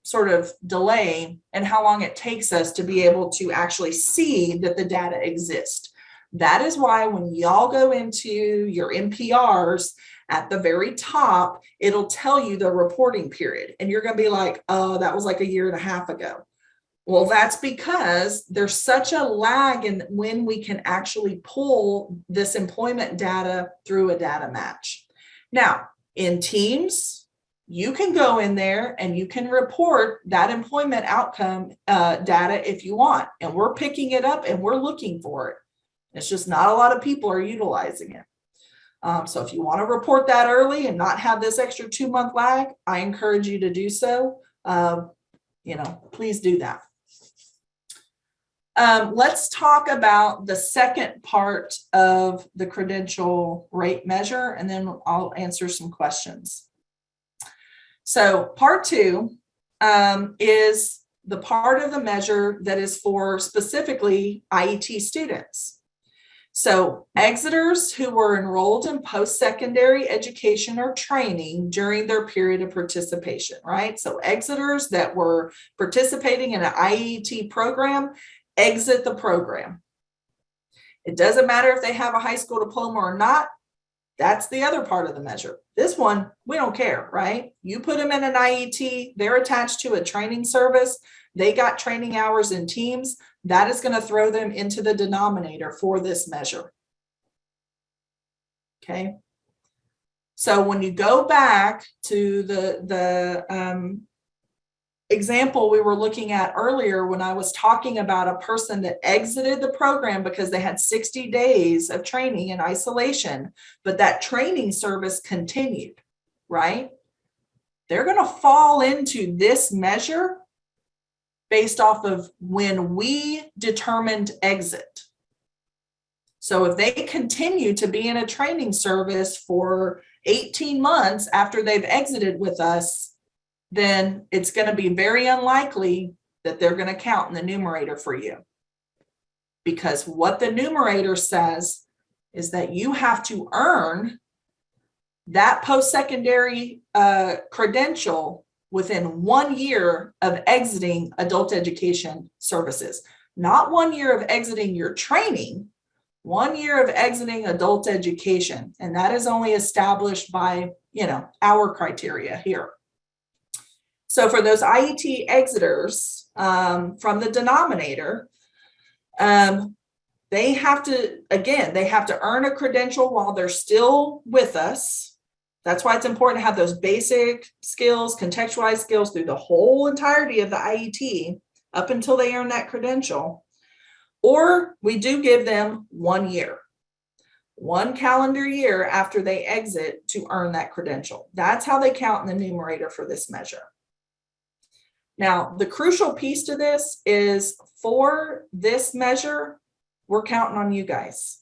sort of delay in how long it takes us to be able to actually see that the data exists. That is why when y'all go into your NPRs at the very top, it'll tell you the reporting period. And you're going to be like, oh, that was like a year and a half ago. Well, that's because there's such a lag in when we can actually pull this employment data through a data match. Now, in Teams, you can go in there and you can report that employment outcome data if you want. And we're picking it up and we're looking for it. It's just not a lot of people are utilizing it. So if you want to report that early and not have this extra 2-month lag, I encourage you to do so. Please do that. Let's talk about the second part of the credential rate measure, and then I'll answer some questions. So part 2 is the part of the measure that is for specifically IET students. So exiters who were enrolled in post-secondary education or training during their period of participation, right? So exiters that were participating in an IET program, exit the program. It doesn't matter if they have a high school diploma or not. That's the other part of the measure. This one, we don't care, right? You put them in an IET, they're attached to a training service, they got training hours in teams, that is going to throw them into the denominator for this measure. Okay. So when you go back to the example we were looking at earlier, when I was talking about a person that exited the program because they had 60 days of training in isolation, but that training service continued, right? They're going to fall into this measure based off of when we determined exit. So if they continue to be in a training service for 18 months after they've exited with us, then it's going to be very unlikely that they're going to count in the numerator for you. Because what the numerator says is that you have to earn that post-secondary credential within 1 year of exiting adult education services. Not 1 year of exiting your training, 1 year of exiting adult education. And that is only established by, our criteria here. So for those IET exiters from the denominator, they have to earn a credential while they're still with us. That's why it's important to have those basic skills, contextualized skills through the whole entirety of the IET up until they earn that credential. Or we do give them 1 year, 1 calendar year after they exit to earn that credential. That's how they count in the numerator for this measure. Now, the crucial piece to this is for this measure, we're counting on you guys.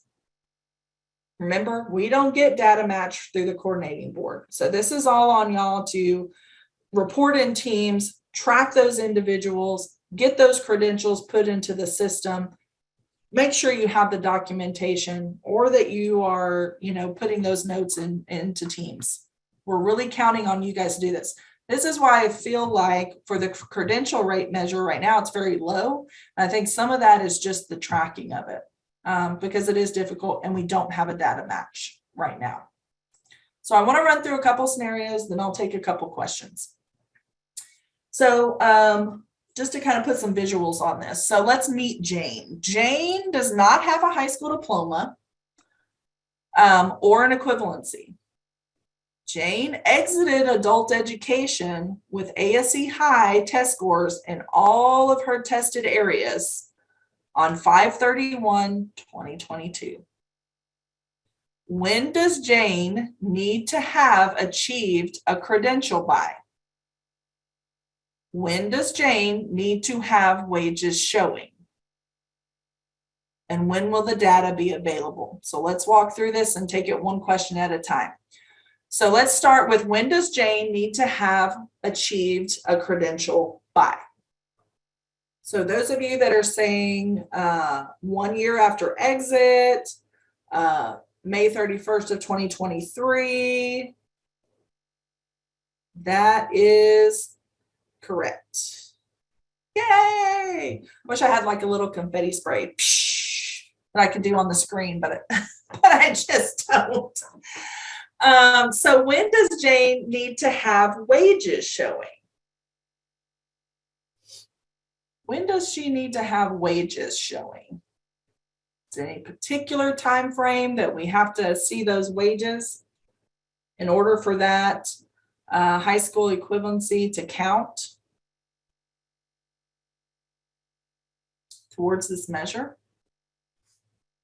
Remember, we don't get data match through the coordinating board. So this is all on y'all to report in teams, track those individuals, get those credentials put into the system, make sure you have the documentation or that you are, putting those notes into teams. We're really counting on you guys to do this. This is why I feel like for the credential rate measure right now, it's very low. I think some of that is just the tracking of it because it is difficult and we don't have a data match right now. So I want to run through a couple scenarios, then I'll take a couple questions. So just to kind of put some visuals on this. So let's meet Jane. Jane does not have a high school diploma or an equivalency. Jane exited adult education with ASE high test scores in all of her tested areas on 5/31/2022. When does Jane need to have achieved a credential by? When does Jane need to have wages showing? And when will the data be available? So let's walk through this and take it one question at a time. So let's start with when does Jane need to have achieved a credential by? So those of you that are saying 1 year after exit, May 31st of 2023, that is correct. Yay! Wish I had like a little confetti spray that I could do on the screen, but I just don't. So when does Jane need to have wages showing? When does she need to have wages showing? Is there any particular time frame that we have to see those wages in order for that high school equivalency to count towards this measure?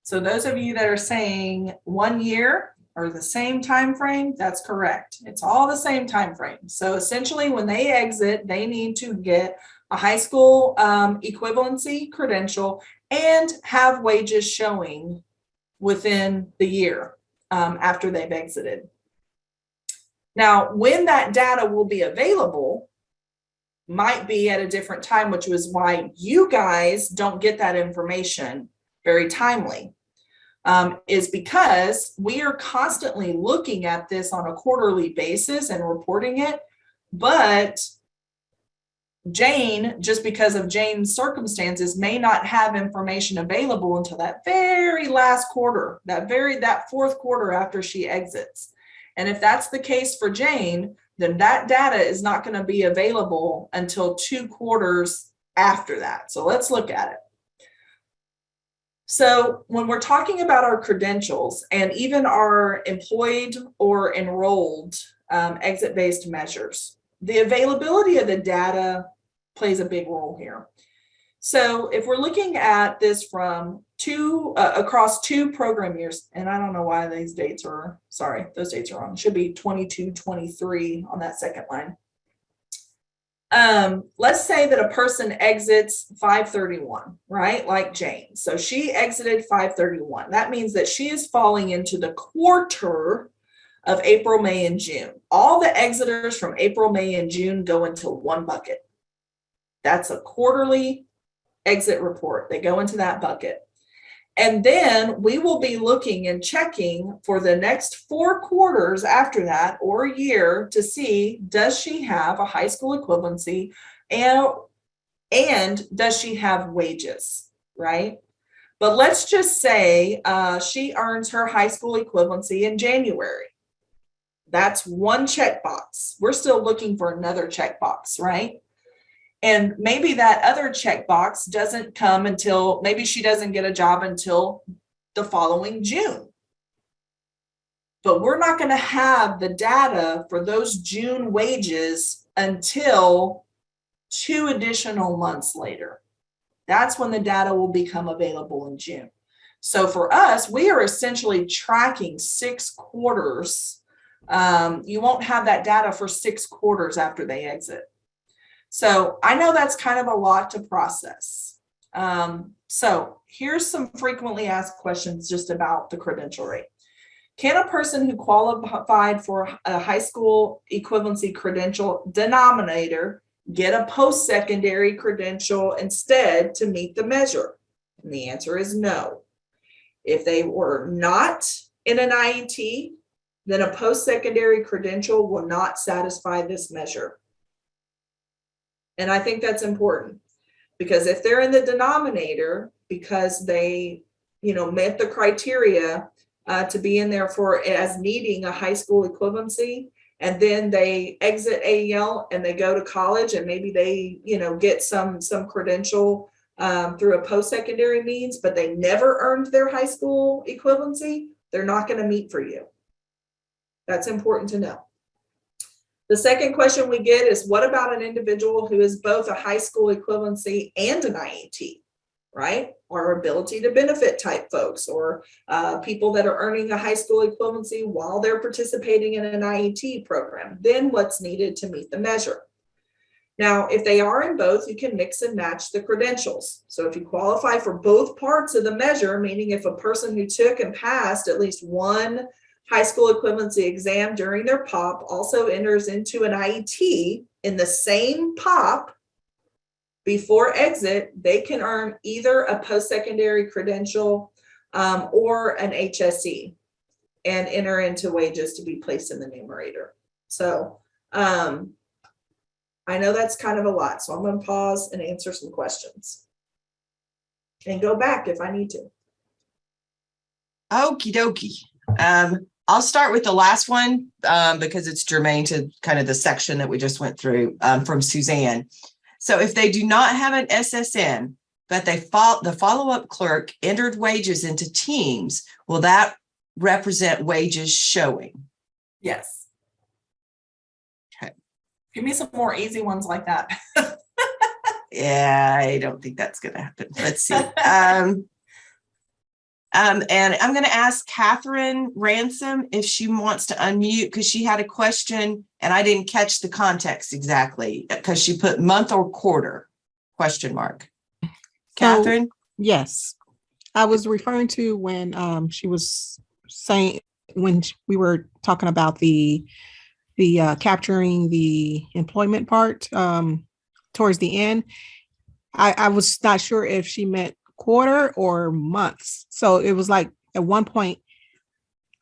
So those of you that are saying 1 year or the same time frame, that's correct. It's all the same time frame. So essentially when they exit, they need to get a high school equivalency credential and have wages showing within the year after they've exited. Now, when that data will be available might be at a different time, which was why you guys don't get that information very timely. is because we are constantly looking at this on a quarterly basis and reporting it. But Jane, just because of Jane's circumstances, may not have information available until that very last quarter, that fourth quarter after she exits. And if that's the case for Jane, then that data is not going to be available until 2 quarters after that. So let's look at it. So when we're talking about our credentials and even our employed or enrolled exit-based measures, the availability of the data plays a big role here. So if we're looking at this from across 2 program years, and I don't know why these dates are, sorry, those dates are wrong. It should be 22, 23 on that second line. Let's say that a person exits 5/31, right? Like Jane. So she exited 5/31. That means that she is falling into the quarter of April, May, and June. All the exiters from April, May, and June go into one bucket. That's a quarterly exit report. They go into that bucket. And then we will be looking and checking for the next 4 quarters after that, or a year, to see, does she have a high school equivalency and does she have wages, right? But let's just say she earns her high school equivalency in January. That's one checkbox. We're still looking for another checkbox, right? And maybe that other checkbox doesn't come until, maybe she doesn't get a job until the following June. But we're not going to have the data for those June wages until 2 additional months later. That's when the data will become available in June. So for us, we are essentially tracking 6 quarters. You won't have that data for 6 quarters after they exit. So I know that's kind of a lot to process. So here's some frequently asked questions just about the credential rate. Can a person who qualified for a high school equivalency credential denominator get a post-secondary credential instead to meet the measure? And the answer is no. If they were not in an IET, then a post-secondary credential will not satisfy this measure. And I think that's important, because if they're in the denominator because they, met the criteria to be in there for as needing a high school equivalency, and then they exit AEL and they go to college and maybe they, get some credential through a post-secondary means, but they never earned their high school equivalency, they're not going to meet for you. That's important to know. The second question we get is, what about an individual who is both a high school equivalency and an IET, right? Or ability to benefit type folks, or people that are earning a high school equivalency while they're participating in an IET program. Then what's needed to meet the measure? Now, if they are in both, you can mix and match the credentials. So if you qualify for both parts of the measure, meaning if a person who took and passed at least one high school equivalency exam during their POP also enters into an IET in the same POP before exit, they can earn either a post-secondary credential or an HSE and enter into wages to be placed in the numerator. So I know that's kind of a lot, so I'm going to pause and answer some questions and go back if I need to. Okie dokie. I'll start with the last one because it's germane to kind of the section that we just went through from Suzanne. So if they do not have an SSN, but the follow-up clerk entered wages into Teams, will that represent wages showing? Yes. Okay. Give me some more easy ones like that. Yeah, I don't think that's going to happen. Let's see. And I'm going to ask Catherine Ransom if she wants to unmute, because she had a question and I didn't catch the context exactly because she put month or quarter ? Catherine? Yes, I was referring to when she was saying, when we were talking about the capturing the employment part towards the end. I was not sure if she meant quarter or months. So it was like at one point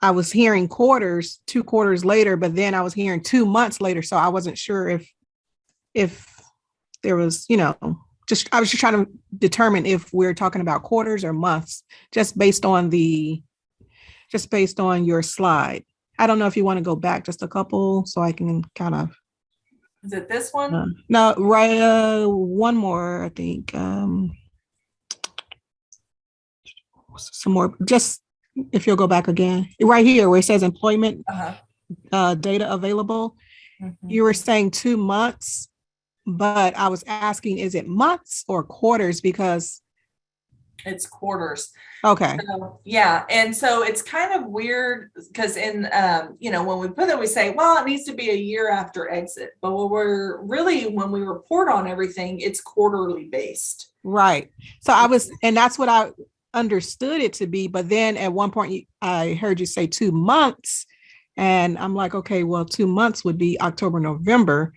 I was hearing quarters, 2 quarters later, but then I was hearing 2 months later. So I wasn't sure if there was, I was just trying to determine if we're talking about quarters or months, just based on your slide. I don't know if you want to go back just a couple so I can kind of. Is it this one? No, right. One more, I think. Some more, just if you'll go back again, right here where it says employment data available. You were saying 2 months, but I was asking, is it months or quarters? Because it's quarters. Okay. So, yeah. And so it's kind of weird because in, when we put it, we say, well, it needs to be a year after exit. But when we report on everything, it's quarterly based. Right. So and that's what I understood it to be. But then at one point, I heard you say 2 months. And I'm like, okay, well, 2 months would be October, November.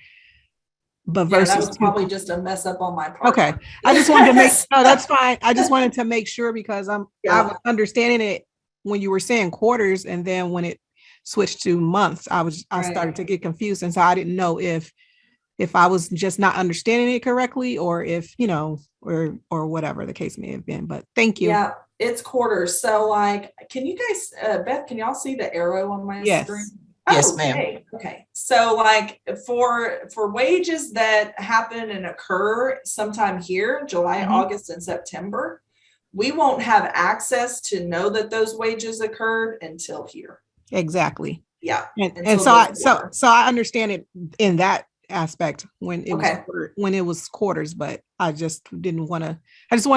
But versus that was probably just a mess up on my part. Okay. I just wanted to no, that's fine. I just wanted to make sure because I was understanding it when you were saying quarters, and then when it switched to months, I started to get confused. And so I didn't know if I was just not understanding it correctly or if, or whatever the case may have been. But thank you. Yeah, it's quarters. So can you guys, Beth, can y'all see the arrow on my screen? Yes, ma'am. Okay. So for wages that happen and occur sometime here, July, August, and September, we won't have access to know that those wages occurred until here. Exactly. Yeah. And so I understand it in that aspect when it was quarters, but I just wanted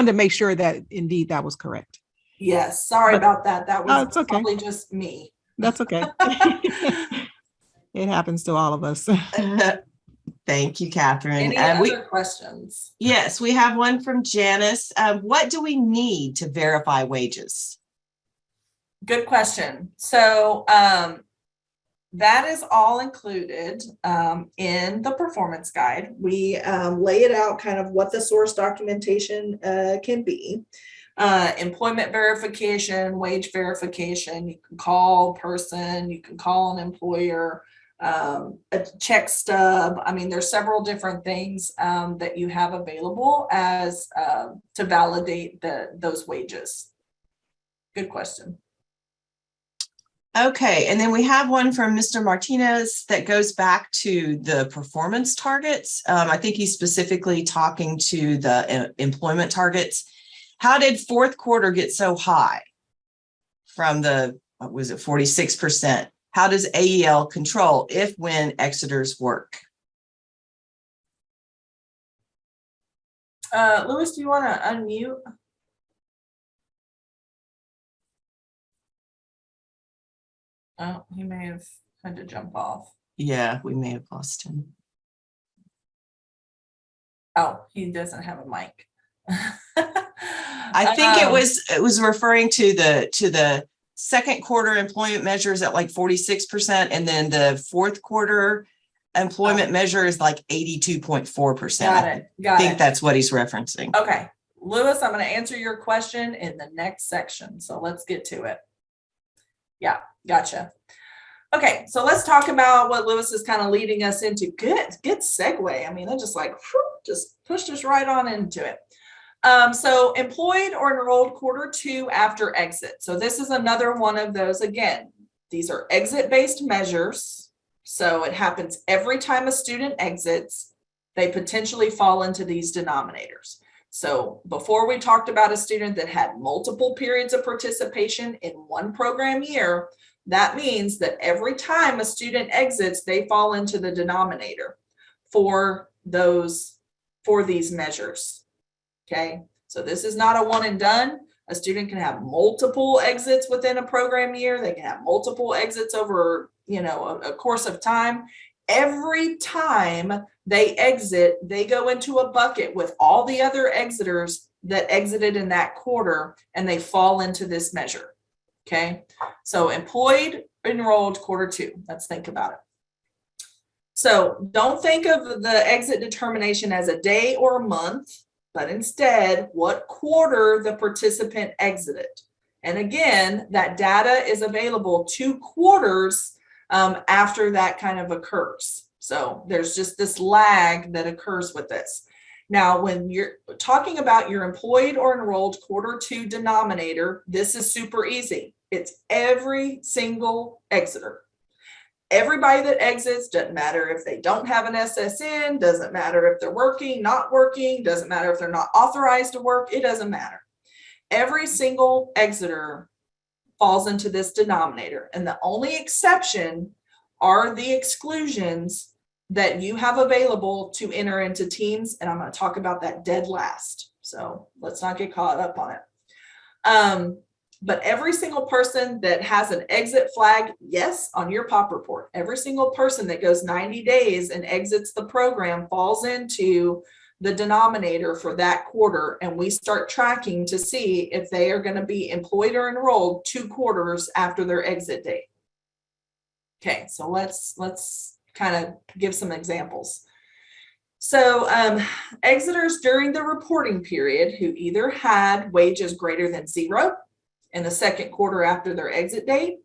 to make sure that indeed that was correct. Yes. Sorry about that. That was okay. Probably just me. That's okay. It happens to all of us. Thank you, Catherine. Any other questions? Yes, we have one from Janice. What do we need to verify wages? Good question. So that is all included in the performance guide. We lay it out kind of what the source documentation can be. Employment verification, wage verification, you can call a person, you can call an employer, a check stub. I mean, there's several different things that you have available as to validate those wages. Good question. Okay, and then we have one from Mr. Martinez that goes back to the performance targets. I think he's specifically talking to the employment targets. How did fourth quarter get so high from the, 46%? How does AEL control if when Exeter's work? Louis, do you want to unmute? Oh, he may have had to jump off. Yeah, we may have lost him. Oh, he doesn't have a mic. I think it was referring to the second quarter employment measures at like 46%, and then the fourth quarter employment measure is like 82.4%. Got it. I think that's what he's referencing. Okay, Louis, I'm going to answer your question in the next section. So let's get to it. Yeah, gotcha. Okay, so let's talk about what Louis is kind of leading us into. Good segue. I mean, that just pushed us right on into it. So employed or enrolled Q2 after exit. So this is another one of those. Again, these are exit-based measures. So it happens every time a student exits, they potentially fall into these denominators. So before we talked about a student that had multiple periods of participation in one program year, that means that every time a student exits, they fall into the denominator for these measures. Okay, so this is not a one and done. A student can have multiple exits within a program year. They can have multiple exits over, a course of time. Every time they exit, they go into a bucket with all the other exiters that exited in that quarter, and they fall into this measure. Okay, so employed, enrolled, Q2. Let's think about it. So don't think of the exit determination as a day or a month, but instead what quarter the participant exited. And again, that data is available 2 quarters after that kind of occurs. So there's just this lag that occurs with this. Now, when you're talking about your employed or enrolled Q2 denominator, this is super easy. It's every single exiter. Everybody that exits, doesn't matter if they don't have an SSN, doesn't matter if they're working, not working, doesn't matter if they're not authorized to work, it doesn't matter. Every single exiter falls into this denominator. And the only exception are the exclusions that you have available to enter into teams. And I'm going to talk about that dead last. So let's not get caught up on it. But every single person that has an exit flag, yes, on your POP report, every single person that goes 90 days and exits the program falls into the denominator for that quarter. And we start tracking to see if they are going to be employed or enrolled 2 quarters after their exit date. Okay, so let's kind of give some examples. So exiters during the reporting period who either had wages greater than 0 in the 2nd quarter after their exit date,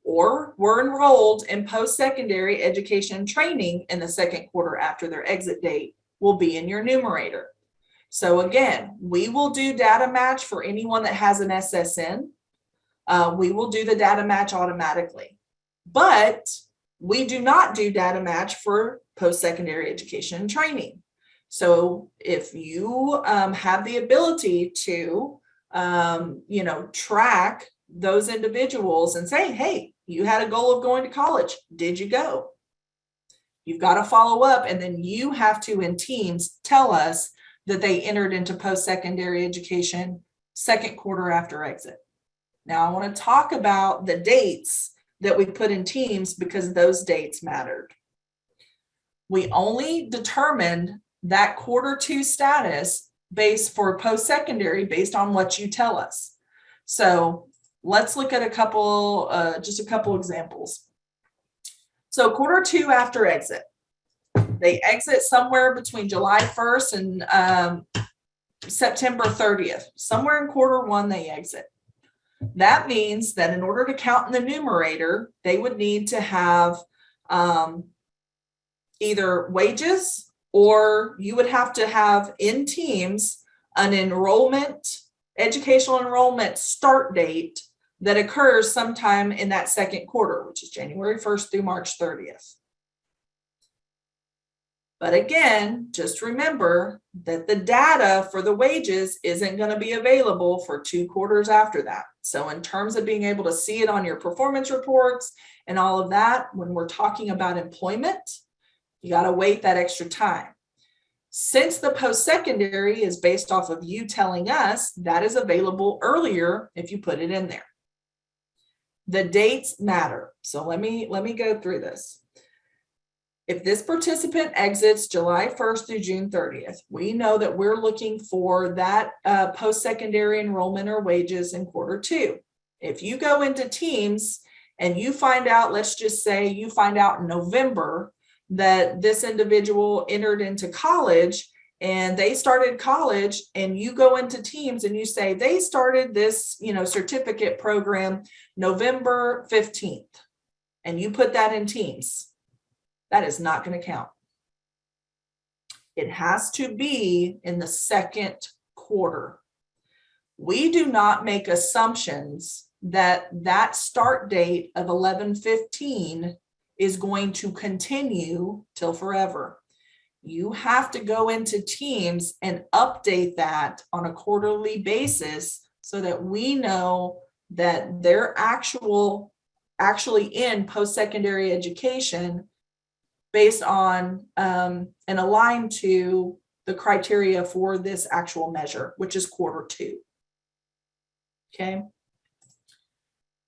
or were enrolled in post-secondary education training in the 2nd quarter after their exit date will be in your numerator. So again, we will do data match for anyone that has an SSN. We will do the data match automatically, but we do not do data match for post-secondary education and training. So if you have the ability to track those individuals and say, hey, you had a goal of going to college. Did you go? You've got to follow up, and then you have to, in teams, tell us that they entered into post-secondary education 2nd quarter after exit. Now, I want to talk about the dates that we put in teams because those dates mattered. We only determined that Q2 status based for post-secondary based on what you tell us. So let's look at just a couple examples. So Q2 after exit, they exit somewhere between July 1st and September 30th. Somewhere in Q1 they exit. That means that in order to count in the numerator, they would need to have either wages, or you would have to have in teams an educational enrollment start date that occurs sometime in that 2nd quarter, which is January 1st through March 30th. But again, just remember that the data for the wages isn't going to be available for 2 quarters after that. So in terms of being able to see it on your performance reports and all of that, when we're talking about employment, you got to wait that extra time. Since the post-secondary is based off of you telling us, that is available earlier if you put it in there. The dates matter. So let me go through this. If this participant exits July 1st through June 30th, we know that we're looking for that post-secondary enrollment or wages in Q2. If you go into teams and you find out, let's just say you find out in November that this individual entered into college and they started college, and you go into teams and you say they started this, certificate program November 15th, and you put that in teams, that is not going to count. It has to be in the 2nd quarter. We do not make assumptions that that start date of 11/15 is going to continue till forever. You have to go into teams and update that on a quarterly basis so that we know that they're actually in post-secondary education based on and aligned to the criteria for this actual measure, which is Q2. Okay.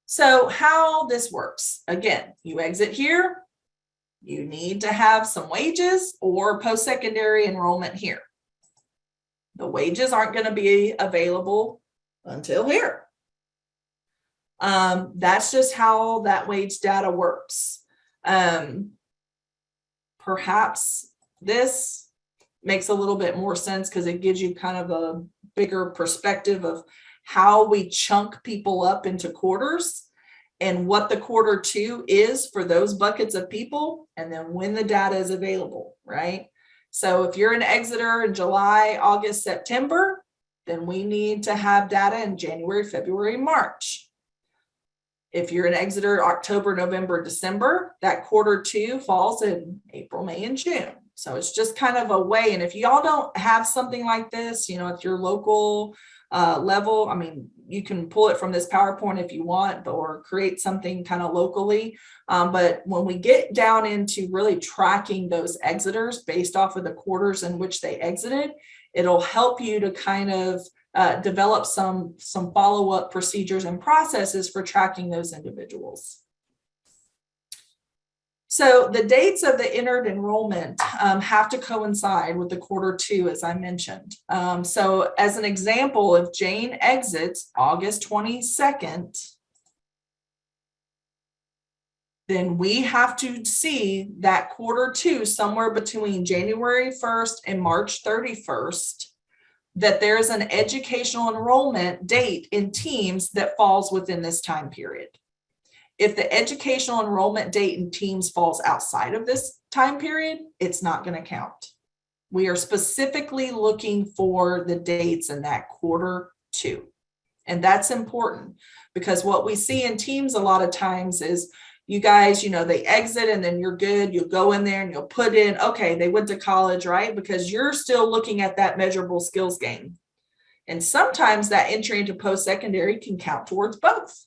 So how this works, again, you exit here, you need to have some wages or post-secondary enrollment here. The wages aren't going to be available until here. That's just how that wage data works. Perhaps this makes a little bit more sense because it gives you kind of a bigger perspective of how we chunk people up into quarters and what the quarter two is for those buckets of people, and then when the data is available, right? So if you're an exiter in July, August, September, then we need to have data in January, February, March. If you're an exiter October, November, December, that quarter two falls in April, May, and June. So it's just kind of a way. And if y'all don't have something like this, you know, at your local level, I mean, you can pull it from this PowerPoint if you want, or create something kind of locally. But when we get down into really tracking those exiters based off of the quarters in which they exited, it'll help you to kind of develop some follow-up procedures and processes for tracking those individuals. So the dates of the entered enrollment have to coincide with the quarter two, as I mentioned. So as an example, if Jane exits August 22nd, then we have to see that quarter two somewhere between January 1st and March 31st, that there's an educational enrollment date in teams that falls within this time period. If the educational enrollment date in teams falls outside of this time period, it's not going to count. We are specifically looking for the dates in that quarter two. And that's important because what we see in teams a lot of times is you guys, you know, they exit and then you're good. You'll go in there and you'll put in, okay, they went to college, right? Because you're still looking at that measurable skills gain. And sometimes that entry into post-secondary can count towards both.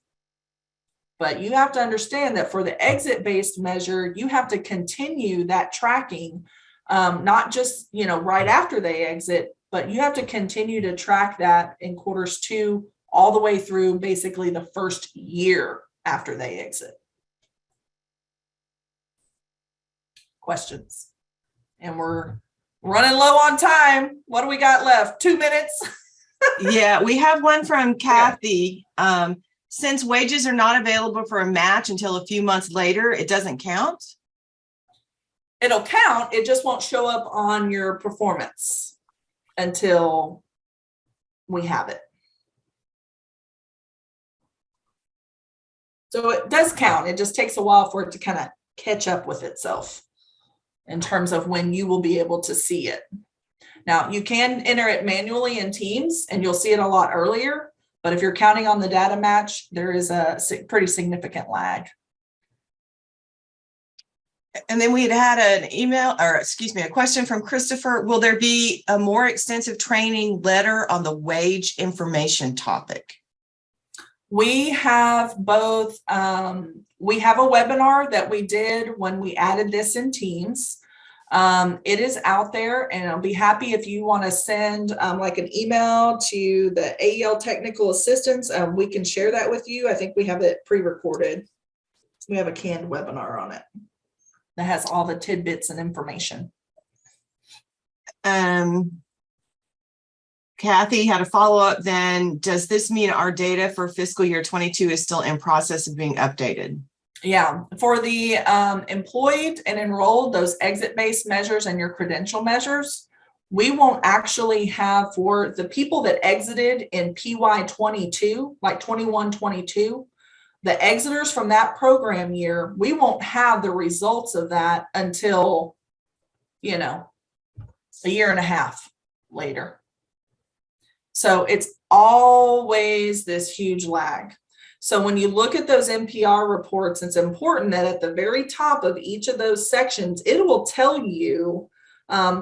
But you have to understand that for the exit-based measure, you have to continue that tracking, not just, you know, right after they exit, but you have to continue to track that in quarters two all the way through basically the first year after they exit. Questions? And we're running low on time. What do we got left? 2 minutes? Yeah, we have one from Kathy. Since wages are not available for a match until a few months later, it doesn't count? It'll count. It just won't show up on your performance until we have it. So it does count. It just takes a while for it to kind of catch up with itself in terms of when you will be able to see it. Now, you can enter it manually in Teams and you'll see it a lot earlier. But if you're counting on the data match, there is a pretty significant lag. And then we had an email, or excuse me, a question from Christopher. Will there be a more extensive training letter on the wage information topic? We have both. We have a webinar that we did when we added this in Teams. It is out there, and I'll be happy if you want to send like an email to the AEL technical assistants. We can share that with you. I think we have it pre-recorded. We have a canned webinar on it that has all the tidbits and information. Kathy had a follow-up then. Does this mean our data for fiscal year 22 is still in process of being updated? Yeah, for the employed and enrolled, those exit-based measures and your credential measures, we won't actually have for the people that exited in PY 22, like 21, 22, the exiters from that program year, we won't have the results of that until, you know, a year and a half later. So it's always this huge lag. So when you look at those NPR reports, it's important that at the very top of each of those sections, it will tell you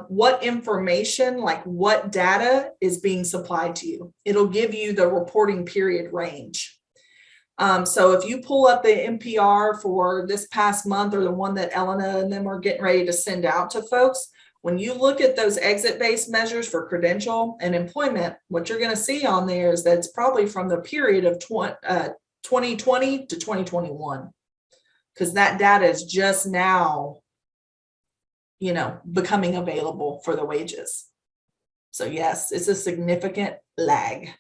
what information, like what data is being supplied to you. It'll give you the reporting period range. So if you pull up the NPR for this past month or the one that Elena and them are getting ready to send out to folks, when you look at those exit-based measures for credential and employment, what you're going to see on there is that it's probably from the period of 2020 to 2021, because that data is just now, you know, becoming available for the wages. So yes, it's a significant lag.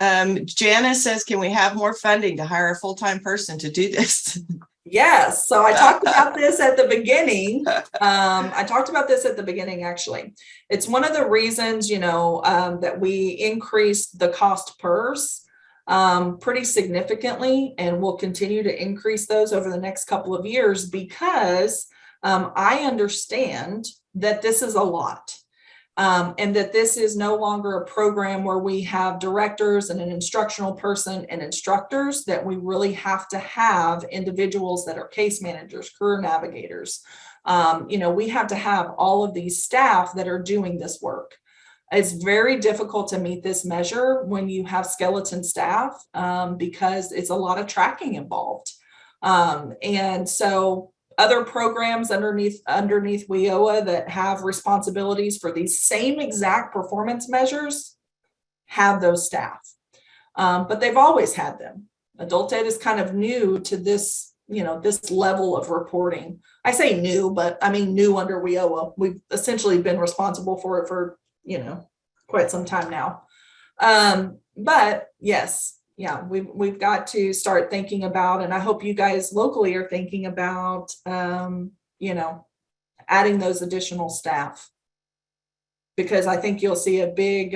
Janice says, can we have more funding to hire a full-time person to do this? Yes, so I talked about this at the beginning. Actually. It's one of the reasons, that we increased the cost PERS pretty significantly, and we'll continue to increase those over the next couple of years because I understand that this is a lot. And that this is no longer a program where we have directors and an instructional person and instructors, that we really have to have individuals that are case managers, career navigators. We have to have all of these staff that are doing this work. It's very difficult to meet this measure when you have skeleton staff because it's a lot of tracking involved. And so other programs underneath WIOA that have responsibilities for these same exact performance measures have those staff, but they've always had them. Adult Ed is kind of new to this, this level of reporting. I say new, but I mean new under WIOA. We've essentially been responsible for it for, quite some time now. But yes. Yeah, we've got to start thinking about, and I hope you guys locally are thinking about, adding those additional staff, because I think you'll see a big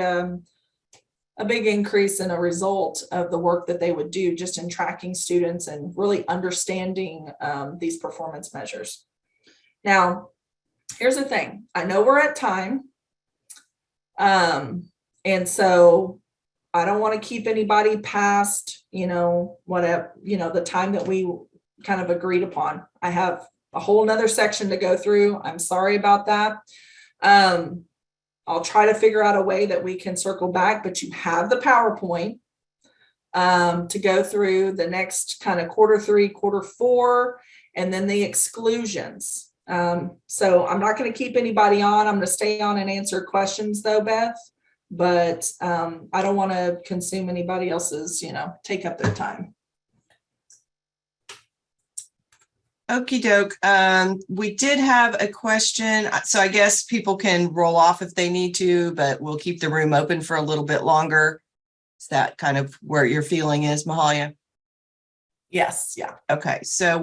increase in a result of the work that they would do just in tracking students and really understanding these performance measures. Now, here's the thing. I know we're at time, and so I don't want to keep anybody past, whatever, the time that we kind of agreed upon. I have a whole nother section to go through. I'm sorry about that. I'll try to figure out a way that we can circle back, but you have the PowerPoint to go through the next kind of quarter 3, quarter 4, and then the exclusions. So I'm not going to keep anybody on. I'm going to stay on and answer questions though, Beth. But I don't want to consume anybody else's, take up their time. Okie doke. We did have a question, so I guess people can roll off if they need to, but we'll keep the room open for a little bit longer. Is that kind of where your feeling is, Mahalia? Yes, yeah. Okay, so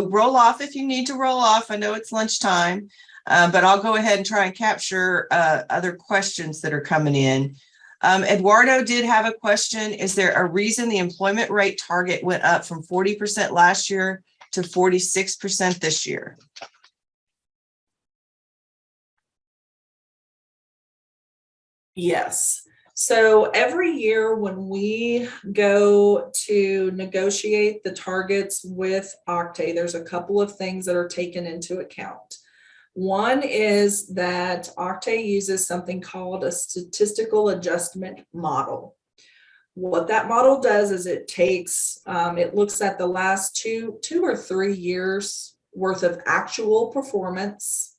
roll off if you need to roll off. I know it's lunchtime. But I'll go ahead and try and capture other questions that are coming in. Eduardo did have a question. Is there a reason the employment rate target went up from 40% last year to 46% this year? Yes. So every year when we go to negotiate the targets with Octave, there's a couple of things that are taken into account. One is that Octave uses something called a statistical adjustment model. What that model does is it takes, it looks at the last two or 3 years worth of actual performance,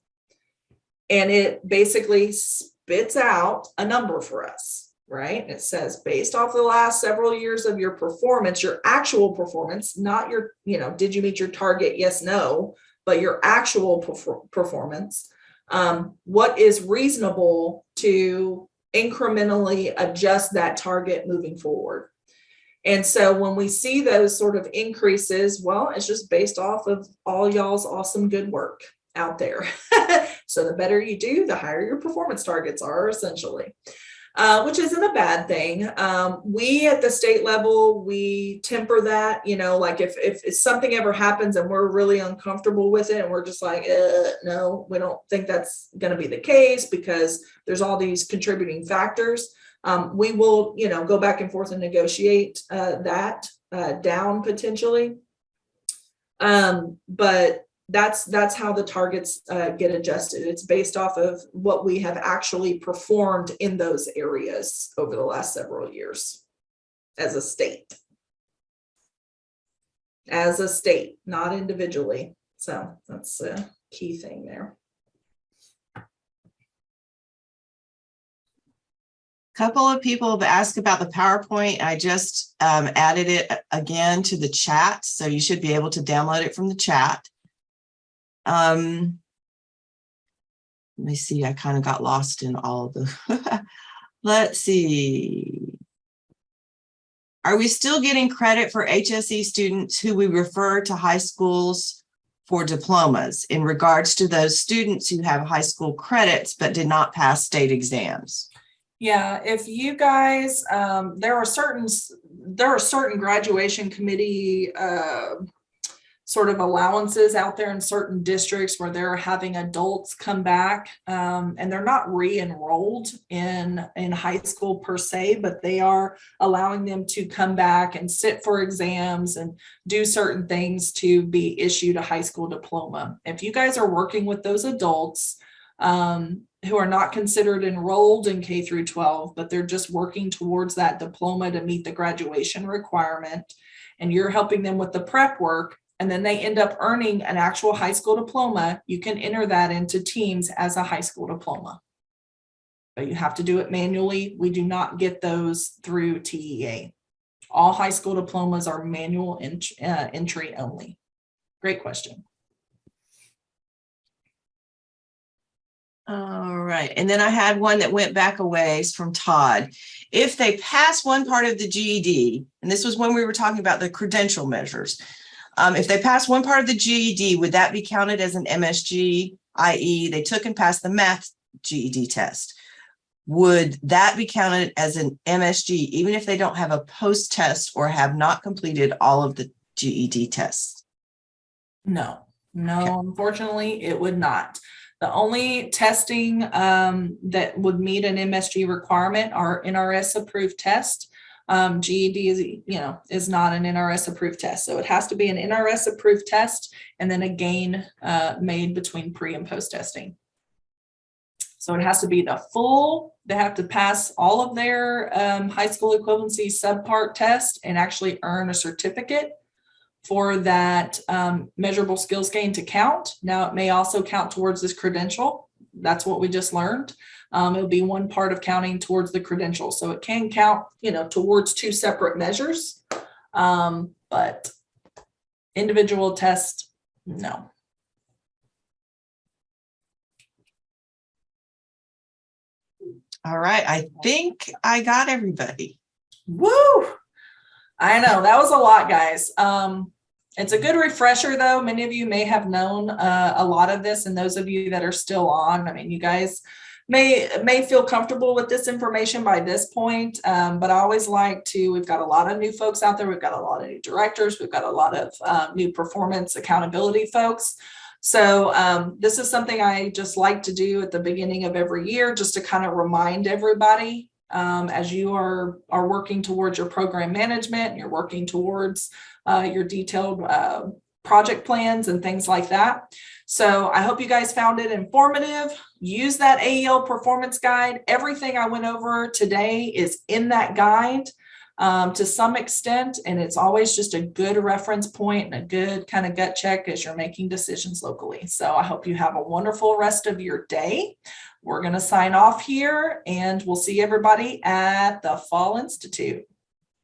and it basically spits out a number for us, right? It says, based off the last several years of your performance, your actual performance, not your, did you meet your target? Yes, no. But your actual performance, what is reasonable to incrementally adjust that target moving forward. And so when we see those sort of increases, well, it's just based off of all y'all's awesome good work out there. So the better you do, the higher your performance targets are, essentially. Which isn't a bad thing. We at the state level, we temper that, like if something ever happens and we're really uncomfortable with it and we're just like, no, we don't think that's going to be the case because there's all these contributing factors. We will, go back and forth and negotiate that down potentially. But that's how the targets get adjusted. It's based off of what we have actually performed in those areas over the last several years as a state, not individually. So that's a key thing there. Couple of people have asked about the PowerPoint. I just added it again to the chat, so you should be able to download it from the chat. Let me see, I kind of got lost in all of the, let's see. Are we still getting credit for HSE students who we refer to high schools for diplomas in regards to those students who have high school credits but did not pass state exams? Yeah, if you guys, there are certain graduation committee sort of allowances out there in certain districts where they're having adults come back, and they're not re-enrolled in high school per se, but they are allowing them to come back and sit for exams and do certain things to be issued a high school diploma. If you guys are working with those adults who are not considered enrolled in K through 12, but they're just working towards that diploma to meet the graduation requirement, and you're helping them with the prep work, and then they end up earning an actual high school diploma, you can enter that into Teams as a high school diploma. But you have to do it manually. We do not get those through TEA. All high school diplomas are manual entry only. Great question. All right. And then I had one that went back a ways from Todd. If they pass one part of the GED, and this was when we were talking about the credential measures, if they pass one part of the GED, would that be counted as an MSG, i.e. they took and passed the math GED test? Would that be counted as an MSG, even if they don't have a post test or have not completed all of the GED tests? No, Okay. unfortunately, it would not. The only testing that would meet an MSG requirement are NRS approved tests. GED is not an NRS approved test. So it has to be an NRS approved test and then a gain made between pre and post testing. So it has to be the full, they have to pass all of their high school equivalency subpart test and actually earn a certificate for that measurable skills gain to count. Now it may also count towards this credential. That's what we just learned. It'll be one part of counting towards the credential. So it can count, towards two separate measures, but individual test, no. All right. I think I got everybody. Woo! I know that was a lot, guys. It's a good refresher, though. Many of you may have known a lot of this, and those of you that are still on, I mean, you guys may feel comfortable with this information by this point, but I always we've got a lot of new folks out there. We've got a lot of new directors. We've got a lot of new performance accountability folks. So this is something I just like to do at the beginning of every year, just to kind of remind everybody as you are working towards your program management, you're working towards your detailed project plans and things like that. So I hope you guys found it informative. Use that AEL performance guide. Everything I went over today is in that guide to some extent, and it's always just a good reference point and a good kind of gut check as you're making decisions locally. So I hope you have a wonderful rest of your day. We're going to sign off here, and we'll see everybody at the Fall Institute.